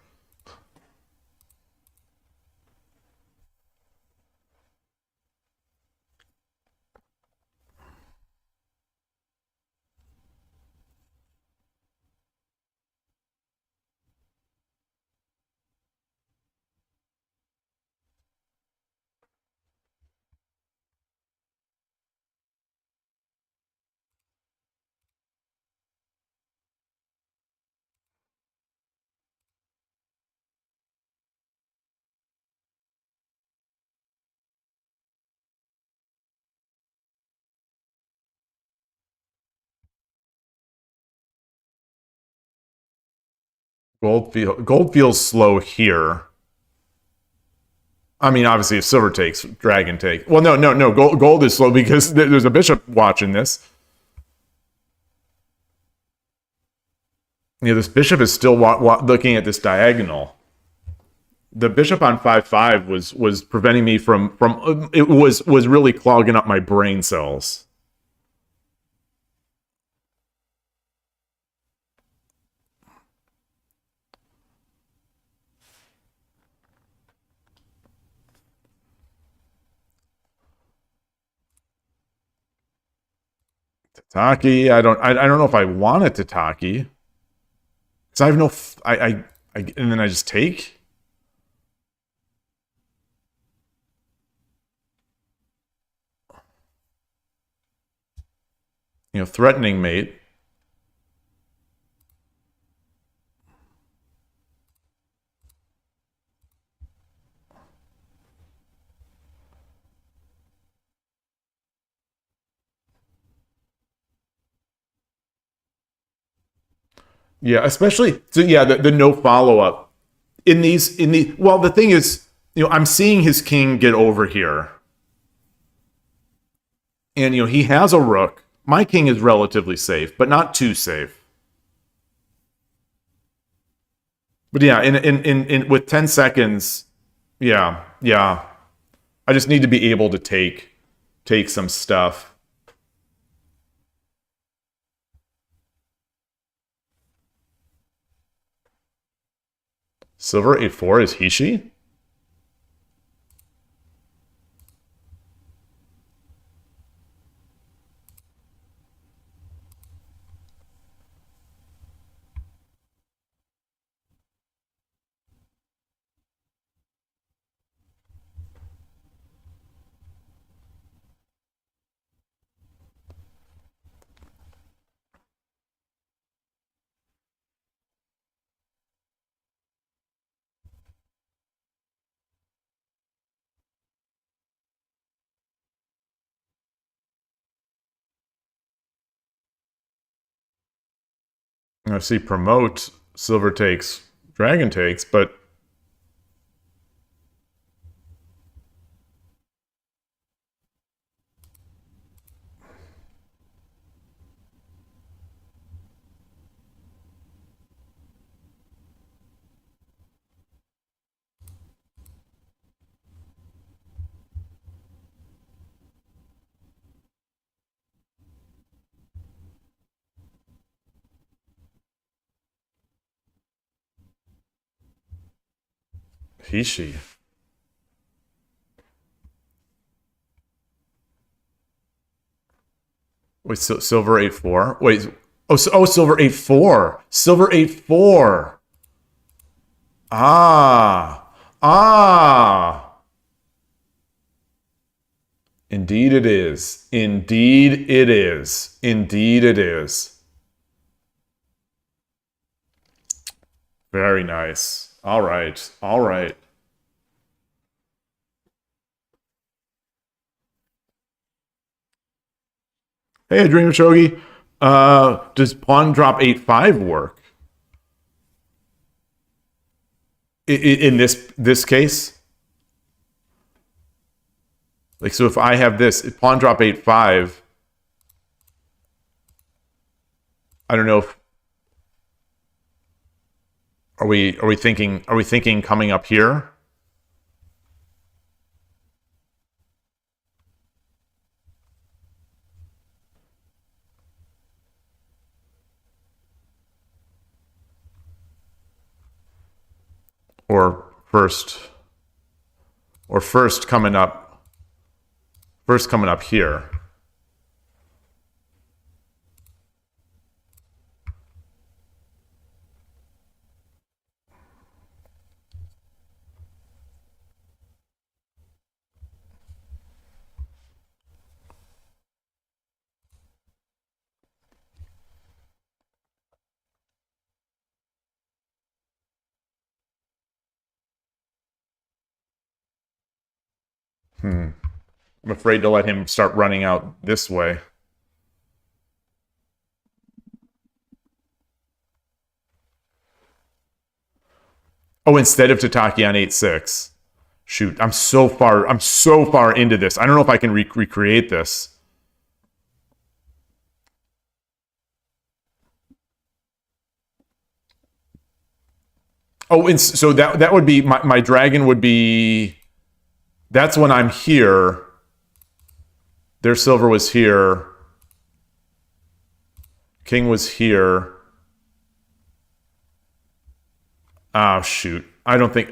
Gold feels slow here. I mean, obviously, if silver takes, dragon take. Well, no. Gold is slow because there's a bishop watching this. This bishop is still looking at this diagonal. The bishop on 5/5 was preventing me from it was really clogging up my brain cells. Tataki, I don't know if I want a Tataki. Because I have no and then I just take. Threatening mate. Yeah, especially so. Yeah, the no follow up in these. Well, the thing is, I'm seeing his king get over here, and he has a rook. My king is relatively safe, but not too safe. But yeah, in with 10 seconds, yeah. I just need to be able to take some stuff. Silver 8-4 is Hishi? I see promote, silver takes, dragon takes, but Hishi. Wait, silver 8-4? Wait, silver 8-4. Silver 8-4. Ah. Indeed it is. Indeed it is. Indeed it is. Very nice. All right. All right. Hey, Dream of Shogi. Does pawn drop 8-5 work? In this case? Like, so if I have this, pawn drop 8-5, I don't know if are we thinking coming up here? Or first coming up here. I'm afraid to let him start running out this way. Oh, instead of Tataki on 8-6. Shoot, I'm so far into this. I don't know if I can recreate this. Oh, and so that would be my dragon would be. That's when I'm here. Their silver was here. King was here. Oh, shoot. I don't think...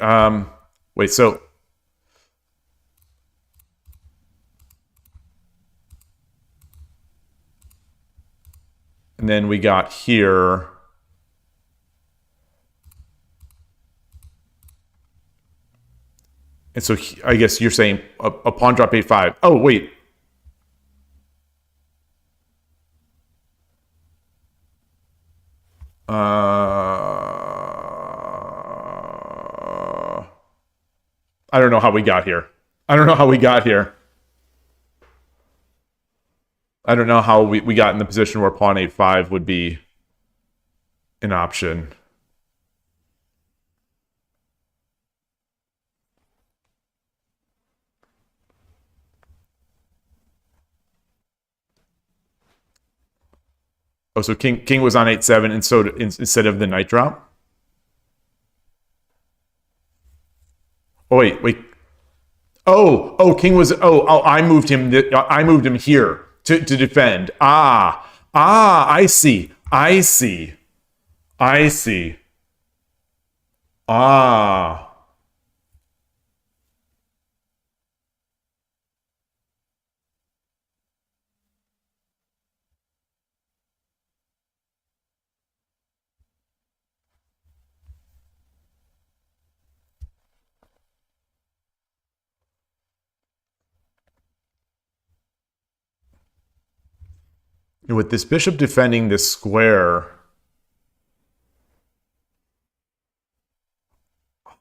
wait, so... And then we got here... And so I guess you're saying a pawn drop 8-5. Oh, wait. I don't know how we got here. I don't know how we got in the position where pawn 8-5 would be an option. Oh, so King was on 8-7, and so instead of the knight drop. Oh wait. Oh, King was. I moved him. I moved him here to defend. I see. Ah. With this bishop defending this square,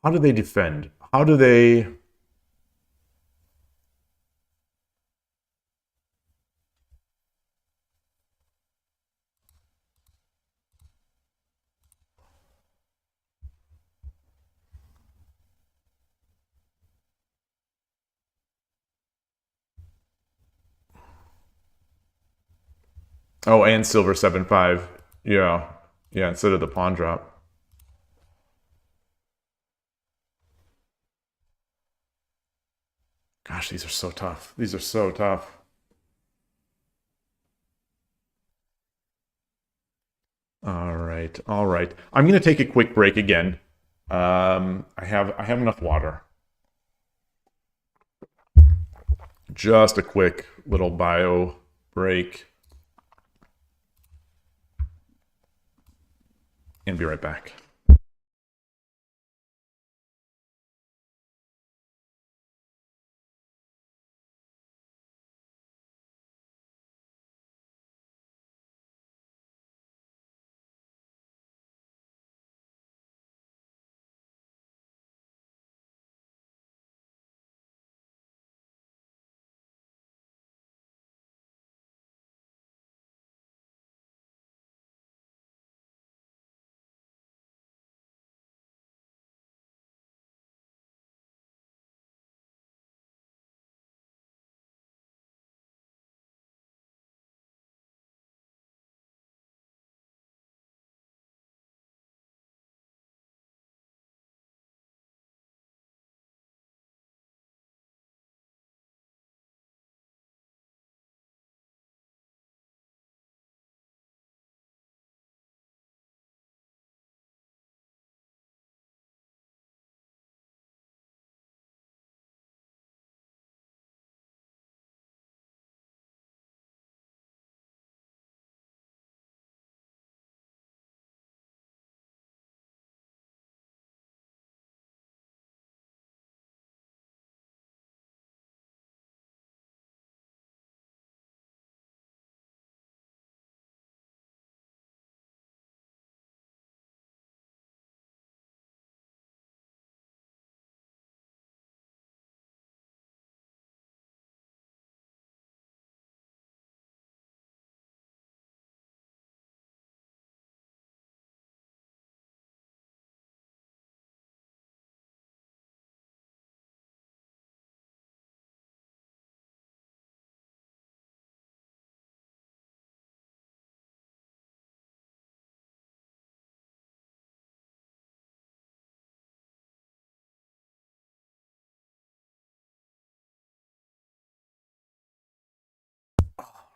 how do they defend? How do they... Oh, and silver 7-5. Yeah, instead of the pawn drop. Gosh, these are so tough. These are so tough. All right. I'm going to take a quick break again. I have enough water. Just a quick little bio break. And be right back.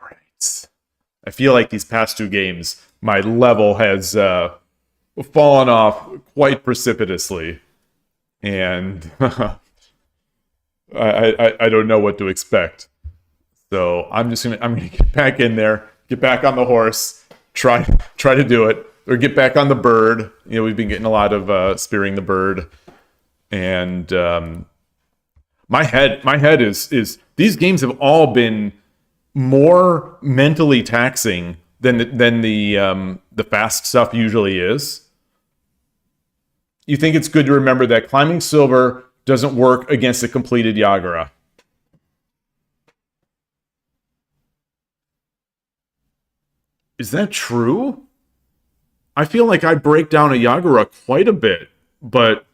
Right. I feel like these past two games, my level has fallen off quite precipitously, and I don't know what to expect. So I'm gonna get back in there, get back on the horse, try to do it, or get back on the bird. You know, we've been getting a lot of spearing the bird, and my head is these games have all been more mentally taxing than the fast stuff usually is. You think it's good to remember that climbing silver doesn't work against a completed Yagura. Is that true? I feel like I break down a Yagura quite a bit, but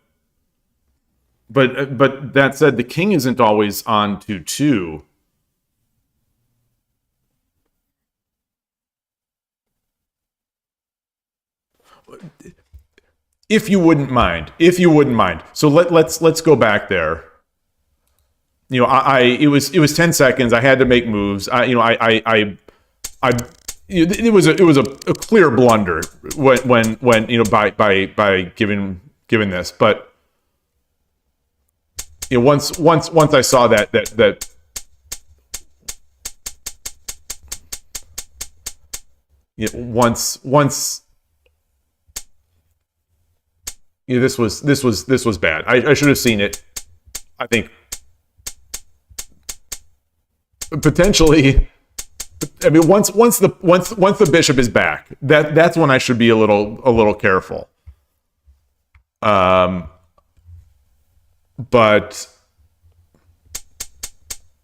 that said, the king isn't always on 2-2. If you wouldn't mind. So let's go back there. You know, it was 10 seconds. I had to make moves. It was a clear blunder when you know by giving this, but you know once I saw that you know, once you know, this was bad. I should have seen it. I think potentially. I mean, once the bishop is back, that's when I should be a little careful. But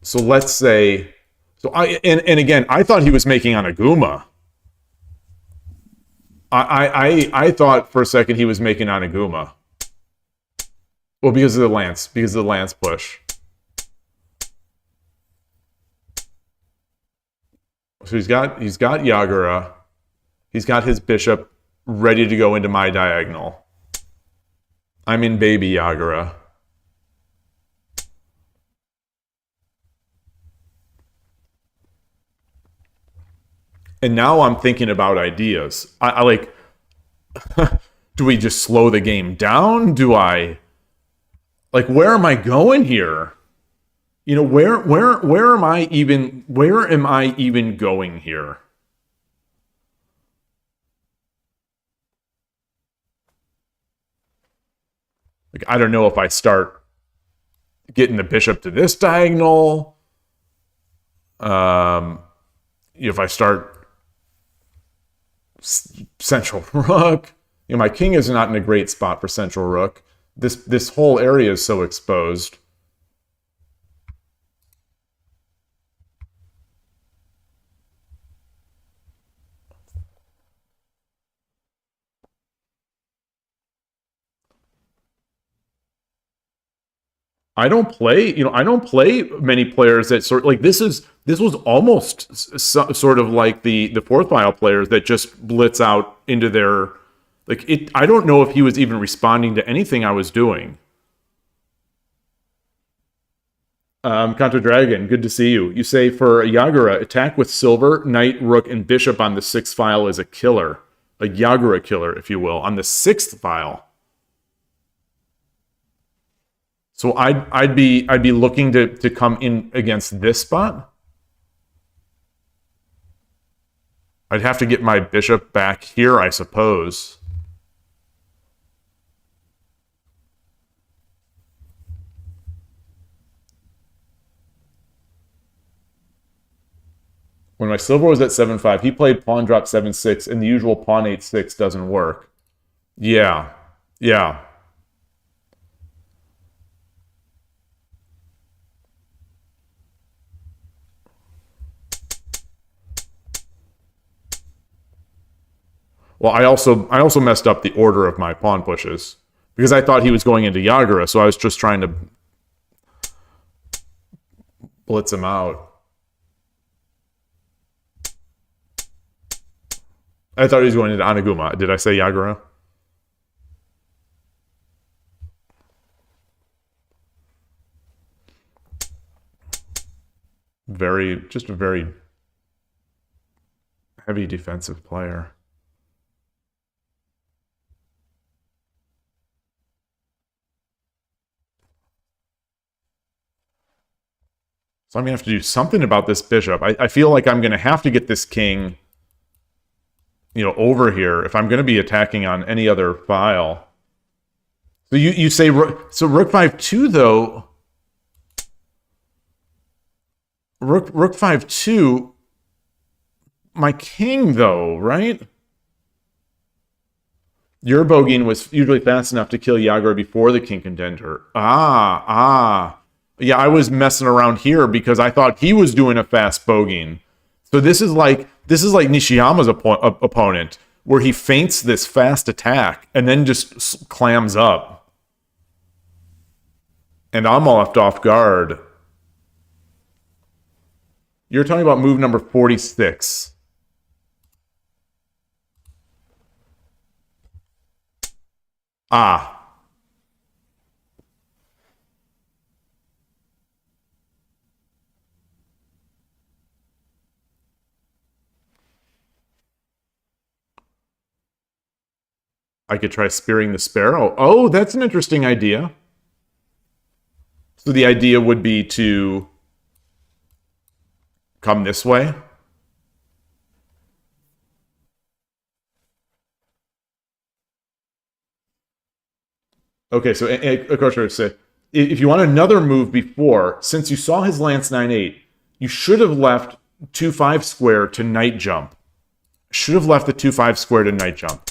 so let's say, so and again, I thought he was making on Aguma. I thought for a second he was making on Aguma. Well, because of the lance push. So he's got Yagura. He's got his bishop ready to go into my diagonal. I'm in baby Yagura. And now I'm thinking about ideas. I like, do we just slow the game down? Do I, like, where am I going here? You know, where am I even going here? Like, I don't know if I start getting the bishop to this diagonal. If I start central rook, you know, my king is not in a great spot for central rook. This whole area is so exposed. I don't play many players that sort like this was almost sort of like the fourth file players that just blitz out into their like it. I don't know if he was even responding to anything I was doing. Contra Dragon, good to see you. You say for Yagura, attack with silver, knight, rook, and bishop on the 6th file is a killer, a Yagura killer, if you will, on the 6th file. So I'd be looking to come in against this spot. I'd have to get my bishop back here, I suppose. When my silver was at 7-5, he played pawn drop 7-6, and the usual pawn 8-6 doesn't work. Yeah. Well, I also messed up the order of my pawn pushes because I thought he was going into Yagura, so I was just trying to blitz him out. I thought he was going into Anaguma. Did I say Yagura? Just a very heavy defensive player. So I'm going to have to do something about this bishop. I feel like I'm going to have to get this king, you know, over here if I'm going to be attacking on any other file. So you say, so rook 5-2 though. Rook 5-2. My king though, right? Your bogeying was usually fast enough to kill Yagura before the king contender. Yeah, I was messing around here because I thought he was doing a fast bogeying. So this is like Nishiyama's opponent where he feints this fast attack and then just clams up. And I'm left off guard. You're talking about move number 46. Ah. I could try spearing the sparrow. Oh, that's an interesting idea. So the idea would be to come this way. Okay, so of course I would say, if you want another move before, since you saw his lance 9-8, you should have left 2-5 square to knight jump. Should have left the 2-5 square to knight jump.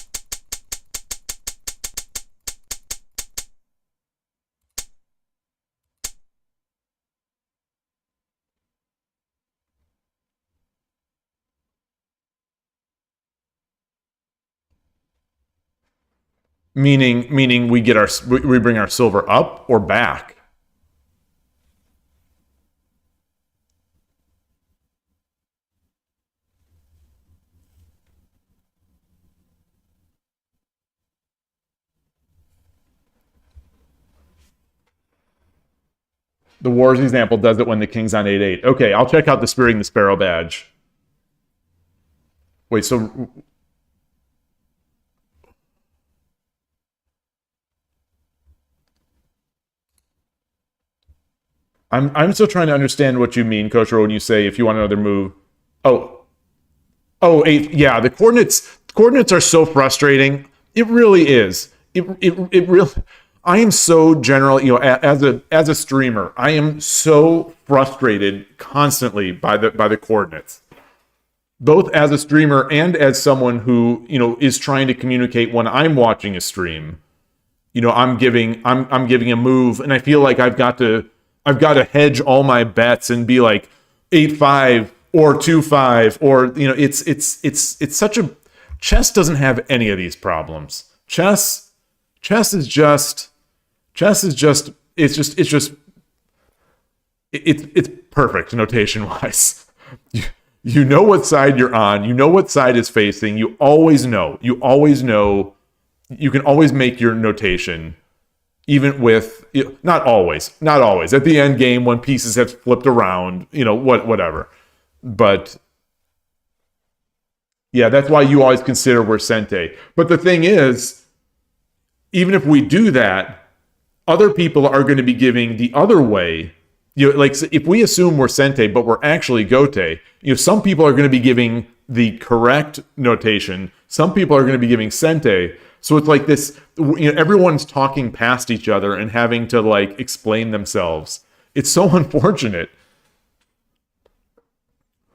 Meaning we bring our silver up or back. The Wars example does it when the king's on 8-8. Okay, I'll check out the Spearing the Sparrow badge. Wait, so I'm still trying to understand what you mean, Kosher, when you say if you want another move. Oh, 8. Yeah, the coordinates are so frustrating. It really is. It really. I am so general, as a streamer, I am so frustrated constantly by the coordinates. Both as a streamer and as someone who, is trying to communicate when I'm watching a stream. I'm giving a move and I feel like I've got to hedge all my bets and be like 8-5 or 2-5 or it's such a chess doesn't have any of these problems. Chess is just it's perfect notation wise. You know what side you're on, you know what side is facing, you always know. You can always make your notation. Even with, not always. At the end game, when pieces have flipped around, whatever. But, yeah, that's why you always consider we're Sente. But the thing is, even if we do that, other people are going to be giving the other way. Like, if we assume we're Sente, but we're actually Gote, some people are going to be giving the correct notation. Some people are going to be giving Sente. So it's like this, everyone's talking past each other and having to explain themselves. It's so unfortunate.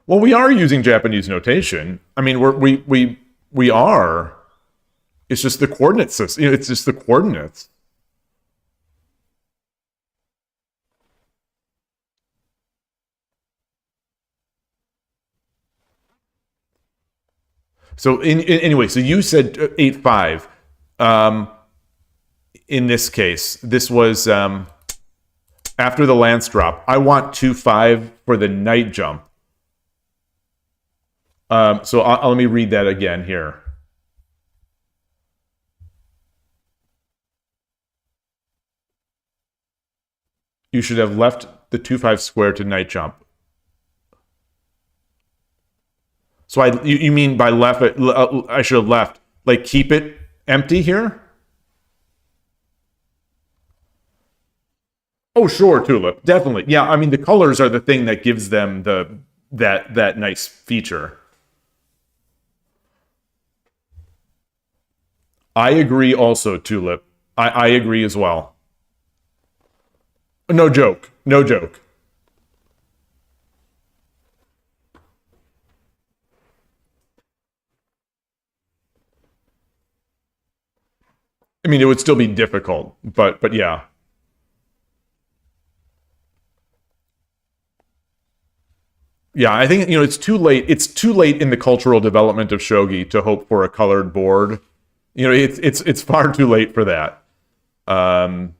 Well, we are using Japanese notation. I mean, we are. It's just the coordinate system. It's just the coordinates. So anyway, so you said 8-5. In this case, this was after the lance drop. I want 2-5 for the knight jump. So let me read that again here. You should have left the 2-5 square to knight jump. So you mean by left? I should have left. Keep it empty here. Oh, sure, Tulip, definitely. Yeah, I mean the colors are the thing that gives them that nice feature. I agree, also, Tulip. I agree as well. No joke. No joke. I mean, it would still be difficult, but yeah. Yeah, I think it's too late. It's too late in the cultural development of shogi to hope for a colored board. It's far too late for that. Um,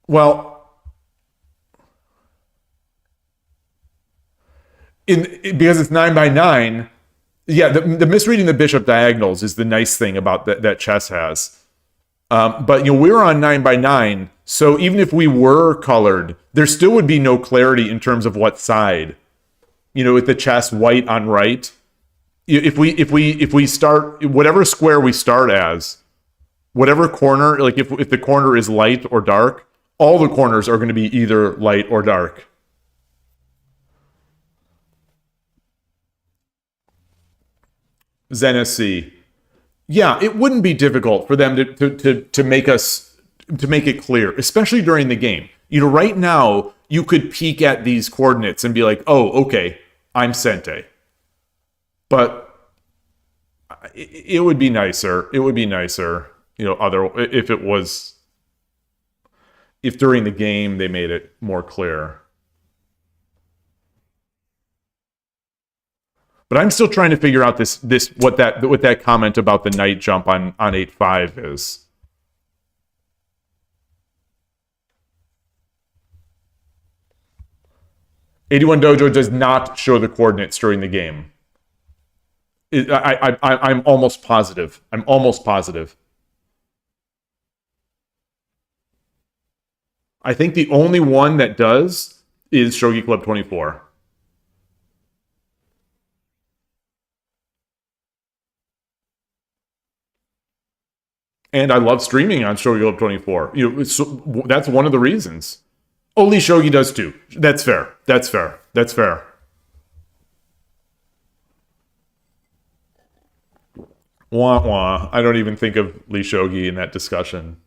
well, because it's 9 by 9. Yeah, the misreading the bishop diagonals is the nice thing about that chess has. But we're on 9 by 9, so even if we were colored, there still would be no clarity in terms of what side. With the chess white on right, if we start whatever square we start as, whatever corner, like if the corner is light or dark, all the corners are going to be either light or dark. Zenith, yeah, it wouldn't be difficult for them to make it clear, especially during the game. Right now you could peek at these coordinates and be like, "Oh, okay, I'm Sente." But it would be nicer. It would be nicer, if during the game they made it more clear. But I'm still trying to figure out what that comment about the knight jump on 8-5 is. '81 Dojo does not show the coordinates during the game. I'm almost positive. I'm almost positive. I think the only one that does is Shogi Club 24. And I love streaming on Shogi Club 24. That's one of the reasons. Only Shogi does too. That's fair. That's fair. That's fair. Wah wah. I don't even think of Lee Shogi in that discussion.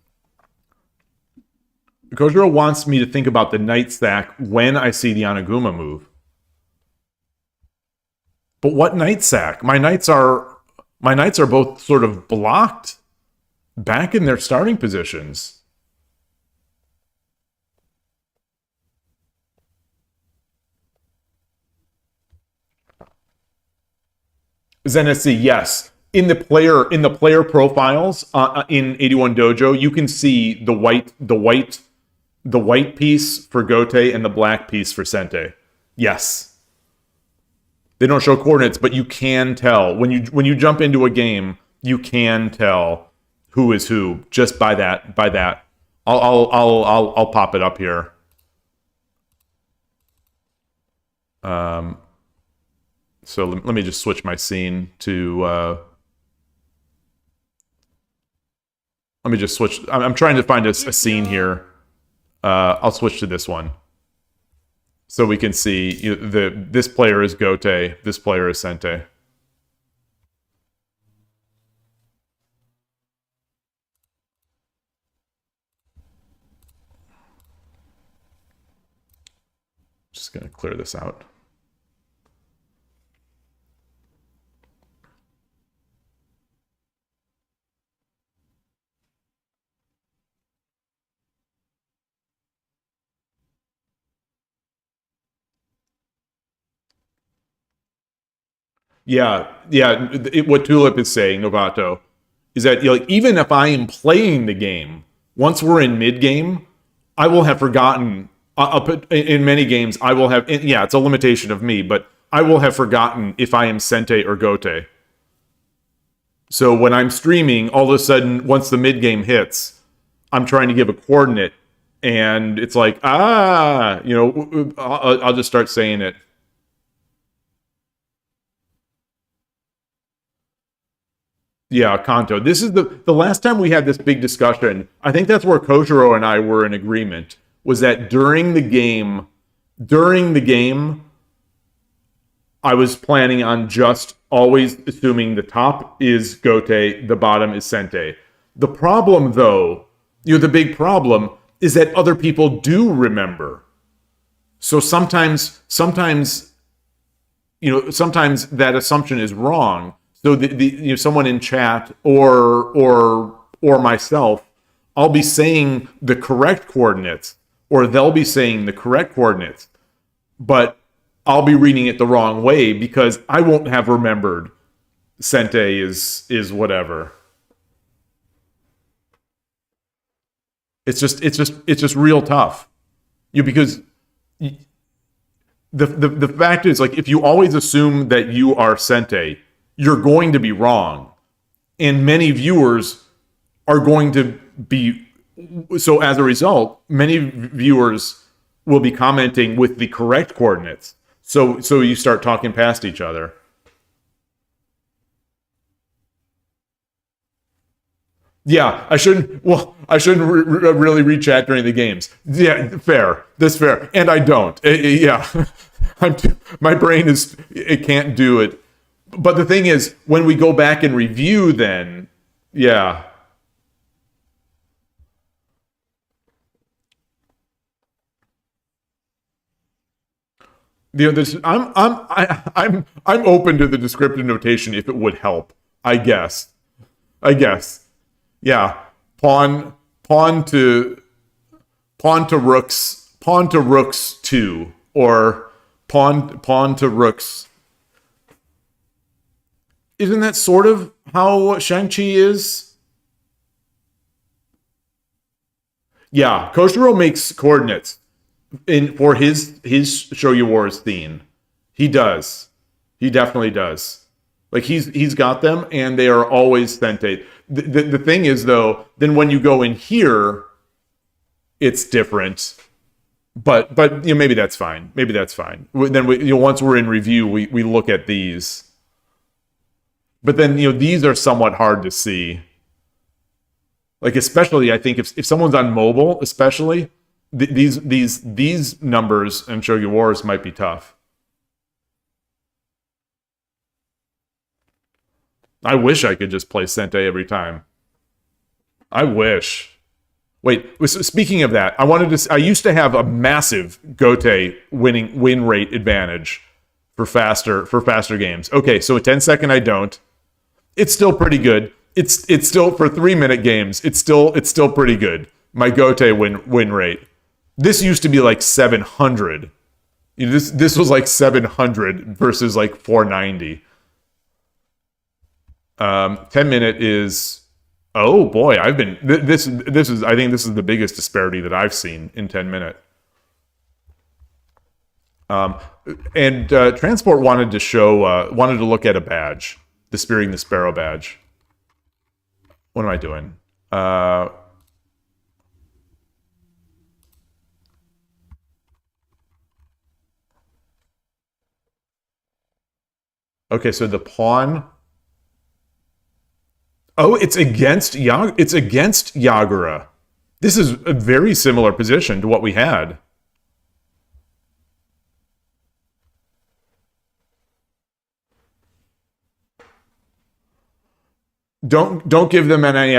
Kojiro wants me to think about the knight sack when I see the Anaguma move. But what knight sack? My knights are both sort of blocked back in their starting positions. Zenith, yes. In the player profiles in 81 Dojo, you can see the white piece for Gote and the black piece for Sente. Yes. They don't show coordinates, but you can tell when you jump into a game, you can tell who is who just by that. I'll pop it up here. So let me just switch my scene to. Let me just switch. I'm trying to find a scene here. I'll switch to this one, so we can see this player is Gote, this player is Sente. Just gonna clear this out. Yeah. What Tulip is saying, Novato, is that even if I am playing the game, once we're in mid game, I will have forgotten. In many games, I will have. Yeah, it's a limitation of me, but I will have forgotten if I am Sente or Gote. So when I'm streaming, all of a sudden, once the mid game hits, I'm trying to give a coordinate, and it's like, I'll just start saying it. Yeah, Kanto. This is the last time we had this big discussion. I think that's where Kojiro and I were in agreement, was that during the game, I was planning on just always assuming the top is Gote, the bottom is Sente. The problem, though, the big problem is that other people do remember. So sometimes that assumption is wrong. So someone in chat or myself, I'll be saying the correct coordinates, or they'll be saying the correct coordinates, but I'll be reading it the wrong way because I won't have remembered Sente is whatever. It's just real tough. Because the fact is, like, if you always assume that you are Sente, you're going to be wrong. And many viewers are going to be, so as a result, many viewers will be commenting with the correct coordinates. So you start talking past each other. Yeah, I shouldn't really read chat during the games. Yeah, fair. That's fair. And I don't. Yeah. My brain it can't do it. But the thing is, when we go back and review then, yeah. I'm open to the descriptive notation if it would help. I guess. Yeah, pawn to rooks 2, or pawn to rooks. Isn't that sort of how Shang-Chi is? Yeah, Koshiro makes coordinates for his Shogi Wars theme. He does. He definitely does. Like he's got them, and they are always Sente. The thing is, though, then when you go in here, it's different. But maybe that's fine. Then once we're in review, we look at these. But then these are somewhat hard to see. Like, especially I think if someone's on mobile, especially these numbers in Shogi Wars might be tough. I wish I could just play Sente every time. I wish. Wait, speaking of that, I used to have a massive Gote win rate advantage for faster games. Okay, so a 10-second I don't. It's still pretty good. It's still for 3-minute games. It's still pretty good. My Gote win rate. This used to be like 700. This was like 700 versus like 490. 10-minute is, oh boy, I think this is the biggest disparity that I've seen in 10-minute. And Transport wanted to look at a badge, the Spearing the Sparrow badge. What am I doing? Okay, so the pawn. Oh, it's against Yagura. This is a very similar position to what we had. Don't give them any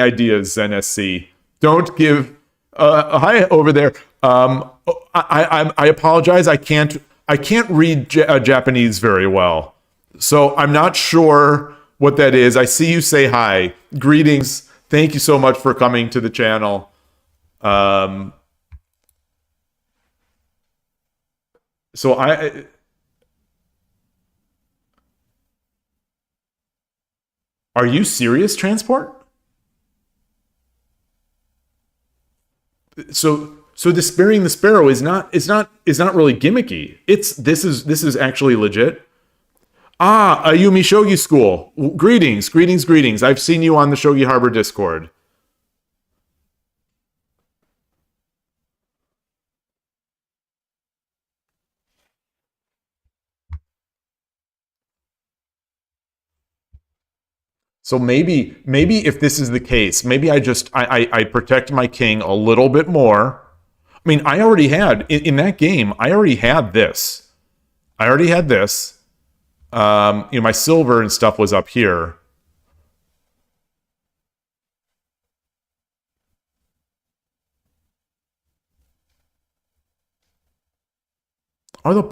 ideas, NSC. Don't give. Hi over there. I apologize. I can't read Japanese very well, so I'm not sure what that is. I see you say hi. Greetings. Thank you so much for coming to the channel. So are you serious, Transport? So the Spearing the Sparrow is not really gimmicky. This is actually legit. Ah, Ayumi Shogi School. Greetings. I've seen you on the Shogi Harbor Discord. So maybe if this is the case, maybe I protect my king a little bit more. I mean, I already had in that game. I already had this. My silver and stuff was up here. Are the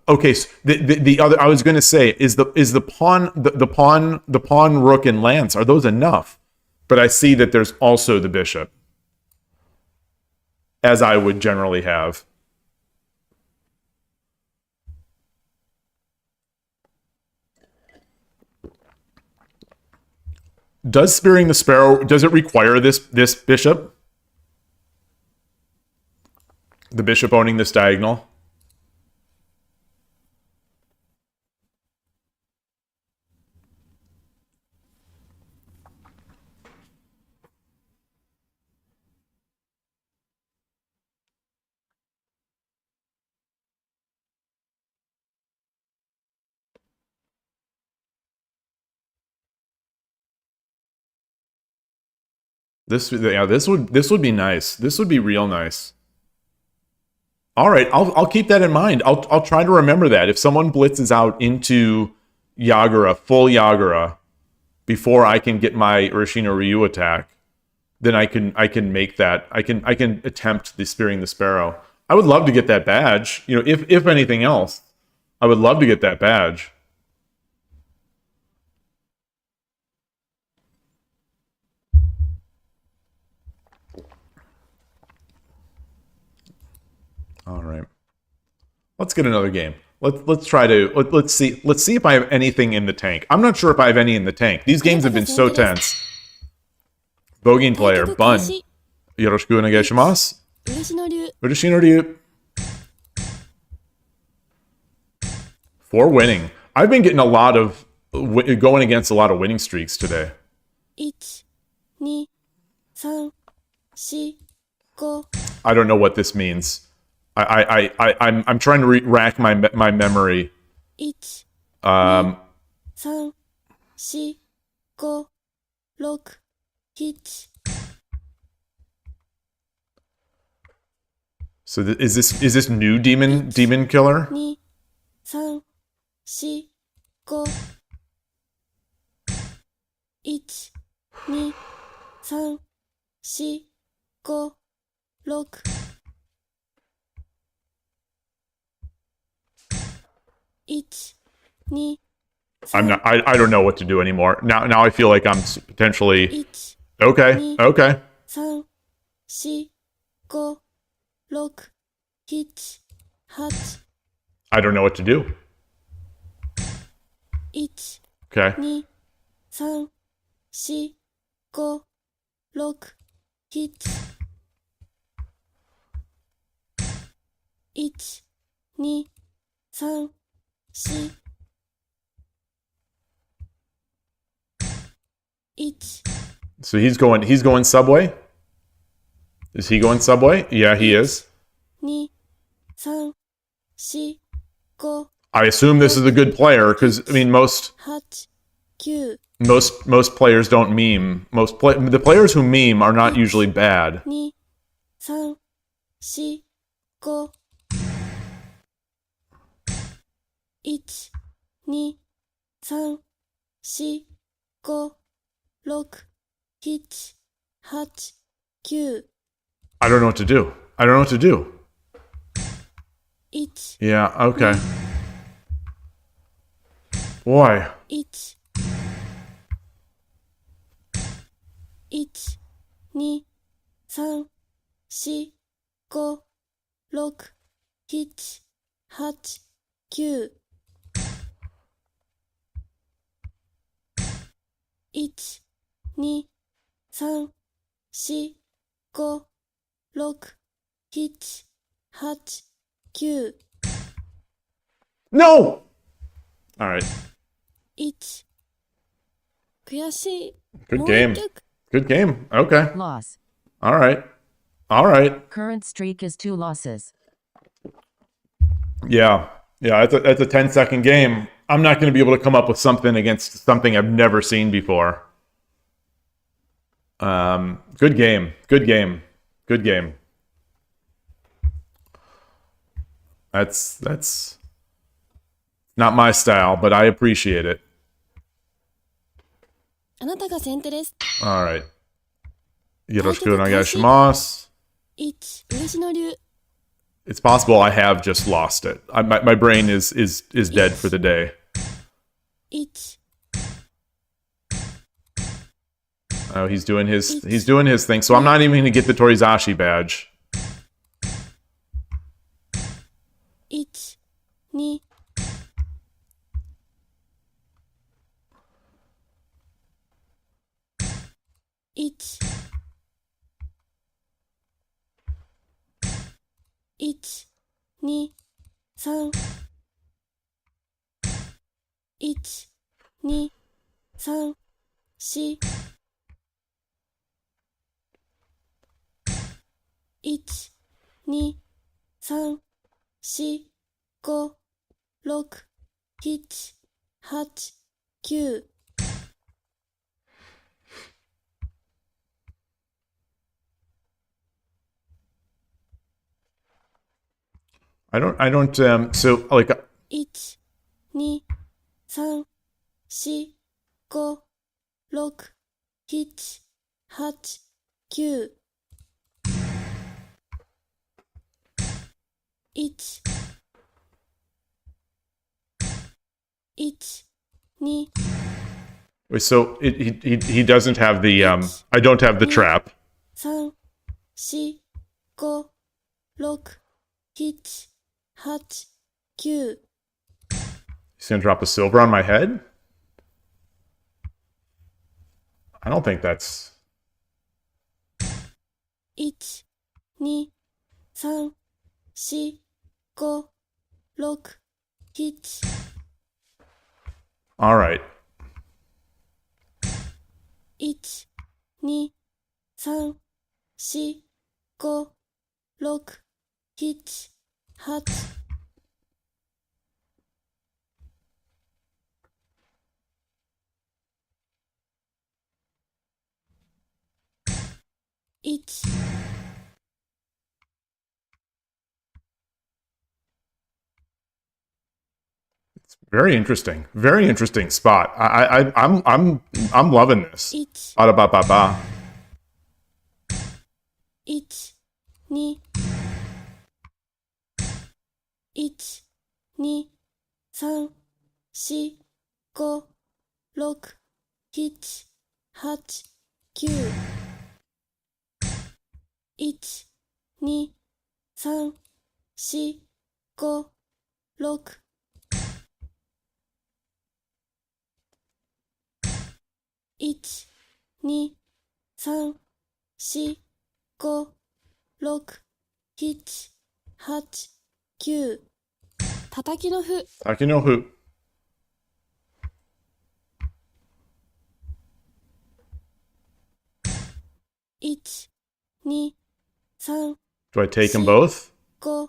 Okay, so the other I was going to say is the pawn rook and lance, are those enough? But I see that there's also the bishop, as I would generally have. Does Spearing the Sparrow, does it require this bishop? The bishop owning this diagonal? This would be nice. This would be real nice. All right, I'll keep that in mind. I'll try to remember that. If someone blitzes out into Yagura, full Yagura, before I can get my Urashino Ryu attack, then I can make that. I can attempt the Spearing the Sparrow. I would love to get that badge. You know, if anything else, I would love to get that badge. All right. Let's get another game. Let's try to let's see if I have anything in the tank. I'm not sure if I have any in the tank. These games have been so tense. Voguing player, Bun. Yoroshiku onegai shimasu. Urashino Ryu. For winning. I've been getting a lot of going against a lot of winning streaks today. 1 2 3 4 5 I don't know what this means. I'm trying to rack my memory. 1 2 3 4 5 6 7 So is this new demon killer? 2 3 4 5 1 2 3 4 5 6 1 2 I'm not. I don't know what to do anymore. Now I feel like I'm potentially 1 okay. Okay. 3 4 5 6 7 8 I don't know what to do. 1 Okay. 2 3 4 5 6 1 2 3 4 1 So he's going Subway. Is he going Subway? Yeah, he is. 2 3 4 5 I assume this is a good player because I mean most 8 9 players don't meme. The players who meme are not usually bad. 2 3 4 5 1 2 3 4 5 6 7 8 9 I don't know what to do. 1 Yeah. Okay. Boy. 1 1 2 3 4 5 6 7 8 9 1 2 3 4 5 6 7 8 9 No. All right. 1悔しい Good もう game. 一曲 Good game. Okay. Loss. All right. All right. Current streak is 2 losses. Yeah. Yeah. It's a 10-second game. I'm not going to be able to come up with something against something I've never seen before. Good game. Good game. Good game. That's not my style, but I appreciate it. あなたが先手です All right. よろしくお願いします。1嬉野流 It's possible I have just lost it. My brain is dead for the day. 1 Oh, he's doing his thing. So I'm not even going to get the Torizashi badge. 1 2 1 1 2 3 1 2 3 4 1 2 3 4 5 6 7 8 9 I don't so like 1 2 3 4 5 6 7 8 9 1 1 2 wait, so he doesn't have the I don't have the trap. 3 4 5 6 7 8 9 He's gonna drop a silver on my head? I don't think that's 1 2 3 4 5 6 7 all right. 1 2 3 4 5 6 7 8 1 Very interesting. Very interesting spot. I'm loving this. 1 Ba ba ba ba. 1 2 1 2 3 4 5 6 7 8 9 1 2 3 4 5 6 1 2 3 4 5 6 7 8 9叩きの歩 Takinohu. 1 2 3 Do I take them both? 5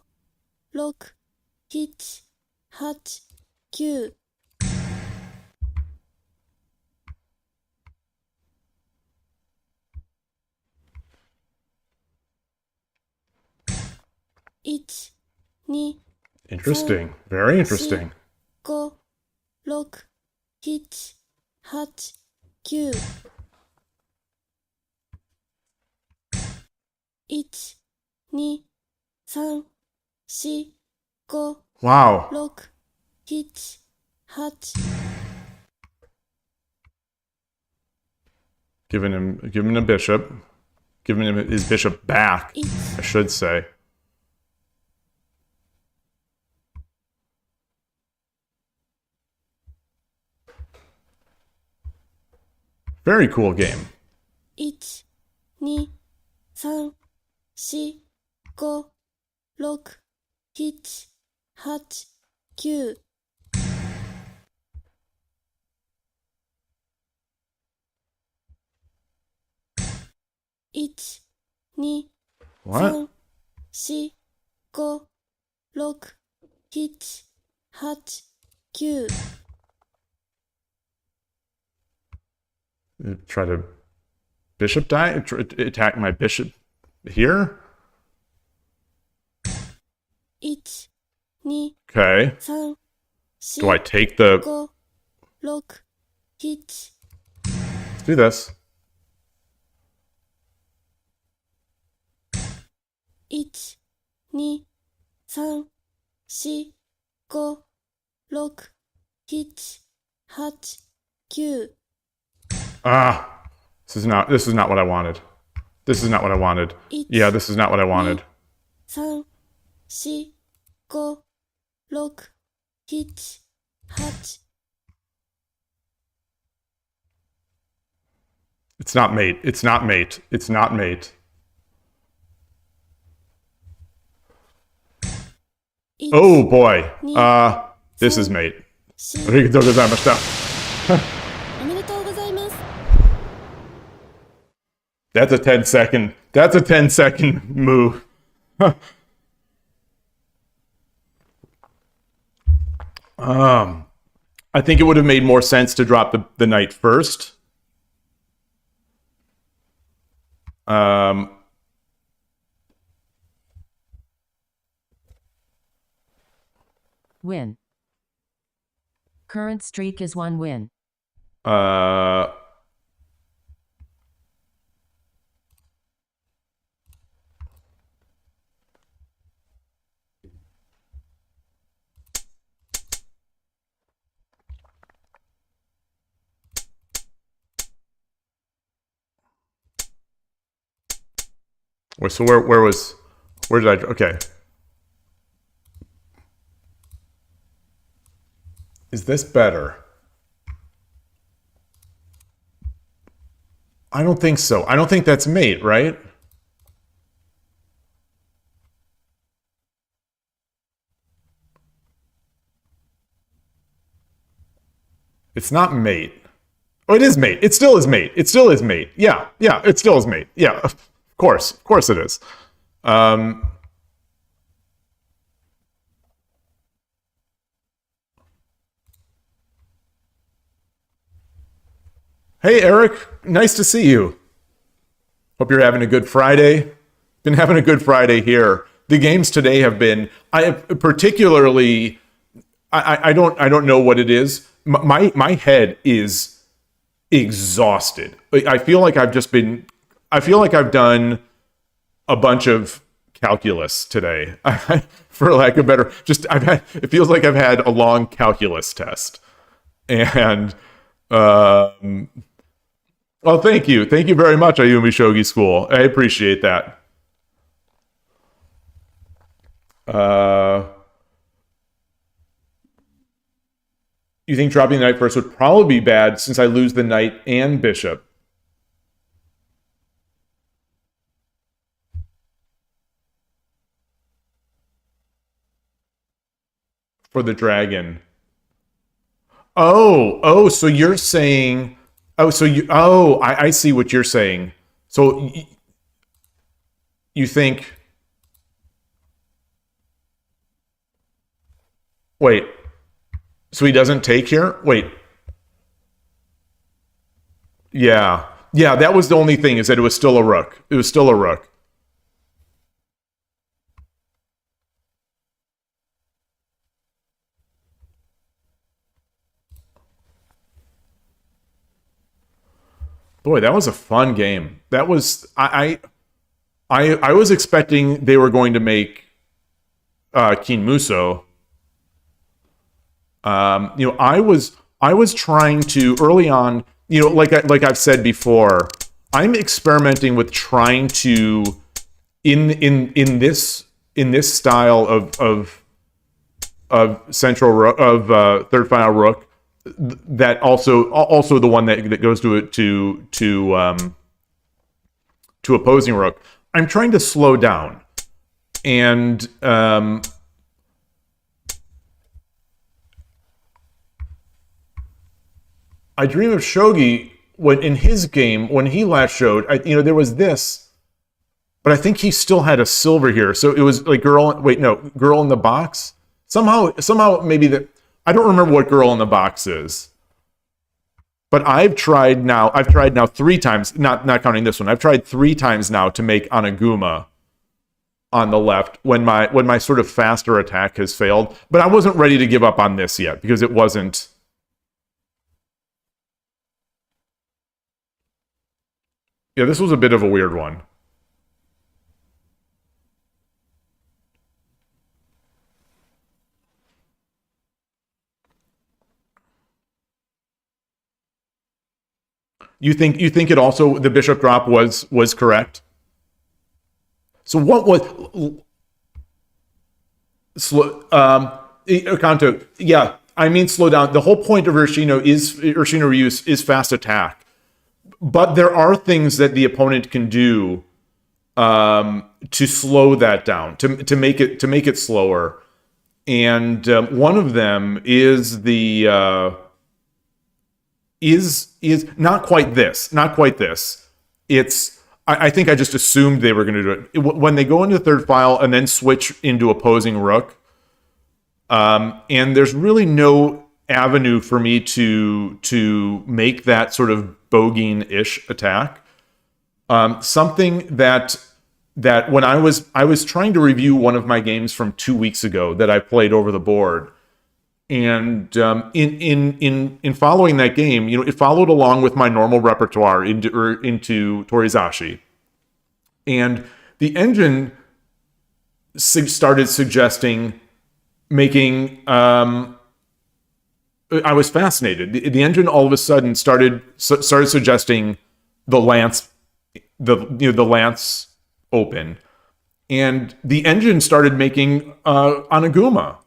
6 7 8 9 1 2 Interesting. Very interesting. 5 6 7 8 9 1 2 3 4 5 Wow. 6 7 8 Giving him a bishop. Giving him his bishop back, 1 I should say. Very cool game. 1 2 3 4 5 6 7 8 9 1 2 What? 3 4 5 6 7 8 9 Try to bishop die? Attack my bishop here? 1 2 Okay. 3 Do I 4 take the... 5 6 7 Let's do this. 1 2 3、4、5、6、7、8、9、Ah, this is not what I wanted. This is not what I wanted. Yeah, this is not what I wanted. 3、4、5、6、7、8、It's not mate. It's not mate. It's not mate. Oh boy. This is mate. ありがとうございました。おめでとうございます。 That's a 10-second. That's a 10-second move. I think it would have made more sense to drop the knight first. Win. Current streak is 1 win. So where did I, okay. Is this better? I don't think so. I don't think that's mate, right? It's not mate. Oh, it is mate. It still is mate. It still is mate. Yeah, it still is mate. Yeah, of course it is. Hey, Eric. Nice to see you. Hope you're having a good Friday. Been having a good Friday here. The games today have been, I don't know what it is. My head is exhausted. I feel like I've done a bunch of calculus today. For lack of better, it feels like I've had a long calculus test. And, well, thank you. Thank you very much, Ayumi Shogi School. I appreciate that. You think dropping the knight first would probably be bad since I lose the knight and bishop. For the dragon. Oh, so you're saying... I see what you're saying. So you think... Wait. So he doesn't take here? Wait. Yeah, that was the only thing, is that it was still a rook. It was still a rook. Boy, that was a fun game. That was I was expecting they were going to make King Muso. I was trying to early on, like I've said before, I'm experimenting with trying to in this style of central rook, of third file rook, that also the one that goes to opposing rook. I'm trying to slow down, and I dream of Shogi when in his game when he last showed. There was this, but I think he still had a silver here. So it was like girl in the box. Somehow maybe that. I don't remember what girl in the box is. But I've tried now 3 times, not counting this one. I've tried 3 times now to make Anaguma on the left when my sort of faster attack has failed. But I wasn't ready to give up on this yet because it wasn't. Yeah, this was a bit of a weird one. You think it also, the bishop drop was correct? So what was Kanto? Yeah, I mean slow down. The whole point of Urashino Ryu is fast attack, but there are things that the opponent can do to slow that down, to make it slower, and one of them is is not quite this. It's I think I just assumed they were going to do it when they go into third file and then switch into opposing rook. And there's really no avenue for me to make that sort of bogeying-ish attack. Something that when I was trying to review one of my games from 2 weeks ago that I played over the board, and in following that game, it followed along with my normal repertoire into Torizashi, and the engine started suggesting making. I was fascinated. The engine all of a sudden started suggesting the lance, the lance open, and the engine started making Anaguma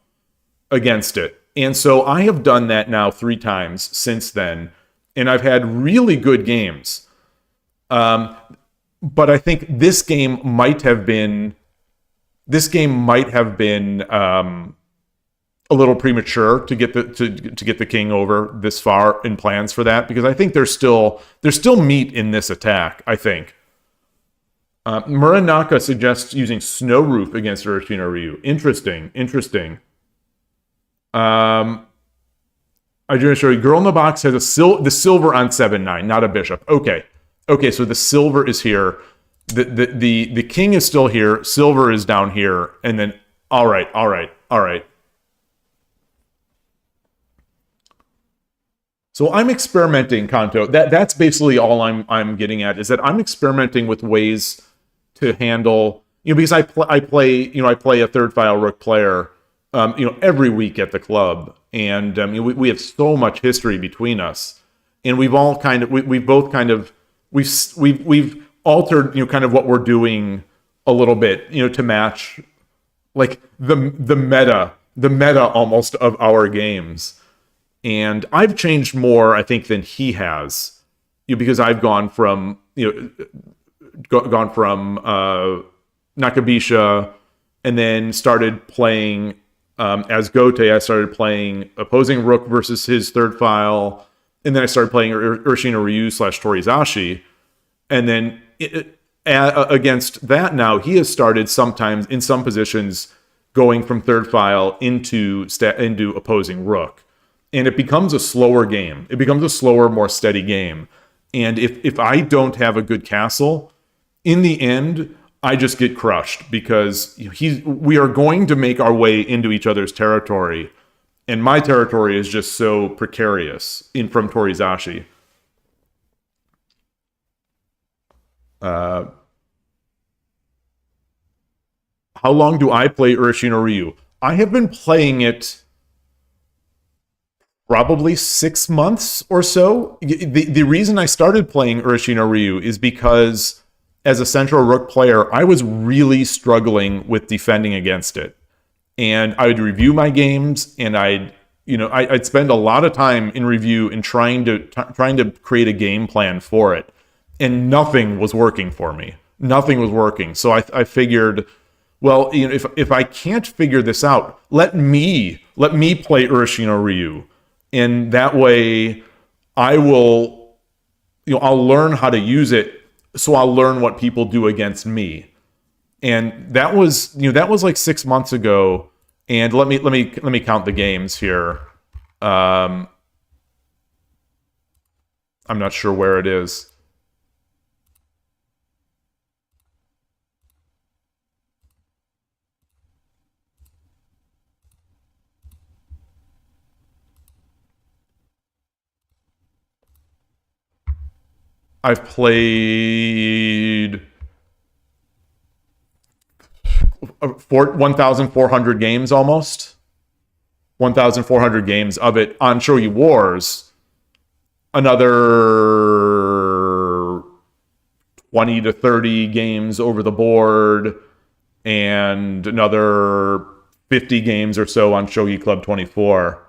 against it. And so I have done that now 3 times since then, and I've had really good games. But I think this game might have been a little premature to get the king over this far in plans for that, because I think there's still meat in this attack. I think Muranaka suggests using Snow Roof against Urashino Ryu. Interesting. I do show you. Girl in the Box has the silver on 7-9, not a bishop. Okay. So the silver is here. The king is still here. Silver is down here, and then all right. So I'm experimenting, Kanto. That's basically all I'm getting at, is that I'm experimenting with ways to handle, because I play a third file rook player, every week at the club, and we have so much history between us, and we've both kind of we've altered kind of what we're doing a little bit, to match like the meta almost of our games. And I've changed more, I think, than he has, because I've gone from Nakabisha, and then started playing as Gote. I started playing opposing rook versus his third file, and then I started playing Urashino Ryu / Torizashi, and then against that now he has started sometimes in some positions going from third file into opposing rook. And it becomes a slower game. It becomes a slower, more steady game. And if I don't have a good castle, in the end, I just get crushed, because we are going to make our way into each other's territory. And my territory is just so precarious from Torizashi. How long do I play Urashino Ryu? I have been playing it probably 6 months or so. The reason I started playing Urashino Ryu is because as a central rook player, I was really struggling with defending against it. And I would review my games, and I'd spend a lot of time in review and trying to create a game plan for it. And nothing was working for me. Nothing was working. So I figured, well, if I can't figure this out, let me play Urashino Ryu. And that way I'll learn how to use it, so I'll learn what people do against me. And that was like 6 months ago. And let me count the games here. I'm not sure where it is. I've played 1,400 games almost. 1,400 games of it on Shogi Wars. Another 20 to 30 games over the board, and another 50 games or so on Shogi Club 24.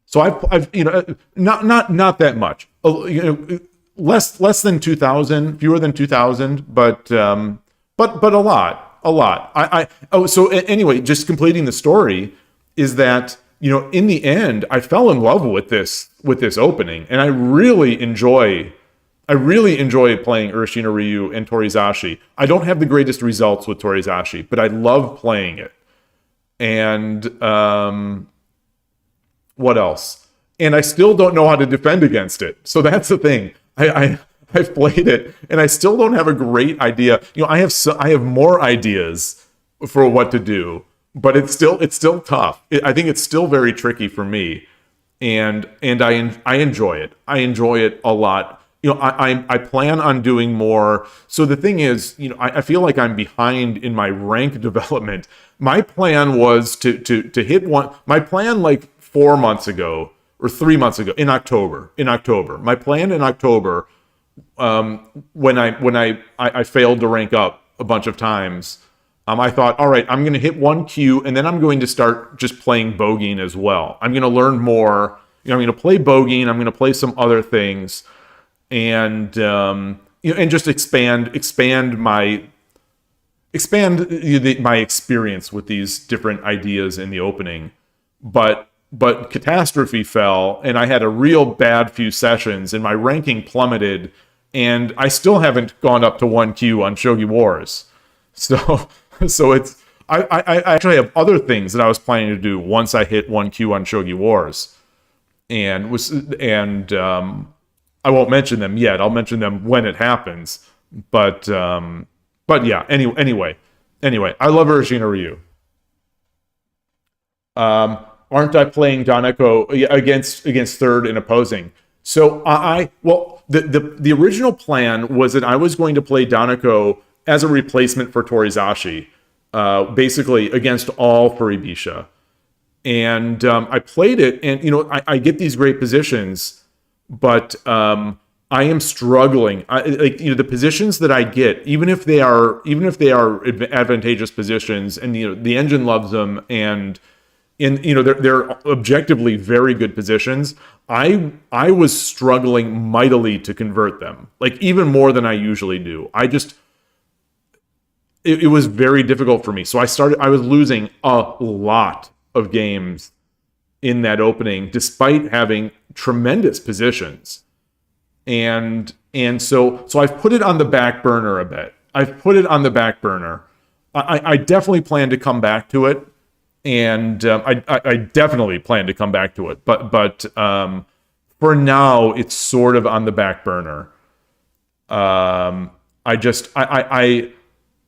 So I've not that much, less than 2,000, fewer than 2,000, but a lot. Anyway, just completing the story is that, in the end, I fell in love with this opening, and I really enjoy playing Urashina Ryu and Torizashi. I don't have the greatest results with Torizashi, but I love playing it. And what else? And I still don't know how to defend against it. So that's the thing. I've played it, and I still don't have a great idea. I have more ideas for what to do, but it's still tough. I think it's still very tricky for me, and I enjoy it. I enjoy it a lot. I plan on doing more. So the thing is, I feel like I'm behind in my rank development. My plan was to hit one. My plan like 4 months ago or 3 months ago in October. My plan in October, when I failed to rank up a bunch of times, I thought, all right, I'm going to hit 1Q, and then I'm going to start just playing bogeying as well. I'm going to learn more. I'm going to play bogeying. I'm going to play some other things, and and just expand my experience with these different ideas in the opening. But Catastrophe fell, and I had a real bad few sessions, and my ranking plummeted, and I still haven't gone up to 1Q on Shogi Wars. So it's I actually have other things that I was planning to do once I hit 1Q on Shogi Wars, and I won't mention them yet. I'll mention them when it happens. But yeah. Anyway, I love Urashina Ryu. Aren't I playing DarkNekros against third and opposing? So the original plan was that I was going to play DarkNekros as a replacement for Torizashi, basically against all Furibisha. And I played it, and I get these great positions, but I am struggling. The positions that I get, even if they are advantageous positions, and the engine loves them, and they're objectively very good positions, I was struggling mightily to convert them, like even more than I usually do. It was very difficult for me. So I was losing a lot of games in that opening, despite having tremendous positions. And so I've put it on the back burner a bit. I definitely plan to come back to it. And I definitely plan to come back to it, but for now it's sort of on the back burner.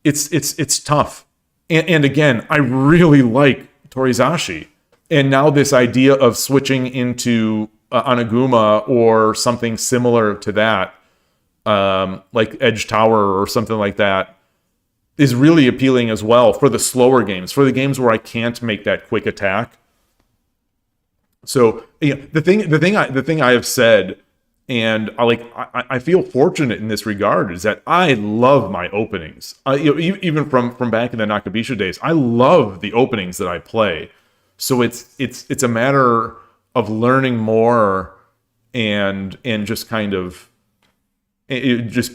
It's tough, and again, I really like Torizashi, and now this idea of switching into Anaguma or something similar to that, like Edge Tower or something like that, is really appealing as well for the slower games, for the games where I can't make that quick attack. So the thing I have said, and I feel fortunate in this regard, is that I love my openings. Even from back in the Nakabisha days, I love the openings that I play. So it's a matter of learning more and just kind of just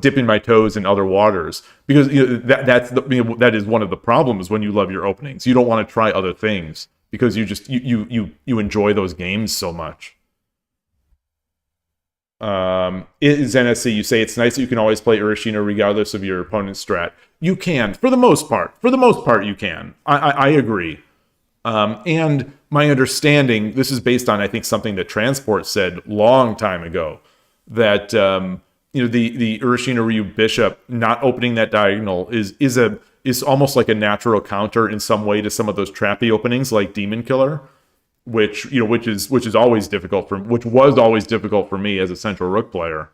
dipping my toes in other waters, because that is one of the problems when you love your openings. You don't want to try other things because you enjoy those games so much. ZNSC, you say it's nice that you can always play Urashina regardless of your opponent's strat. You can, for the most part. For the most part, you can. I agree. And my understanding, this is based on, I think, something that Transport said long time ago, that the Urashina Ryu Bishop not opening that diagonal is almost like a natural counter in some way to some of those trappy openings like Demon Killer, which was always difficult for me as a Central Rook player.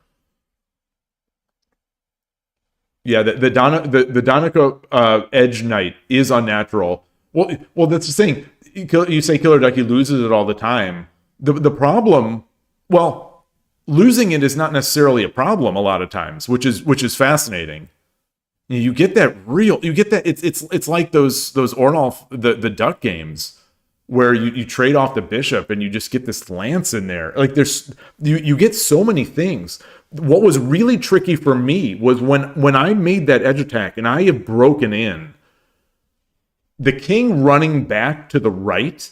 Yeah, the Doniko Edge Knight is unnatural. Well, that's the thing. You say Killer Ducky loses it all the time. The problem, well, losing it is not necessarily a problem a lot of times, which is fascinating. You get that it's like those Ornolf the duck games where you trade off the bishop and you just get this lance in there. Like there's you get so many things. What was really tricky for me was when I made that edge attack and I have broken in, the king running back to the right,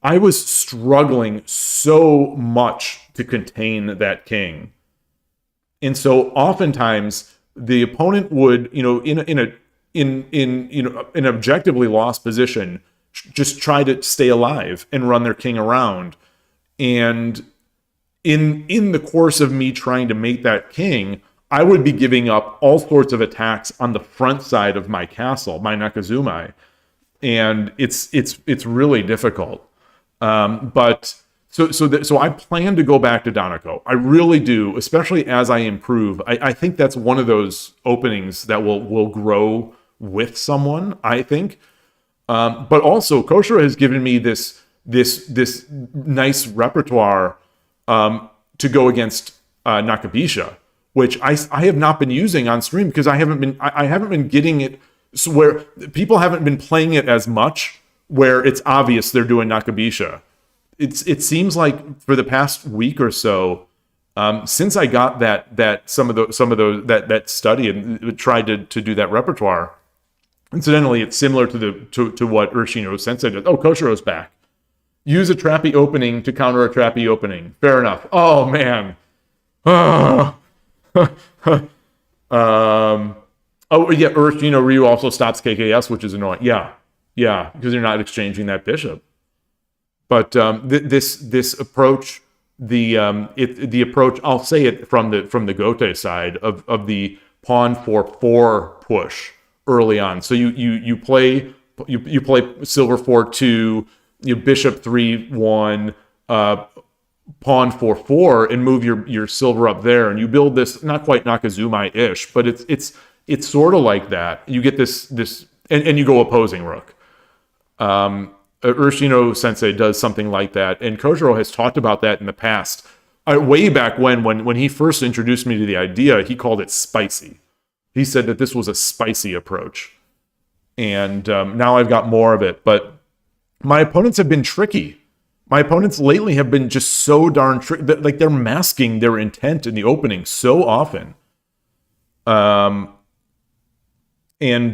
I was struggling so much to contain that king. And so oftentimes the opponent would, in an objectively lost position, just try to stay alive and run their king around. And in the course of me trying to make that king, I would be giving up all sorts of attacks on the front side of my castle, my Nakazumai. And it's really difficult. But so I plan to go back to Danako. I really do, especially as I improve. I think that's one of those openings that will grow with someone, I think. But also, Koshiro has given me this nice repertoire to go against Nakabisha, which I have not been using on stream because I haven't been getting it so where people haven't been playing it as much, where it's obvious they're doing Nakabisha. It seems like for the past week or so, since I got that some of those that study and tried to do that repertoire. Incidentally, it's similar to what Urshino Sensei did. Oh, Koshiro's back. Use a trappy opening to counter a trappy opening. Fair enough. Oh man. Oh yeah, Ryu also stops KKS, which is annoying. Yeah, because you're not exchanging that bishop. But this approach, the approach, I'll say it from the Gote side of the pawn for 4 push early on. So you play silver 4-2, bishop 3-1, pawn 4-4, and move your silver up there, and you build this not quite Nakazumai-ish, but it's sort of like that. You get this and you go opposing rook. Urshino Sensei does something like that, and Kojiro has talked about that in the past. Way back when he first introduced me to the idea, he called it spicy. He said that this was a spicy approach. And now I've got more of it. But my opponents have been tricky. My opponents lately have been just so darn tricky. Like, they're masking their intent in the opening so often. And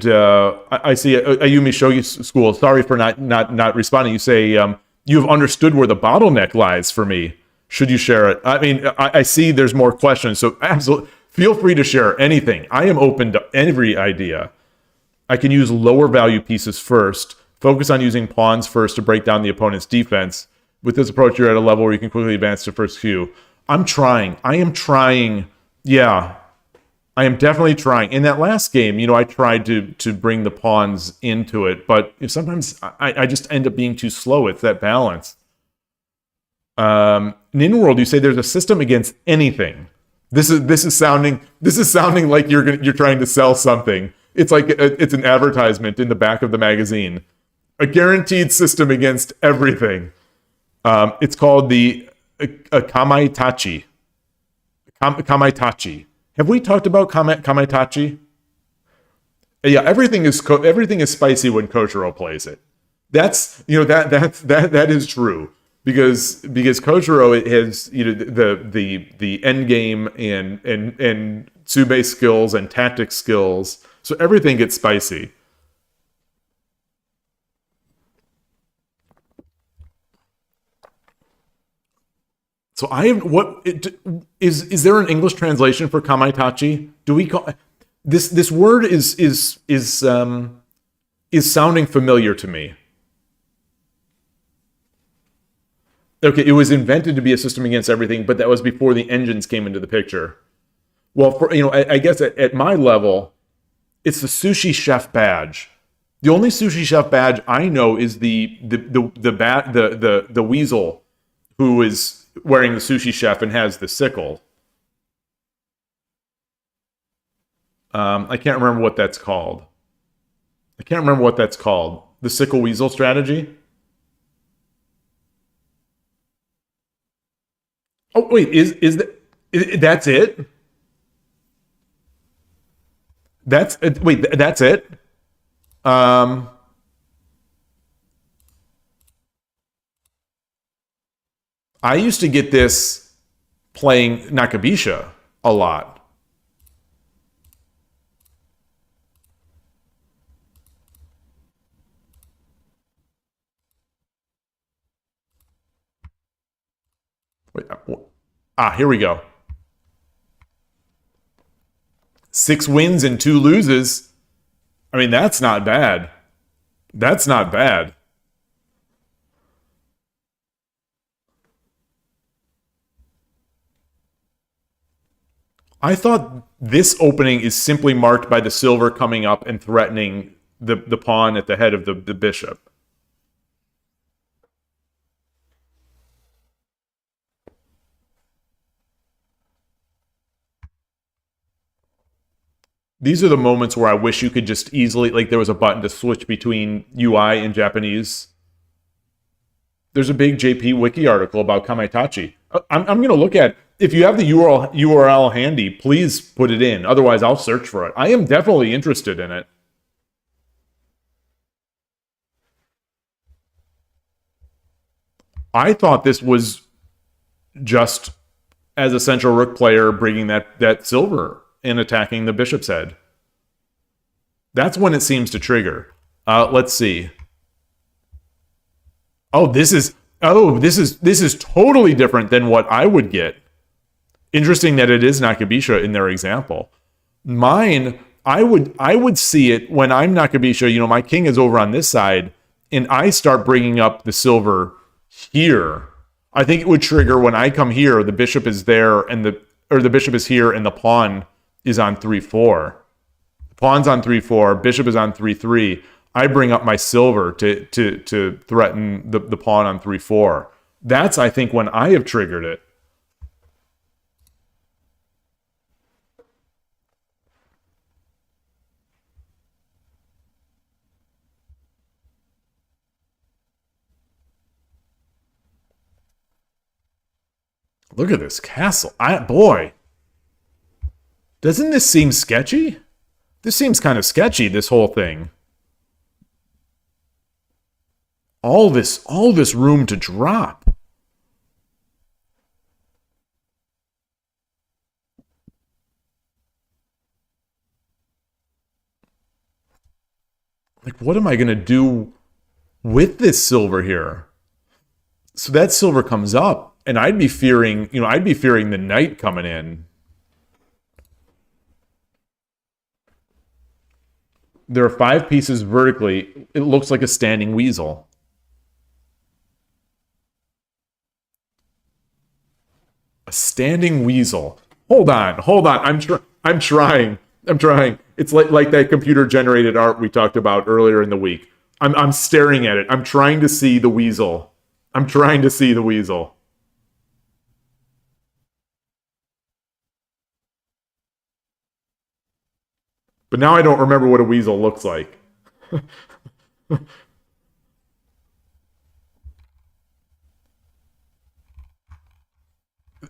I see Ayumi Shogi School. Sorry for not responding. You say you've understood where the bottleneck lies for me. Should you share it? I mean, I see there's more questions, so absolutely feel free to share anything. I am open to every idea. I can use lower value pieces first. Focus on using pawns first to break down the opponent's defense. With this approach, you're at a level where you can quickly advance to first queue. I'm trying. I am trying. Yeah. I am definitely trying. In that last game, I tried to bring the pawns into it, but sometimes I just end up being too slow. It's that balance. In World, you say there's a system against anything. This is sounding like you're trying to sell something. It's like it's an advertisement in the back of the magazine. A guaranteed system against everything. It's called the Kamaitachi. Kamaitachi. Have we talked about Kamaitachi? Yeah, everything is spicy when Koshiro plays it. That's that is true because Koshiro has the end game and tsube skills and tactic skills, so everything gets spicy. So is there an English translation for Kamaitachi? Do we call this word is sounding familiar to me? Okay, it was invented to be a system against everything, but that was before the engines came into the picture. Well, I guess at my level, it's the sushi chef badge. The only sushi chef badge I know is the weasel who is wearing the sushi chef and has the sickle. I can't remember what that's called. The sickle weasel strategy. Oh wait, that's it? That's it? Um, I used to get this playing Nakabisha a lot. Wait, here we go. 6 wins and 2 loses. I mean, that's not bad. That's not bad. I thought this opening is simply marked by the silver coming up and threatening the pawn at the head of the bishop. These are the moments where I wish you could just easily, like there was a button to switch between UI and Japanese. There's a big JP Wiki article about Kamaitachi. I'm going to look at, if you have the URL handy, please put it in. Otherwise, I'll search for it. I am definitely interested in it. I thought this was just as a central rook player bringing that silver and attacking the bishop's head. That's when it seems to trigger. Let's see. This is totally different than what I would get. Interesting that it is Nakabisha in their example. Mine, I would see it when I'm Nakabisha, my king is over on this side, and I start bringing up the silver here. I think it would trigger when I come here, the bishop is there, the bishop is here, and the pawn is on 3-4. The pawn's on 3-4, bishop is on 3-3. I bring up my silver to threaten the pawn on 3-4. That's, I think, when I have triggered it. Look at this castle. Boy. Doesn't this seem sketchy? This seems kind of sketchy, this whole thing. All this room to drop. Like, what am I going to do with this silver here? So that silver comes up, and I'd be fearing the knight coming in. There are 5 pieces vertically. It looks like a standing weasel. A standing weasel. Hold on. I'm trying. It's like that computer-generated art we talked about earlier in the week. I'm staring at it. I'm trying to see the weasel. But now I don't remember what a weasel looks like.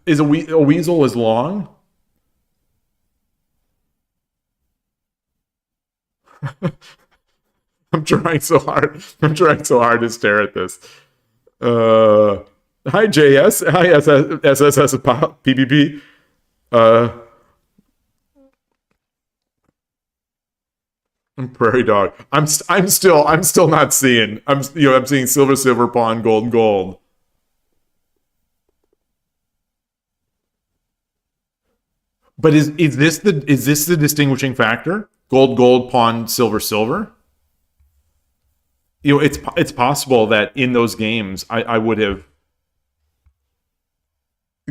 Is a weasel as long? I'm trying so hard to stare at this. Hi JS. Hi SSS PPP. Prairie dog. I'm still not seeing. I'm seeing silver pawn, gold. But is this the distinguishing factor? Gold, pawn, silver. It's possible that in those games I would have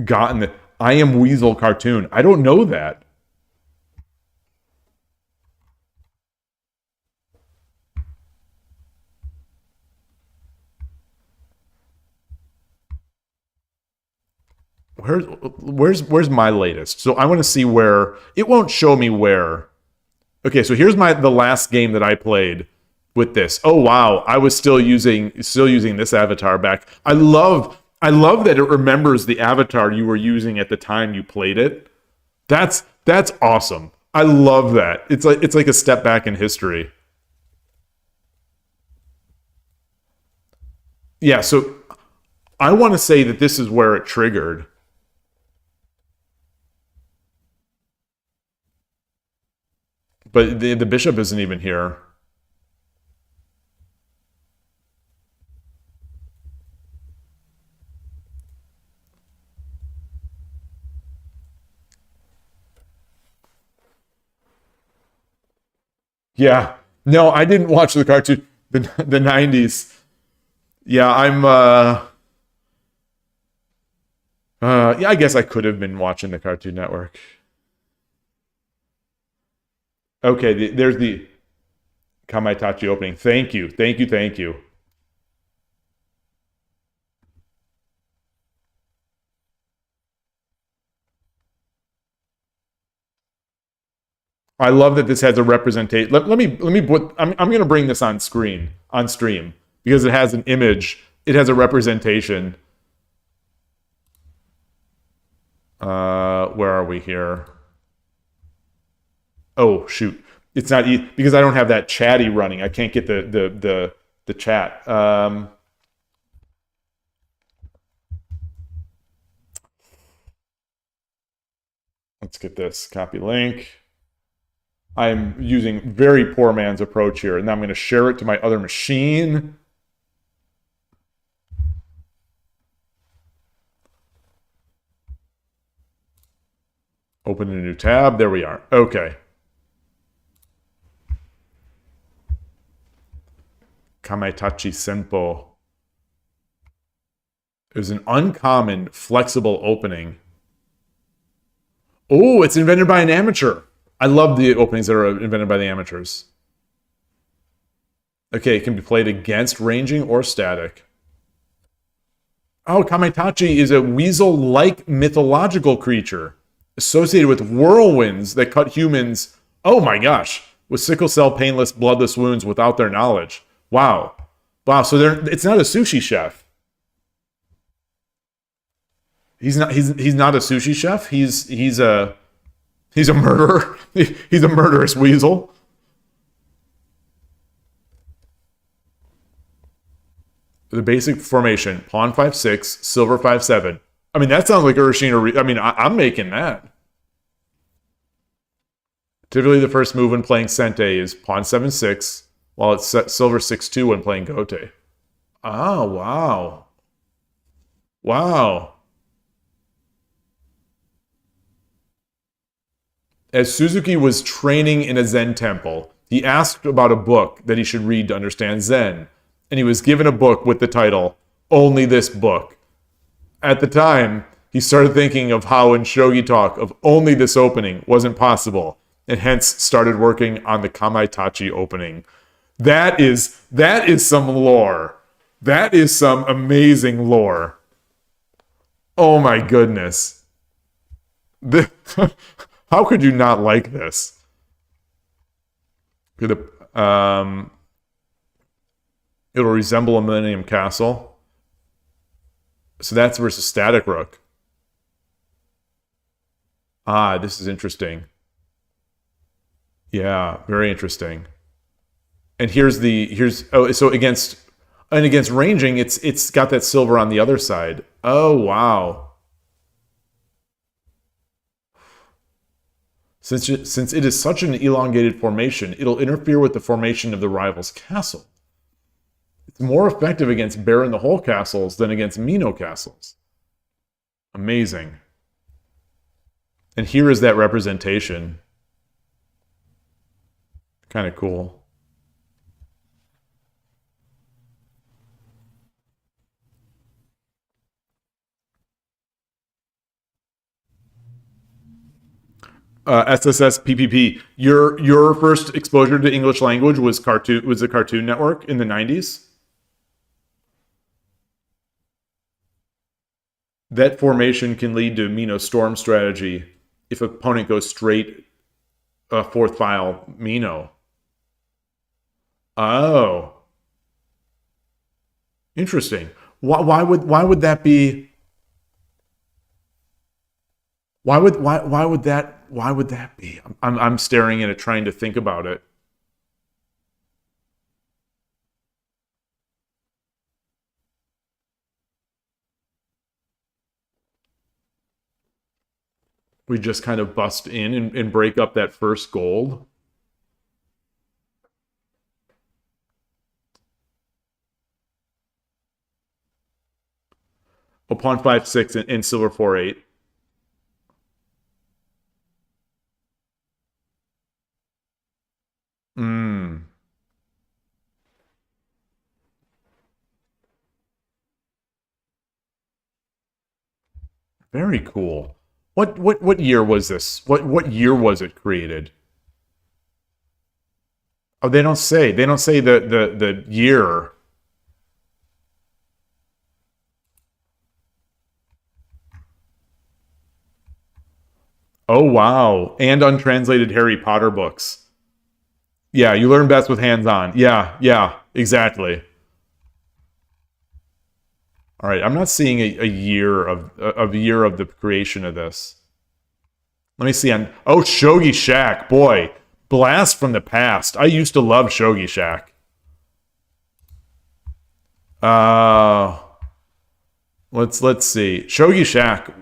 gotten the I am Weasel cartoon. I don't know that. Where's my latest? So I want to see where it won't show me where. Okay, so here's the last game that I played with this. Oh wow, I was still using this avatar back. I love I love that it remembers the avatar you were using at the time you played it. That's awesome. I love that. It's like a step back in history. Yeah, so I want to say that this is where it triggered. But the bishop isn't even here. Yeah. No, I didn't watch the cartoon the 90s. Yeah, yeah, I guess I could have been watching the Cartoon Network. Okay, there's the Kamaitachi opening. Thank you. Thank you. Thank you. I love that this has a representation. Let me put. I'm going to bring this on stream because it has an image. It has a representation. Where are we here? Oh shoot! It's not because I don't have that chatty running. I can't get the chat. Let's get this copy link. I'm using very poor man's approach here, and I'm going to share it to my other machine. Open a new tab. There we are. Okay. Kamaitachi Senpo. It was an uncommon, flexible opening. Oh, it's invented by an amateur. I love the openings that are invented by the amateurs. Okay, it can be played against ranging or static. Oh, Kamaitachi is a weasel-like mythological creature associated with whirlwinds that cut humans, oh my gosh, with sickle cell painless, bloodless wounds without their knowledge. Wow. Wow, so it's not a sushi chef. He's not a sushi chef. He's a murderer. He's a murderous weasel. The basic formation: pawn 5-6, silver 5-7. I mean, that sounds like Urashina. I mean, I'm making that. Typically, the first move when playing Sente is pawn 7-6, while it's silver 6-2 when playing Gote. Oh, wow. Wow. As Suzuki was training in a Zen temple, he asked about a book that he should read to understand Zen, and he was given a book with the title, Only This Book. At the time, he started thinking of how in Shogi talk of only this opening wasn't possible, and hence started working on the Kamaitachi opening. That is some lore. That is some amazing lore. Oh my goodness. How could you not like this? It'll resemble a Millennium Castle. So that's versus Static Rook. Ah, this is interesting. Yeah, very interesting. And so against ranging, it's got that silver on the other side. Oh wow. Since it is such an elongated formation, it'll interfere with the formation of the rival's castle. It's more effective against Bear in the Hole castles than against Mino castles. Amazing. And here is that representation. Kind of cool. SSS PPP. Your first exposure to English language was the Cartoon Network in the 90s. That formation can lead to Mino Storm strategy if opponent goes straight fourth file Mino. Oh. Interesting. Why would that be? Why would that be? I'm staring at it, trying to think about it. We just kind of bust in and break up that first gold. Oh, pawn 5-6 and silver 4-8. Very cool. What year was this? What year was it created? Oh, they don't say. They don't say the year. Oh wow. And untranslated Harry Potter books. Yeah, you learn best with hands-on. Yeah, exactly. All right, I'm not seeing a year of the creation of this. Let me see. Oh, Shogi Shack, boy, blast from the past. I used to love Shogi Shack. Let's see. Shogi Shack.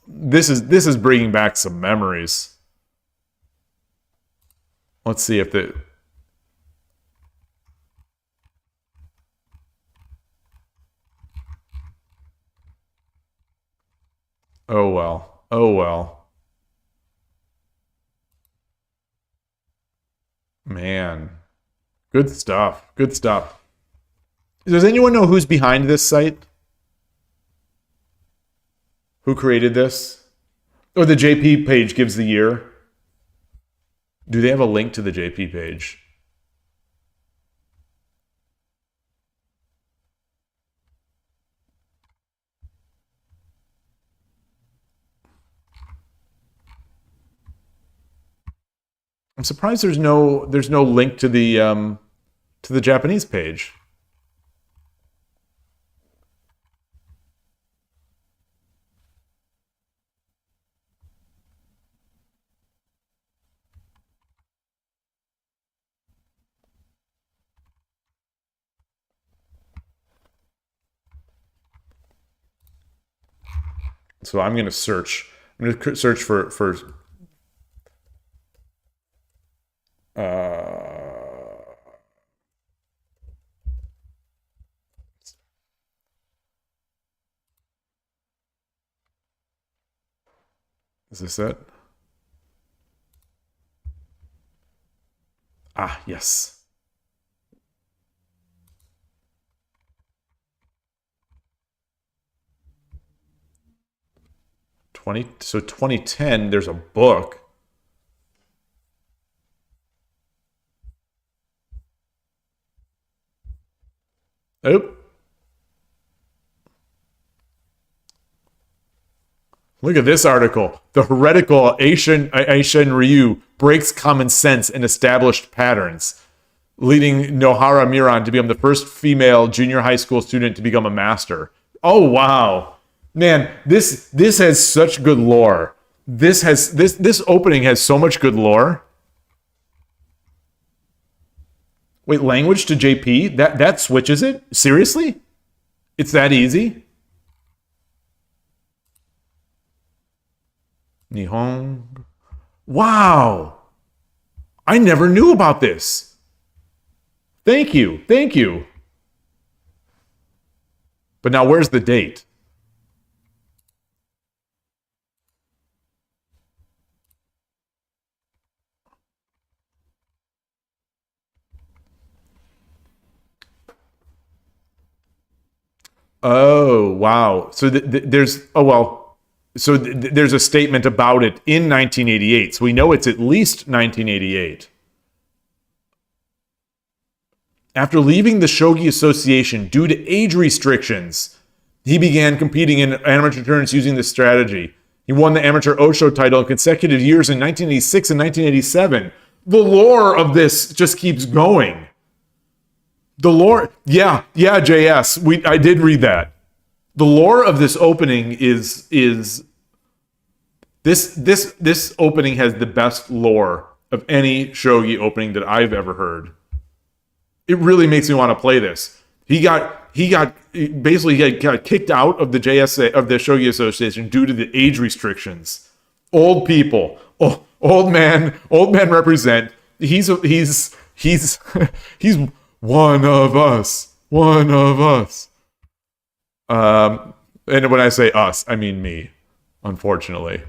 This is bringing back some memories. Let's see if the. Oh well. Oh well. Man. Good stuff. Good stuff. Does anyone know who's behind this site? Who created this? Oh, the JP page gives the year. Do they have a link to the JP page? I'm surprised there's no link to the Japanese page. So I'm going to search. I'm going to search for is this it? Ah, yes. So 2010, there's a book. Oh. Look at this article. The heretical Ashen Ryu breaks common sense and established patterns, leading Nohara Miran to become the first female junior high school student to become a master. Oh, wow. Man, this has such good lore. This opening has so much good lore. Wait, language to JP? That switches it? Seriously? It's that easy? Nihon. Wow. I never knew about this. Thank you. Thank you. But now where's the date? Oh, wow. So there's there's a statement about it in 1988. So we know it's at least 1988. After leaving the Shogi Association due to age restrictions, he began competing in amateur tournaments using this strategy. He won the amateur Osho title in consecutive years in 1986 and 1987. The lore of this just keeps going. The lore, yeah, JS. I did read that. The lore of this opening is this opening has the best lore of any shogi opening that I've ever heard. It really makes me want to play this. He got kicked out of the JSA of the Shogi Association due to the age restrictions. Old people, old men represent. He's one of us. One of us. And when I say us, I mean me. Unfortunately,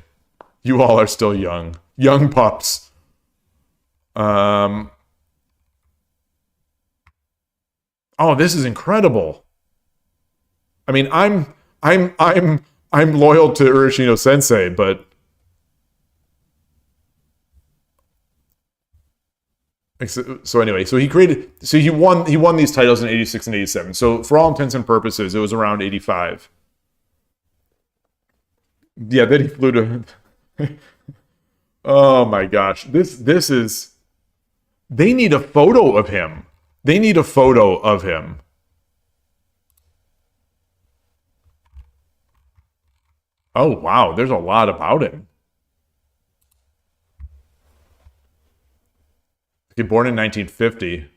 you all are still young pups. Oh, this is incredible. I mean, I'm loyal to Urashino Sensei, but so anyway, he won these titles in 86 and 87. So for all intents and purposes, it was around 85. Yeah, then he flew to oh my gosh. This is they need a photo of him. They need a photo of him. Oh, wow. There's a lot about him. He was born in 1950.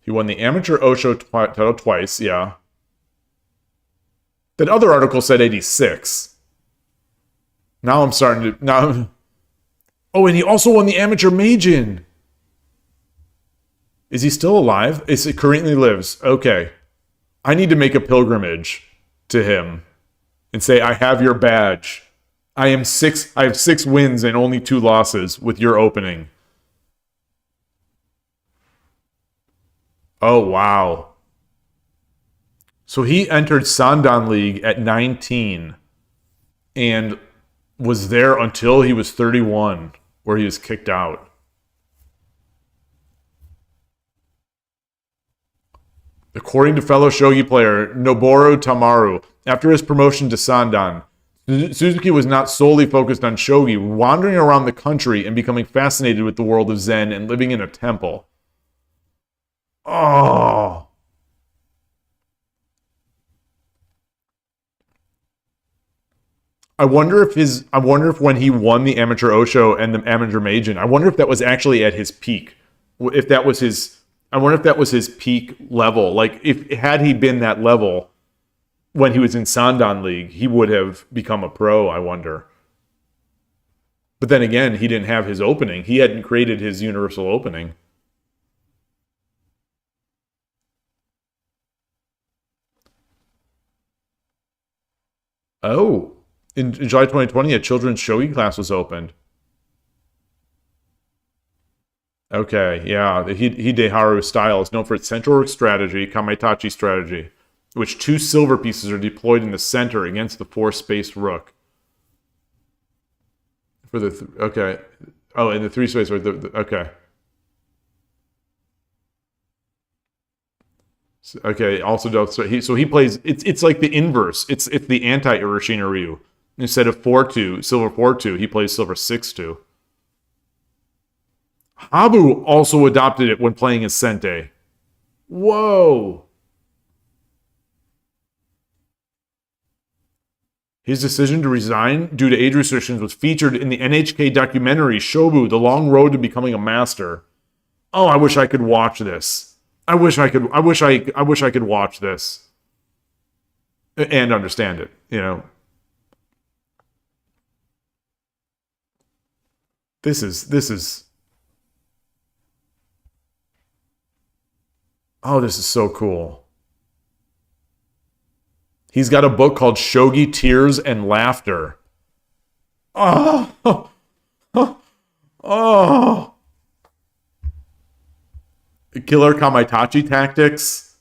He won the amateur Osho title twice, yeah. That other article said 86. Now I'm starting to... Oh, and he also won the amateur Meijin. Is he still alive? He currently lives. Okay. I need to make a pilgrimage to him and say, I have your badge. I have 6 wins and only 2 losses with your opening. Oh, wow. So he entered Sandan League at 19 and was there until he was 31, where he was kicked out. According to fellow shogi player Noboru Tamaru, after his promotion to Sandan, Suzuki was not solely focused on shogi, wandering around the country and becoming fascinated with the world of Zen and living in a temple. Oh. I wonder if when he won the amateur Osho and the amateur Meijin, I wonder if that was actually at his peak. I wonder if that was his peak level. Like, had he been that level when he was in Sandan League, he would have become a pro, I wonder. But then again, he didn't have his opening. He hadn't created his universal opening. Oh. In July 2020, a children's shogi class was opened. Okay, yeah. The Hideharu style is known for its central rook strategy, Kamaitachi strategy, which 2 silver pieces are deployed in the center against the 4-spaced rook. For the okay. Oh, and the 3-space rook. Okay. Okay. Also, so he plays. It's like the inverse. It's the anti-Urashina Ryu. Instead of 4-2, silver 4-2, he plays silver 6-2. Habu also adopted it when playing as Sente. Whoa! His decision to resign due to age restrictions was featured in the NHK documentary Shobu: The Long Road to Becoming a Master. Oh, I wish I could watch this. I wish I could watch this and understand it, you know. This is oh, this is so cool. He's got a book called Shogi Tears and Laughter. Oh, oh. Killer Kamaitachi Tactics.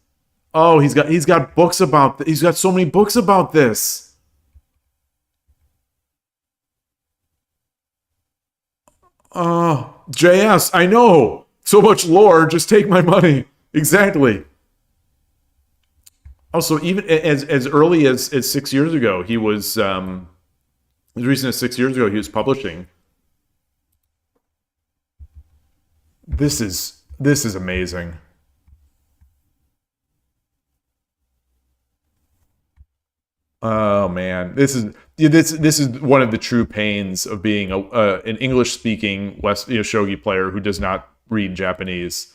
Oh, he's got books about he's got so many books about this. JS, I know. So much lore, just take my money. Exactly. Also, even as early as 6 years ago, he was, as recent as 6 years ago, he was publishing. This is amazing. Oh man, this is one of the true pains of being an English-speaking shogi player who does not read Japanese.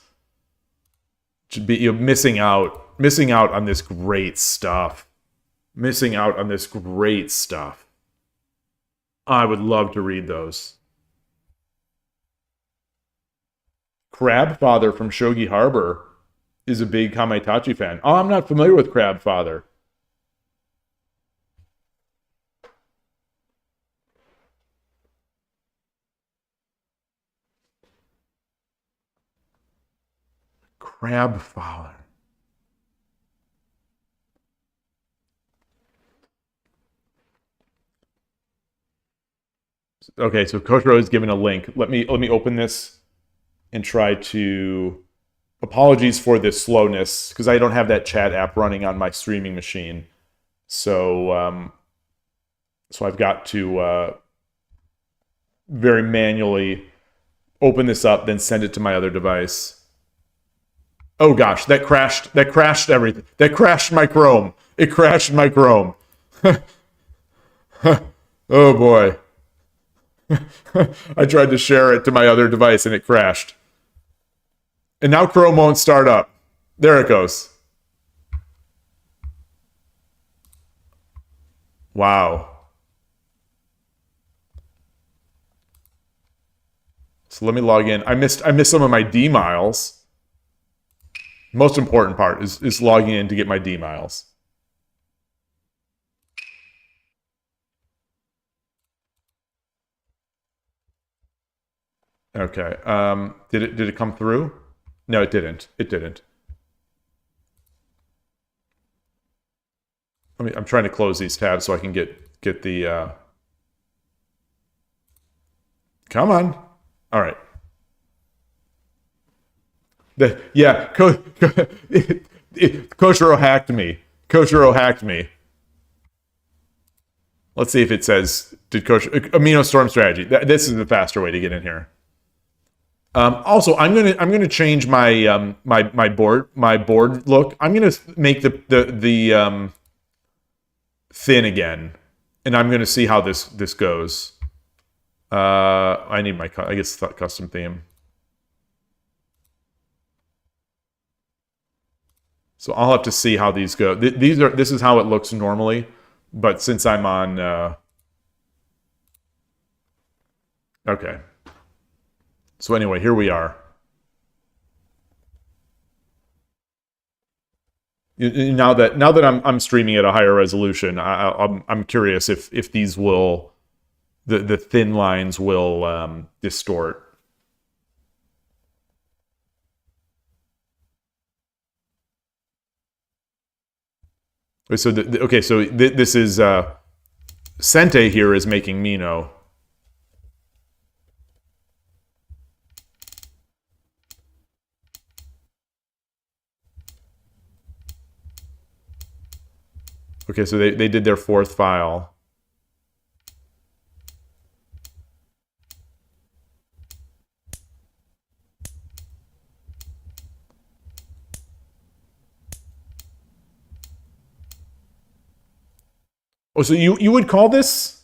To be missing out on this great stuff. Missing out on this great stuff. I would love to read those. Crabfather from Shogi Harbor is a big Kamaitachi fan. Oh, I'm not familiar with Crabfather. Crabfather. Okay, so Koshiro is given a link. Let me open this and try to. Apologies for this slowness because I don't have that chat app running on my streaming machine, so I've got to very manually open this up, then send it to my other device. Oh gosh, that crashed everything. That crashed my Chrome. It crashed my Chrome. Oh boy. I tried to share it to my other device and it crashed. And now Chrome won't start up. There it goes. Wow. So let me log in. I missed some of my D miles. Most important part is logging in to get my D miles. Okay. Did it come through? No, it didn't. It didn't. I'm trying to close these tabs so I can get the. Come on. All right. Koshiro hacked me. Koshiro hacked me. Let's see if it says Amino Storm strategy. This is the faster way to get in here. Also, I'm gonna change my my board look. I'm gonna make the thin again, and I'm gonna see how this goes. I need my custom theme. So I'll have to see how these go. This is how it looks normally, but since I'm on okay. So anyway, here we are. Now that I'm streaming at a higher resolution, I'm curious if these will the thin lines will distort. So this is Sente here is making Mino. Okay, so they did their fourth file. Oh, so you would call this?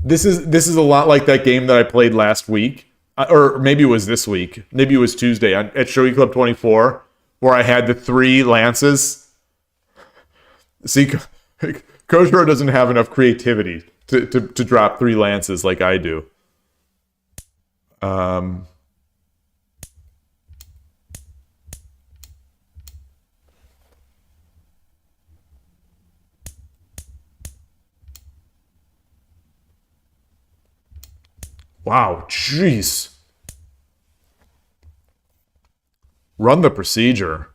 This is a lot like that game that I played last week. Or maybe it was this week. Maybe it was Tuesday at Shogi Club 24, where I had the 3 lances. See, Koshiro doesn't have enough creativity to drop 3 lances like I do. Wow, jeez. Run the procedure.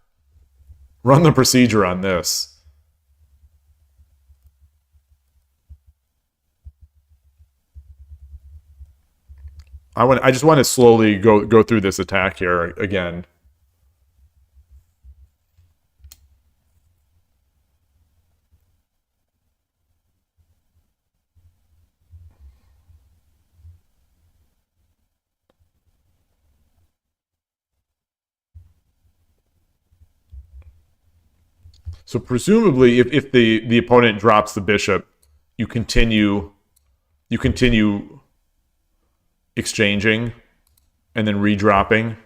Run the procedure on this. I just want to slowly go through this attack here again. So presumably, if the opponent drops the bishop, you continue exchanging and then redropping.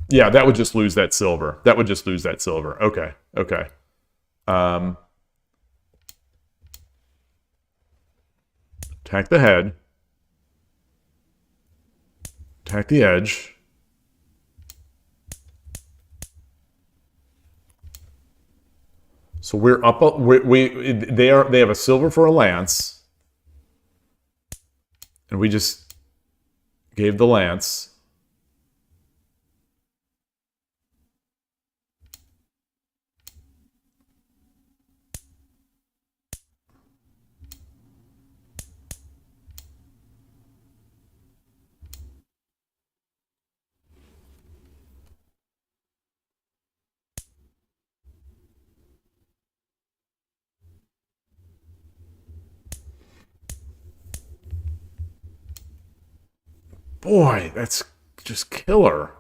Yeah, that would just lose that silver. That would just lose that silver. Okay, okay. Attack the head. Attack the edge. So we're up. They have a silver for a lance, and we just gave the lance. Boy, that's just killer.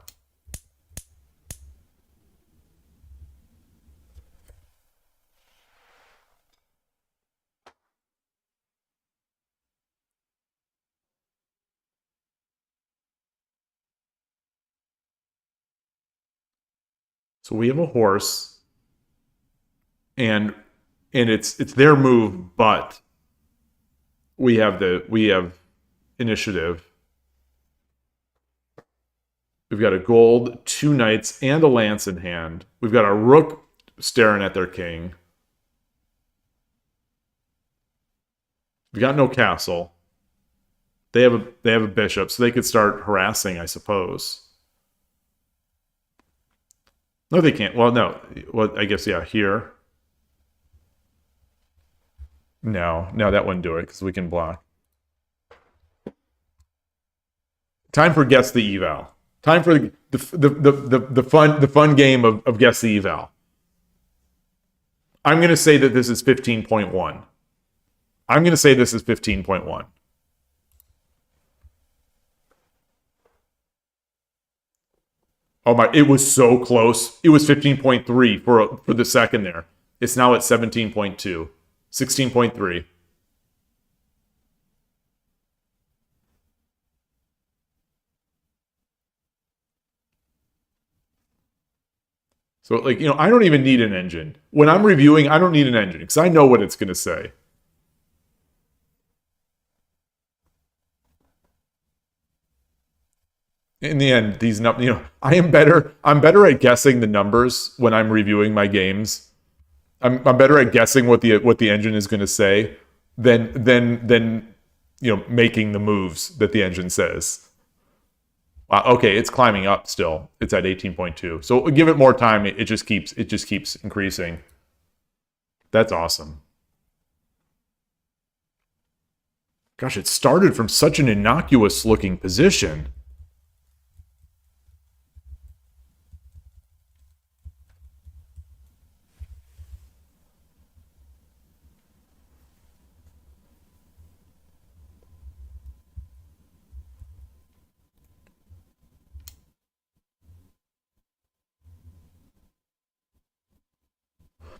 So we have a horse, and it's their move, but we have initiative. We've got a gold, 2 knights, and a lance in hand. We've got a rook staring at their king. We've got no castle. They have a bishop, so they could start harassing, I suppose. No, they can't. Well, no. Well, I guess, yeah, here. No, that wouldn't do it, because we can block. Time for Guess the Eval. Time for the fun game of Guess the Eval. I'm going to say that this is 15.1. I'm going to say this is 15.1. Oh my, it was so close. It was 15.3 for the second there. It's now at 17.2. 16.3. So, like, I don't even need an engine. When I'm reviewing, I don't need an engine because I know what it's going to say. In the end, these numbers, I'm better at guessing the numbers when I'm reviewing my games. I'm better at guessing what the engine is going to say than making the moves that the engine says. Okay, it's climbing up still. It's at 18.2. So give it more time. It just keeps increasing. That's awesome. Gosh, it started from such an innocuous looking position.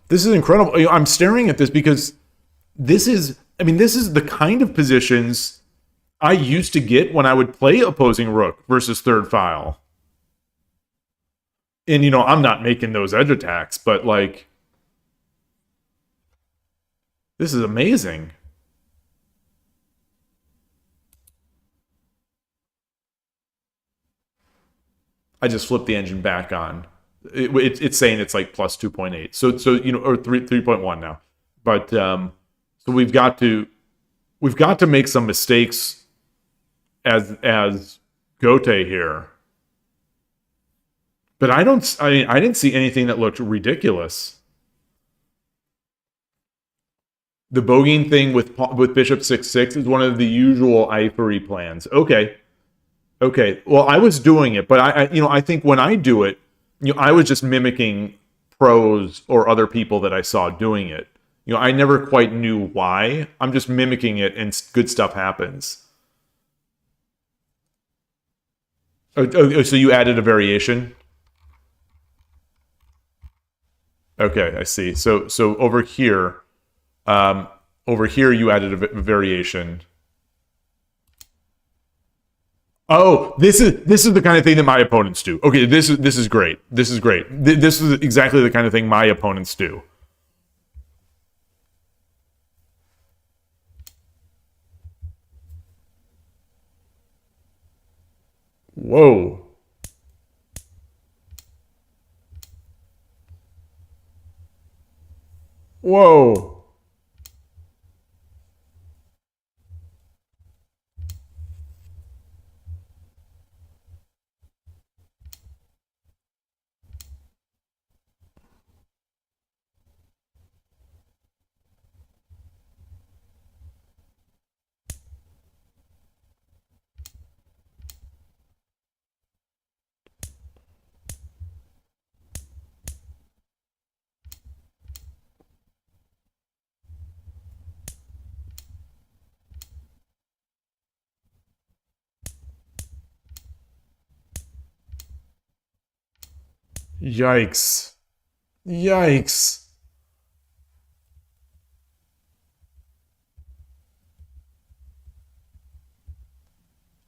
This is incredible. I'm staring at this because this is the kind of positions I used to get when I would play opposing rook versus third file. And, I'm not making those edge attacks, but, like, this is amazing. I just flipped the engine back on. It's saying it's like plus 2.8. So or 3.1 now. But so we've got to make some mistakes as Gote here. But I didn't see anything that looked ridiculous. The bogeying thing with bishop 6/6 is one of the usual ivory plans. Okay. Okay. Well, I was doing it, but I think when I do it, I was just mimicking pros or other people that I saw doing it. I never quite knew why. I'm just mimicking it, and good stuff happens. So you added a variation? Okay, I see. So over here, you added a variation. Oh, this is the kind of thing that my opponents do. Okay, this is great. This is great. This is exactly the kind of thing my opponents do. Whoa. Whoa. Yikes. Yikes.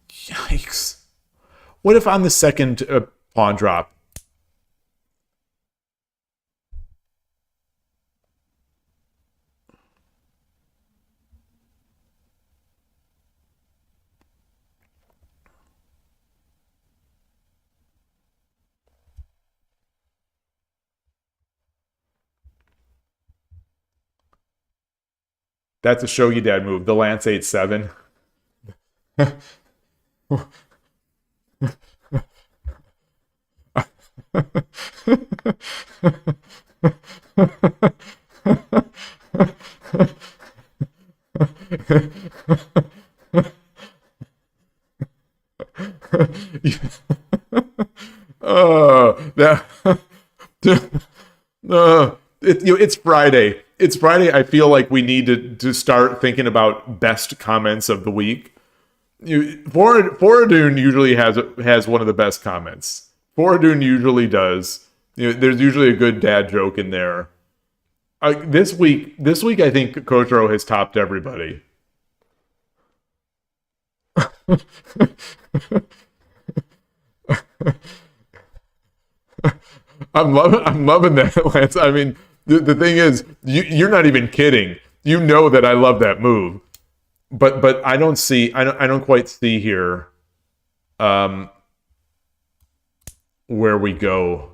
Yikes. What if on the second pawn drop? That's a Shogi Dad move. The Lance 8/7. That. It's Friday. It's Friday. I feel like we need to start thinking about best comments of the week. Foradun usually has one of the best comments. Foradun usually does. There's usually a good dad joke in there. This week, I think Kotaro has topped everybody. I'm loving that, Lance. I mean, the thing is, you're not even kidding. You know that I love that move, but I don't quite see here, where we go.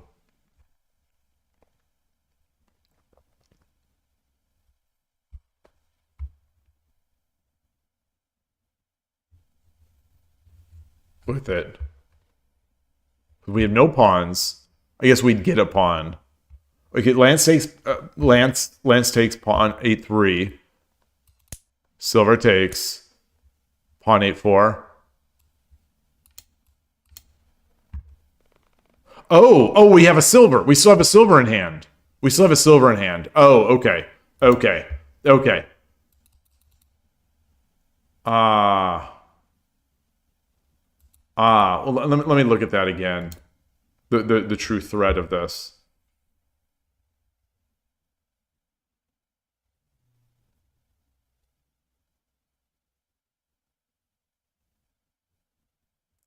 With it. We have no pawns. I guess we'd get a pawn. Okay, Lance takes pawn 8/3. Silver takes pawn 8/4. Oh, we have a silver. We still have a silver in hand. Oh, okay. Well, let me look at that again. The true thread of this.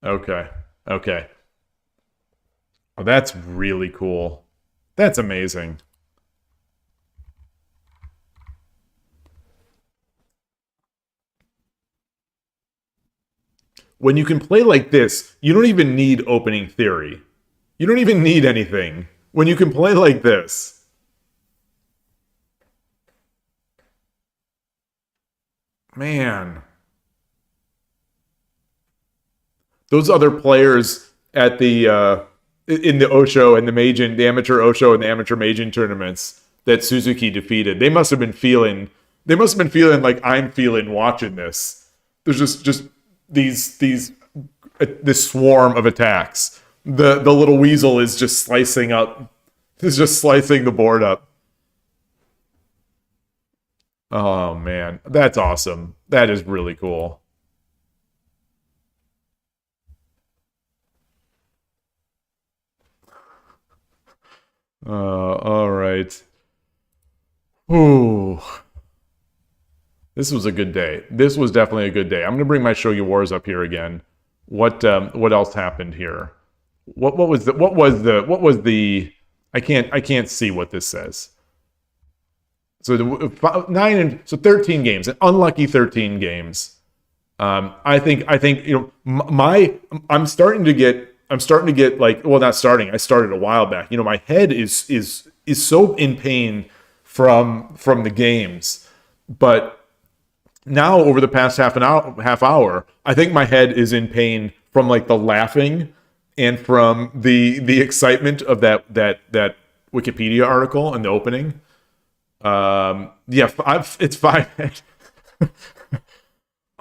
Okay. Oh, that's really cool. That's amazing. When you can play like this, you don't even need opening theory. You don't even need anything. When you can play like this. Man. Those other players at the in the Osho and the amateur Osho and the amateur Meijin tournaments that Suzuki defeated, they must have been feeling they must have been feeling like I'm feeling watching this. There's just this swarm of attacks. The little weasel is just slicing the board up. Oh man, that's awesome. That is really cool. All right. Ooh. This was a good day. This was definitely a good day. I'm gonna bring my Shogi Wars up here again. What else happened here? What was the I can't see what this says. So 13 games, an unlucky 13 games. I think I'm starting to get like, well, not starting. I started a while back. My head is so in pain from the games, but now over the past half hour, I think my head is in pain from like the laughing and from the excitement of that Wikipedia article in the opening. It's fine.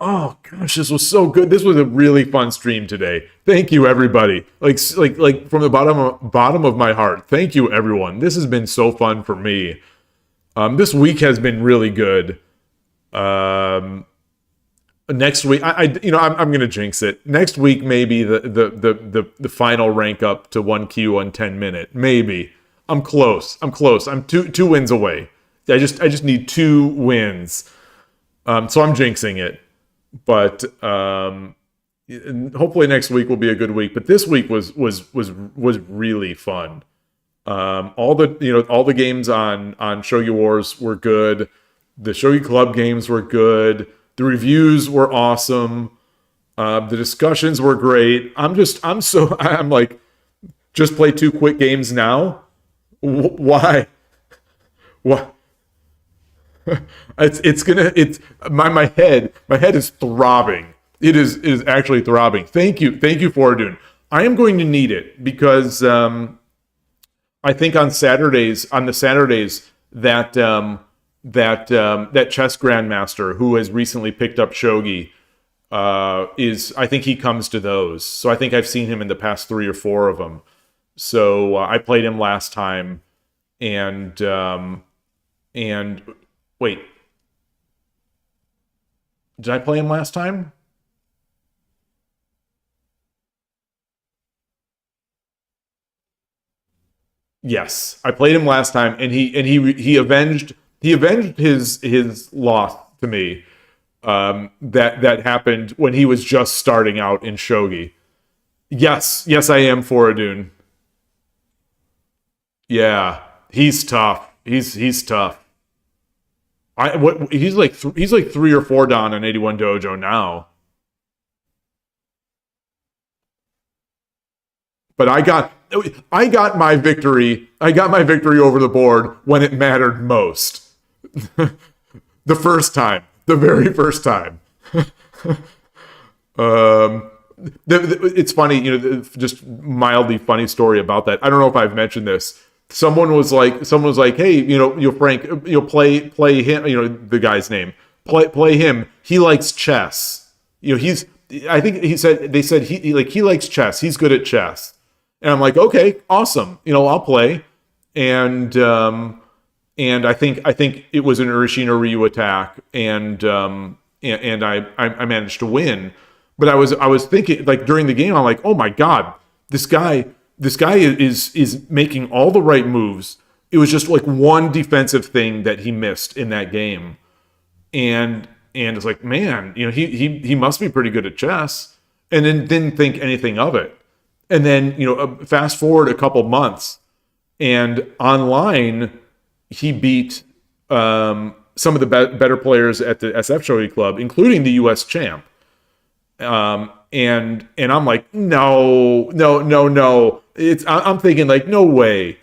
Oh gosh, this was so good. This was a really fun stream today. Thank you, everybody. Like from the bottom of my heart. Thank you, everyone. This has been so fun for me. This week has been really good. Next week, I'm gonna jinx it. Next week, maybe the final rank up to 1Q on 10 minute. Maybe. I'm close. I'm two wins away. I just need 2 wins. So I'm jinxing it. But hopefully next week will be a good week. But this week was really fun. All the games on Shogi Wars were good. The Shogi Club games were good. The reviews were awesome. The discussions were great. I'm like, just play 2 quick games now. Why? What? My head is throbbing. It is actually throbbing. Thank you, Fordoon. I am going to need it because I think on the Saturdays that chess grandmaster who has recently picked up shogi I think he comes to those. So I think I've seen him in the past 3 or 4 of them. So I played him last time, and wait, did I play him last time? Yes, I played him last time, and he avenged his loss to me. That happened when he was just starting out in shogi. Yes, I am Foradun. Yeah, he's tough. He's tough. He's like 3 or 4 down on 81 Dojo now. But I got my victory. I got my victory over the board when it mattered most. The first time, the very first time. It's funny, just mildly funny story about that. I don't know if I've mentioned this. Someone was like, hey, Frank, play him, the guy's name, play him. He likes chess. I think they said he likes chess. He's good at chess. And I'm like, okay, awesome. I'll play. And I think it was an Urashino Ryu attack, and I managed to win. But I was thinking, like, during the game, I'm like, oh my god, this guy is making all the right moves. It was just like one defensive thing that he missed in that game, and it's like, man, he must be pretty good at chess. And then didn't think anything of it. And then fast forward a couple months, and online he beat some of the better players at the SF Shogi Club, including the U.S. champ. And I'm like, no. I'm thinking like, no way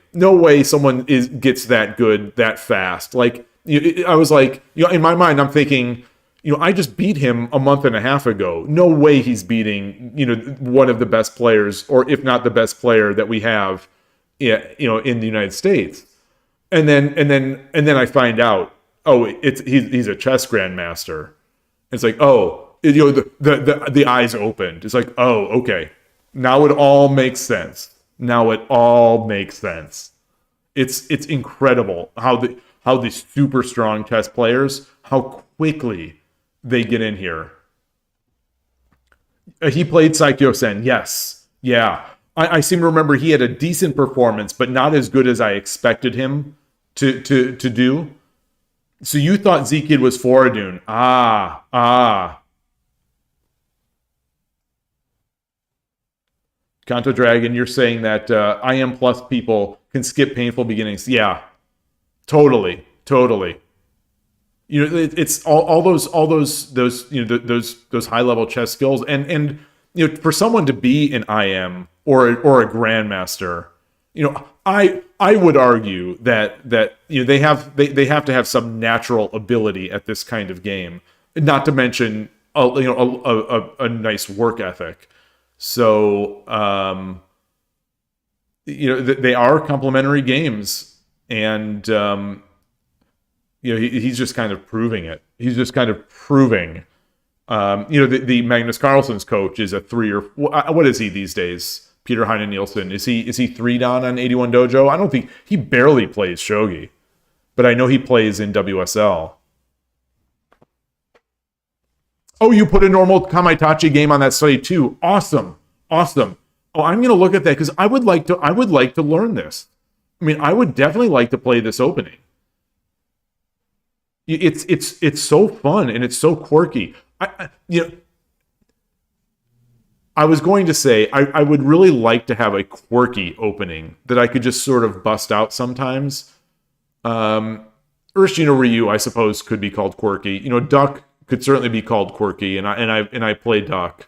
someone gets that good that fast. Like, I was like, in my mind, I'm thinking, I just beat him a month and a half ago. No way he's beating, one of the best players, or if not the best player that we have, in the United States. And then I find out oh, he's a chess grandmaster. It's like, oh, the eyes opened. It's like, oh, okay. Now it all makes sense. It's incredible how the super strong chess players, how quickly they get in here. He played Saikyo-sen, yes. Yeah. I seem to remember he had a decent performance, but not as good as I expected him to do. So you thought Z-Kid was Foradun. Kanto Dragon, you're saying that IM Plus people can skip painful beginnings. Yeah, totally. You know, it's all those those high level chess skills, and you know, for someone to be an IM or a grandmaster, you know, I would argue that you know they have to have some natural ability at this kind of game, not to mention a nice work ethic. So you know, they are complementary games, and you know, he's just kind of proving it. He's just kind of proving. You know, the Magnus Carlsen's coach is a 3 or what is he these days? Peter Heine Nielsen, is he 3-dan on 81 Dojo? I don't think he barely plays shogi, but I know he plays in WSL. Oh, you put a normal Kamaitachi game on that site too. Awesome. Oh, I'm gonna look at that because I would like to learn this. I mean, I would definitely like to play this opening. It's so fun and it's so quirky. I was going to say I would really like to have a quirky opening that I could just sort of bust out sometimes. Urshino Ryu, I suppose, could be called quirky. You know, Duck could certainly be called quirky, and I play Duck.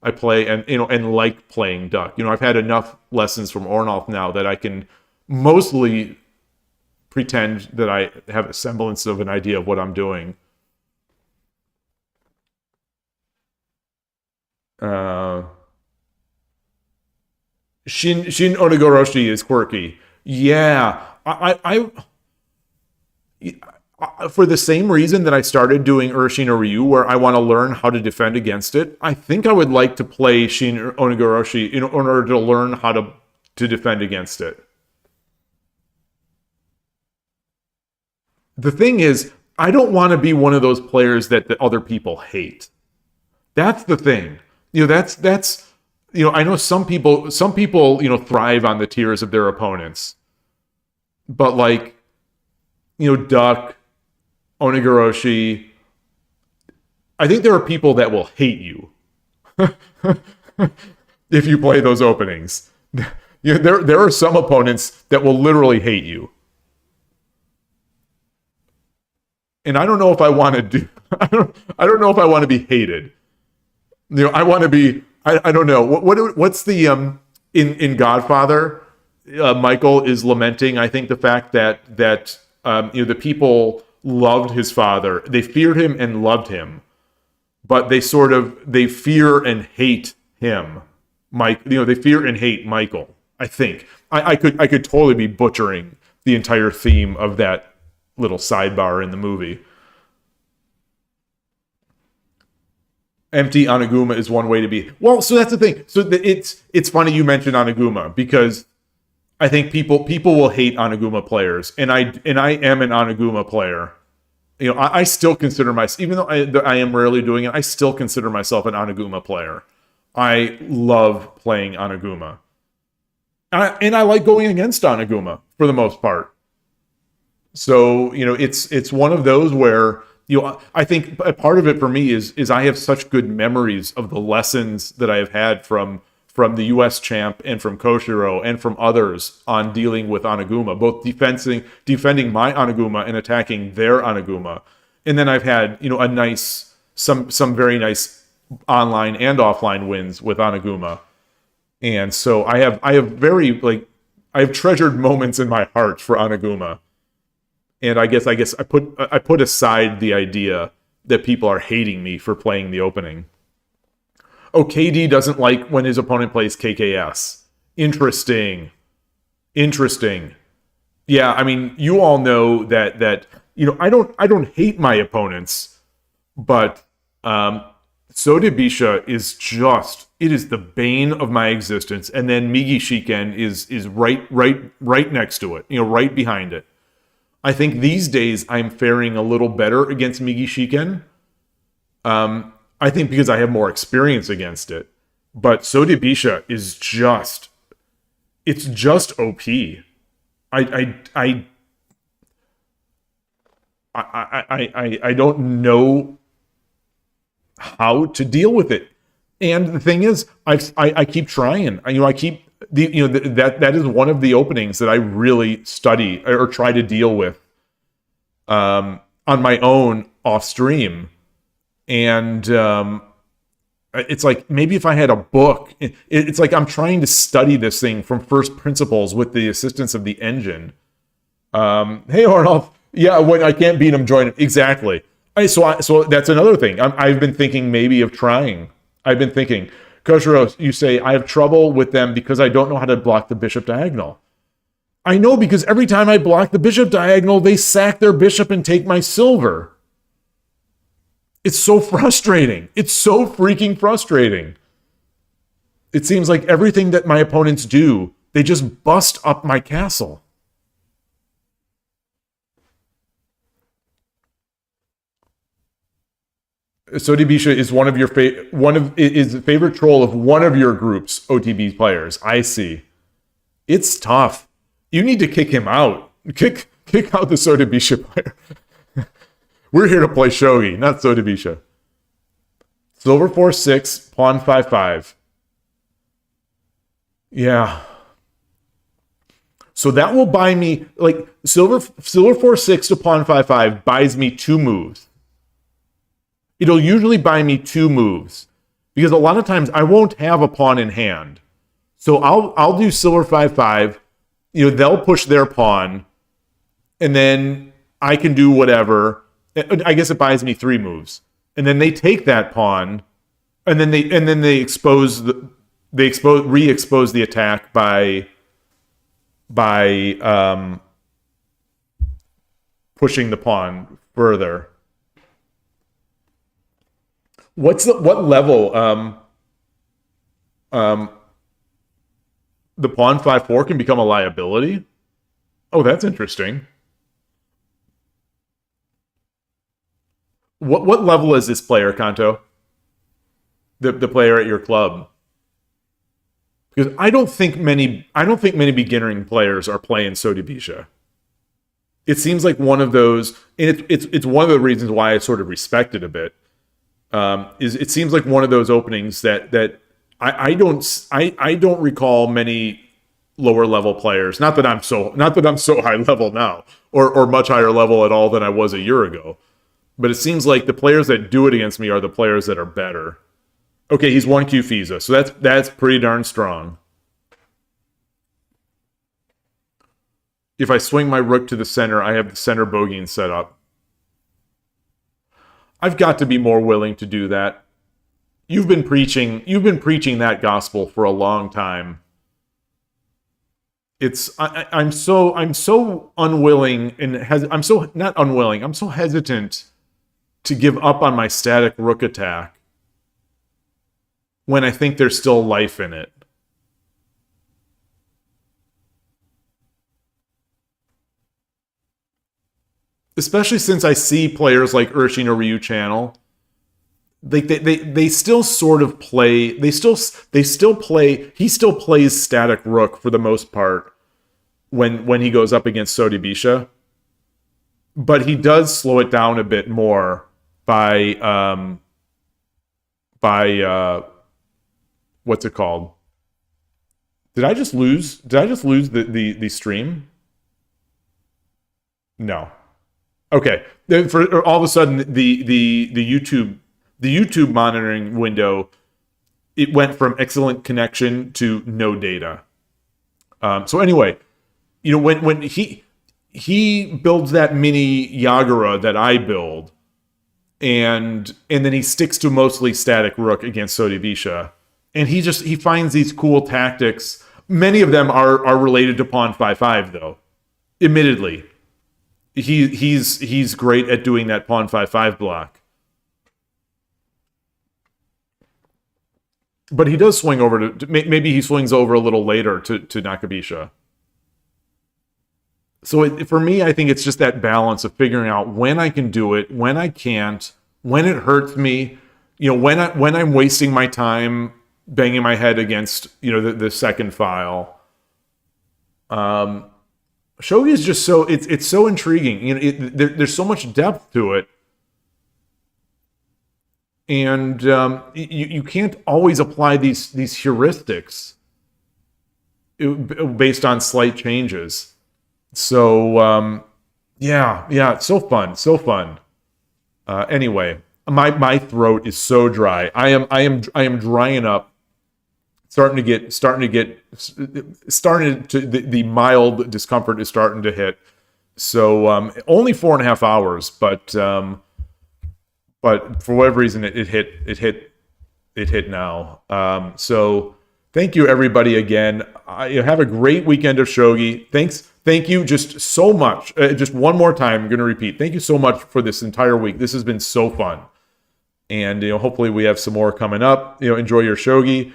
I play and like playing Duck. You know, I've had enough lessons from Ornolf now that I can mostly pretend that I have a semblance of an idea of what I'm doing. Shin Onigoroshi is quirky. Yeah, I for the same reason that I started doing Urshin or Ryu, where I want to learn how to defend against it, I think I would like to play Shin Onigoroshi in order to learn how to defend against it. The thing is, I don't want to be one of those players that the other people hate. That's the thing. You know, that's you know, I know some people, you know, thrive on the tears of their opponents. But like, you know, Duck, Onigoroshi, I think there are people that will hate you if you play those openings. You know, there are some opponents that will literally hate you. And I don't know if I want to do I don't know if I want to be hated. You know, I want to be I don't know. What's the in Godfather, Michael is lamenting, I think, the fact that you know, the people loved his father. They feared him and loved him, but they fear and hate him. They fear and hate Michael. I think I could totally be butchering the entire theme of that little sidebar in the movie. Empty Oniguma is one way to be. Well, so that's the thing. So it's funny you mentioned Oniguma, because I think people will hate Oniguma players, and I am an Oniguma player. You know, I still consider myself, even though I am rarely doing it, I still consider myself an Oniguma player. I love playing Oniguma, and I like going against Oniguma for the most part. So, you know, it's one of those where, you know, I think a part of it for me is I have such good memories of the lessons that I have had from the US champ and from Koshiro and from others on dealing with Oniguma, both defending my Oniguma and attacking their Oniguma. And then I've had, you know, some very nice online and offline wins with Oniguma. And so I have treasured moments in my heart for Oniguma. And I guess I put aside the idea that people are hating me for playing the opening. Oh, KD doesn't like when his opponent plays KKS. Interesting. Yeah, I mean, you all know that I don't hate my opponents, but Soda Bisha is just, it is the bane of my existence. And then Migi Shiken is right next to it, right behind it. I think these days I'm faring a little better against Migi Shiken. I think because I have more experience against it. But Soda Bisha is just, it's just OP. I don't know how to deal with it. And the thing is, I keep trying. That is one of the openings that I really study or try to deal with on my own off stream. And it's like, maybe if I had a book, it's like I'm trying to study this thing from first principles with the assistance of the engine. Hey, Arnold. Yeah, when I can't beat him, join him. Exactly. So that's another thing. I've been thinking maybe of trying. I've been thinking, Koshiro, you say, I have trouble with them because I don't know how to block the bishop diagonal. I know, because every time I block the bishop diagonal, they sack their bishop and take my silver. It's so frustrating. It's so freaking frustrating. It seems like everything that my opponents do, they just bust up my castle. Soda Bisha is one of your is the favorite troll of one of your group's OTB players. I see. It's tough. You need to kick him out. Kick out the Soda Bisha player. We're here to play Shogi, not Soda Bisha. Silver 4-6, pawn 5-5. Yeah. So that will buy me, like, silver 4-6 to pawn 5-5 buys me 2 moves. It'll usually buy me 2 moves, because a lot of times I won't have a pawn in hand. So I'll do silver 5-5. They'll push their pawn, and then I can do whatever. I guess it buys me 3 moves, and then they take that pawn, and then they re-expose the attack by pushing the pawn further. What level? The pawn 5-4 can become a liability? Oh, that's interesting. What level is this player, Kanto? The player at your club? Because I don't think many beginning players are playing Soda Bisha. It seems like one of those, and it's one of the reasons why I sort of respect it a bit. Is it seems like one of those openings that I don't recall many lower level players. Not that I'm so high level now, or much higher level at all than I was a year ago. But it seems like the players that do it against me are the players that are better. Okay, he's 1Q Fiza, so that's pretty darn strong. If I swing my rook to the center, I have the center bogeying set up. I've got to be more willing to do that. You've been preaching that gospel for a long time. I'm so unwilling, and I'm so not unwilling. I'm so hesitant to give up on my static rook attack when I think there's still life in it. Especially since I see players like Urshin or Ryu Channel, they still sort of play. They still play. He still plays static rook for the most part when he goes up against Soda Bisha, but he does slow it down a bit more by what's it called? Did I just lose the stream? No. Okay. Then for all of a sudden the YouTube monitoring window, it went from excellent connection to no data. So anyway, when he builds that mini Yagura that I build, and then he sticks to mostly static rook against Soda Bisha, and he finds these cool tactics. Many of them are related to pawn 5-5 though, admittedly. he's great at doing that pawn 5/5 block. But he does swing over to maybe he swings over a little later to Nakabisha. So for me, I think it's just that balance of figuring out when I can do it, when I can't, when it hurts me, when I'm wasting my time banging my head against the second file. Shogi is just so it's so intriguing. There's so much depth to it, and you can't always apply these heuristics based on slight changes. So yeah, so fun. Anyway, my throat is so dry. I am drying up. The mild discomfort is starting to hit. So only 4.5 hours, but for whatever reason it hit now. So thank you everybody again. Have a great weekend of shogi. Thank you just so much. Just one more time, I'm going to repeat. Thank you so much for this entire week. This has been so fun. And hopefully we have some more coming up. Enjoy your shogi.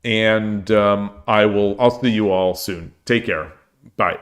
And I'll see you all soon. Take care. Bye.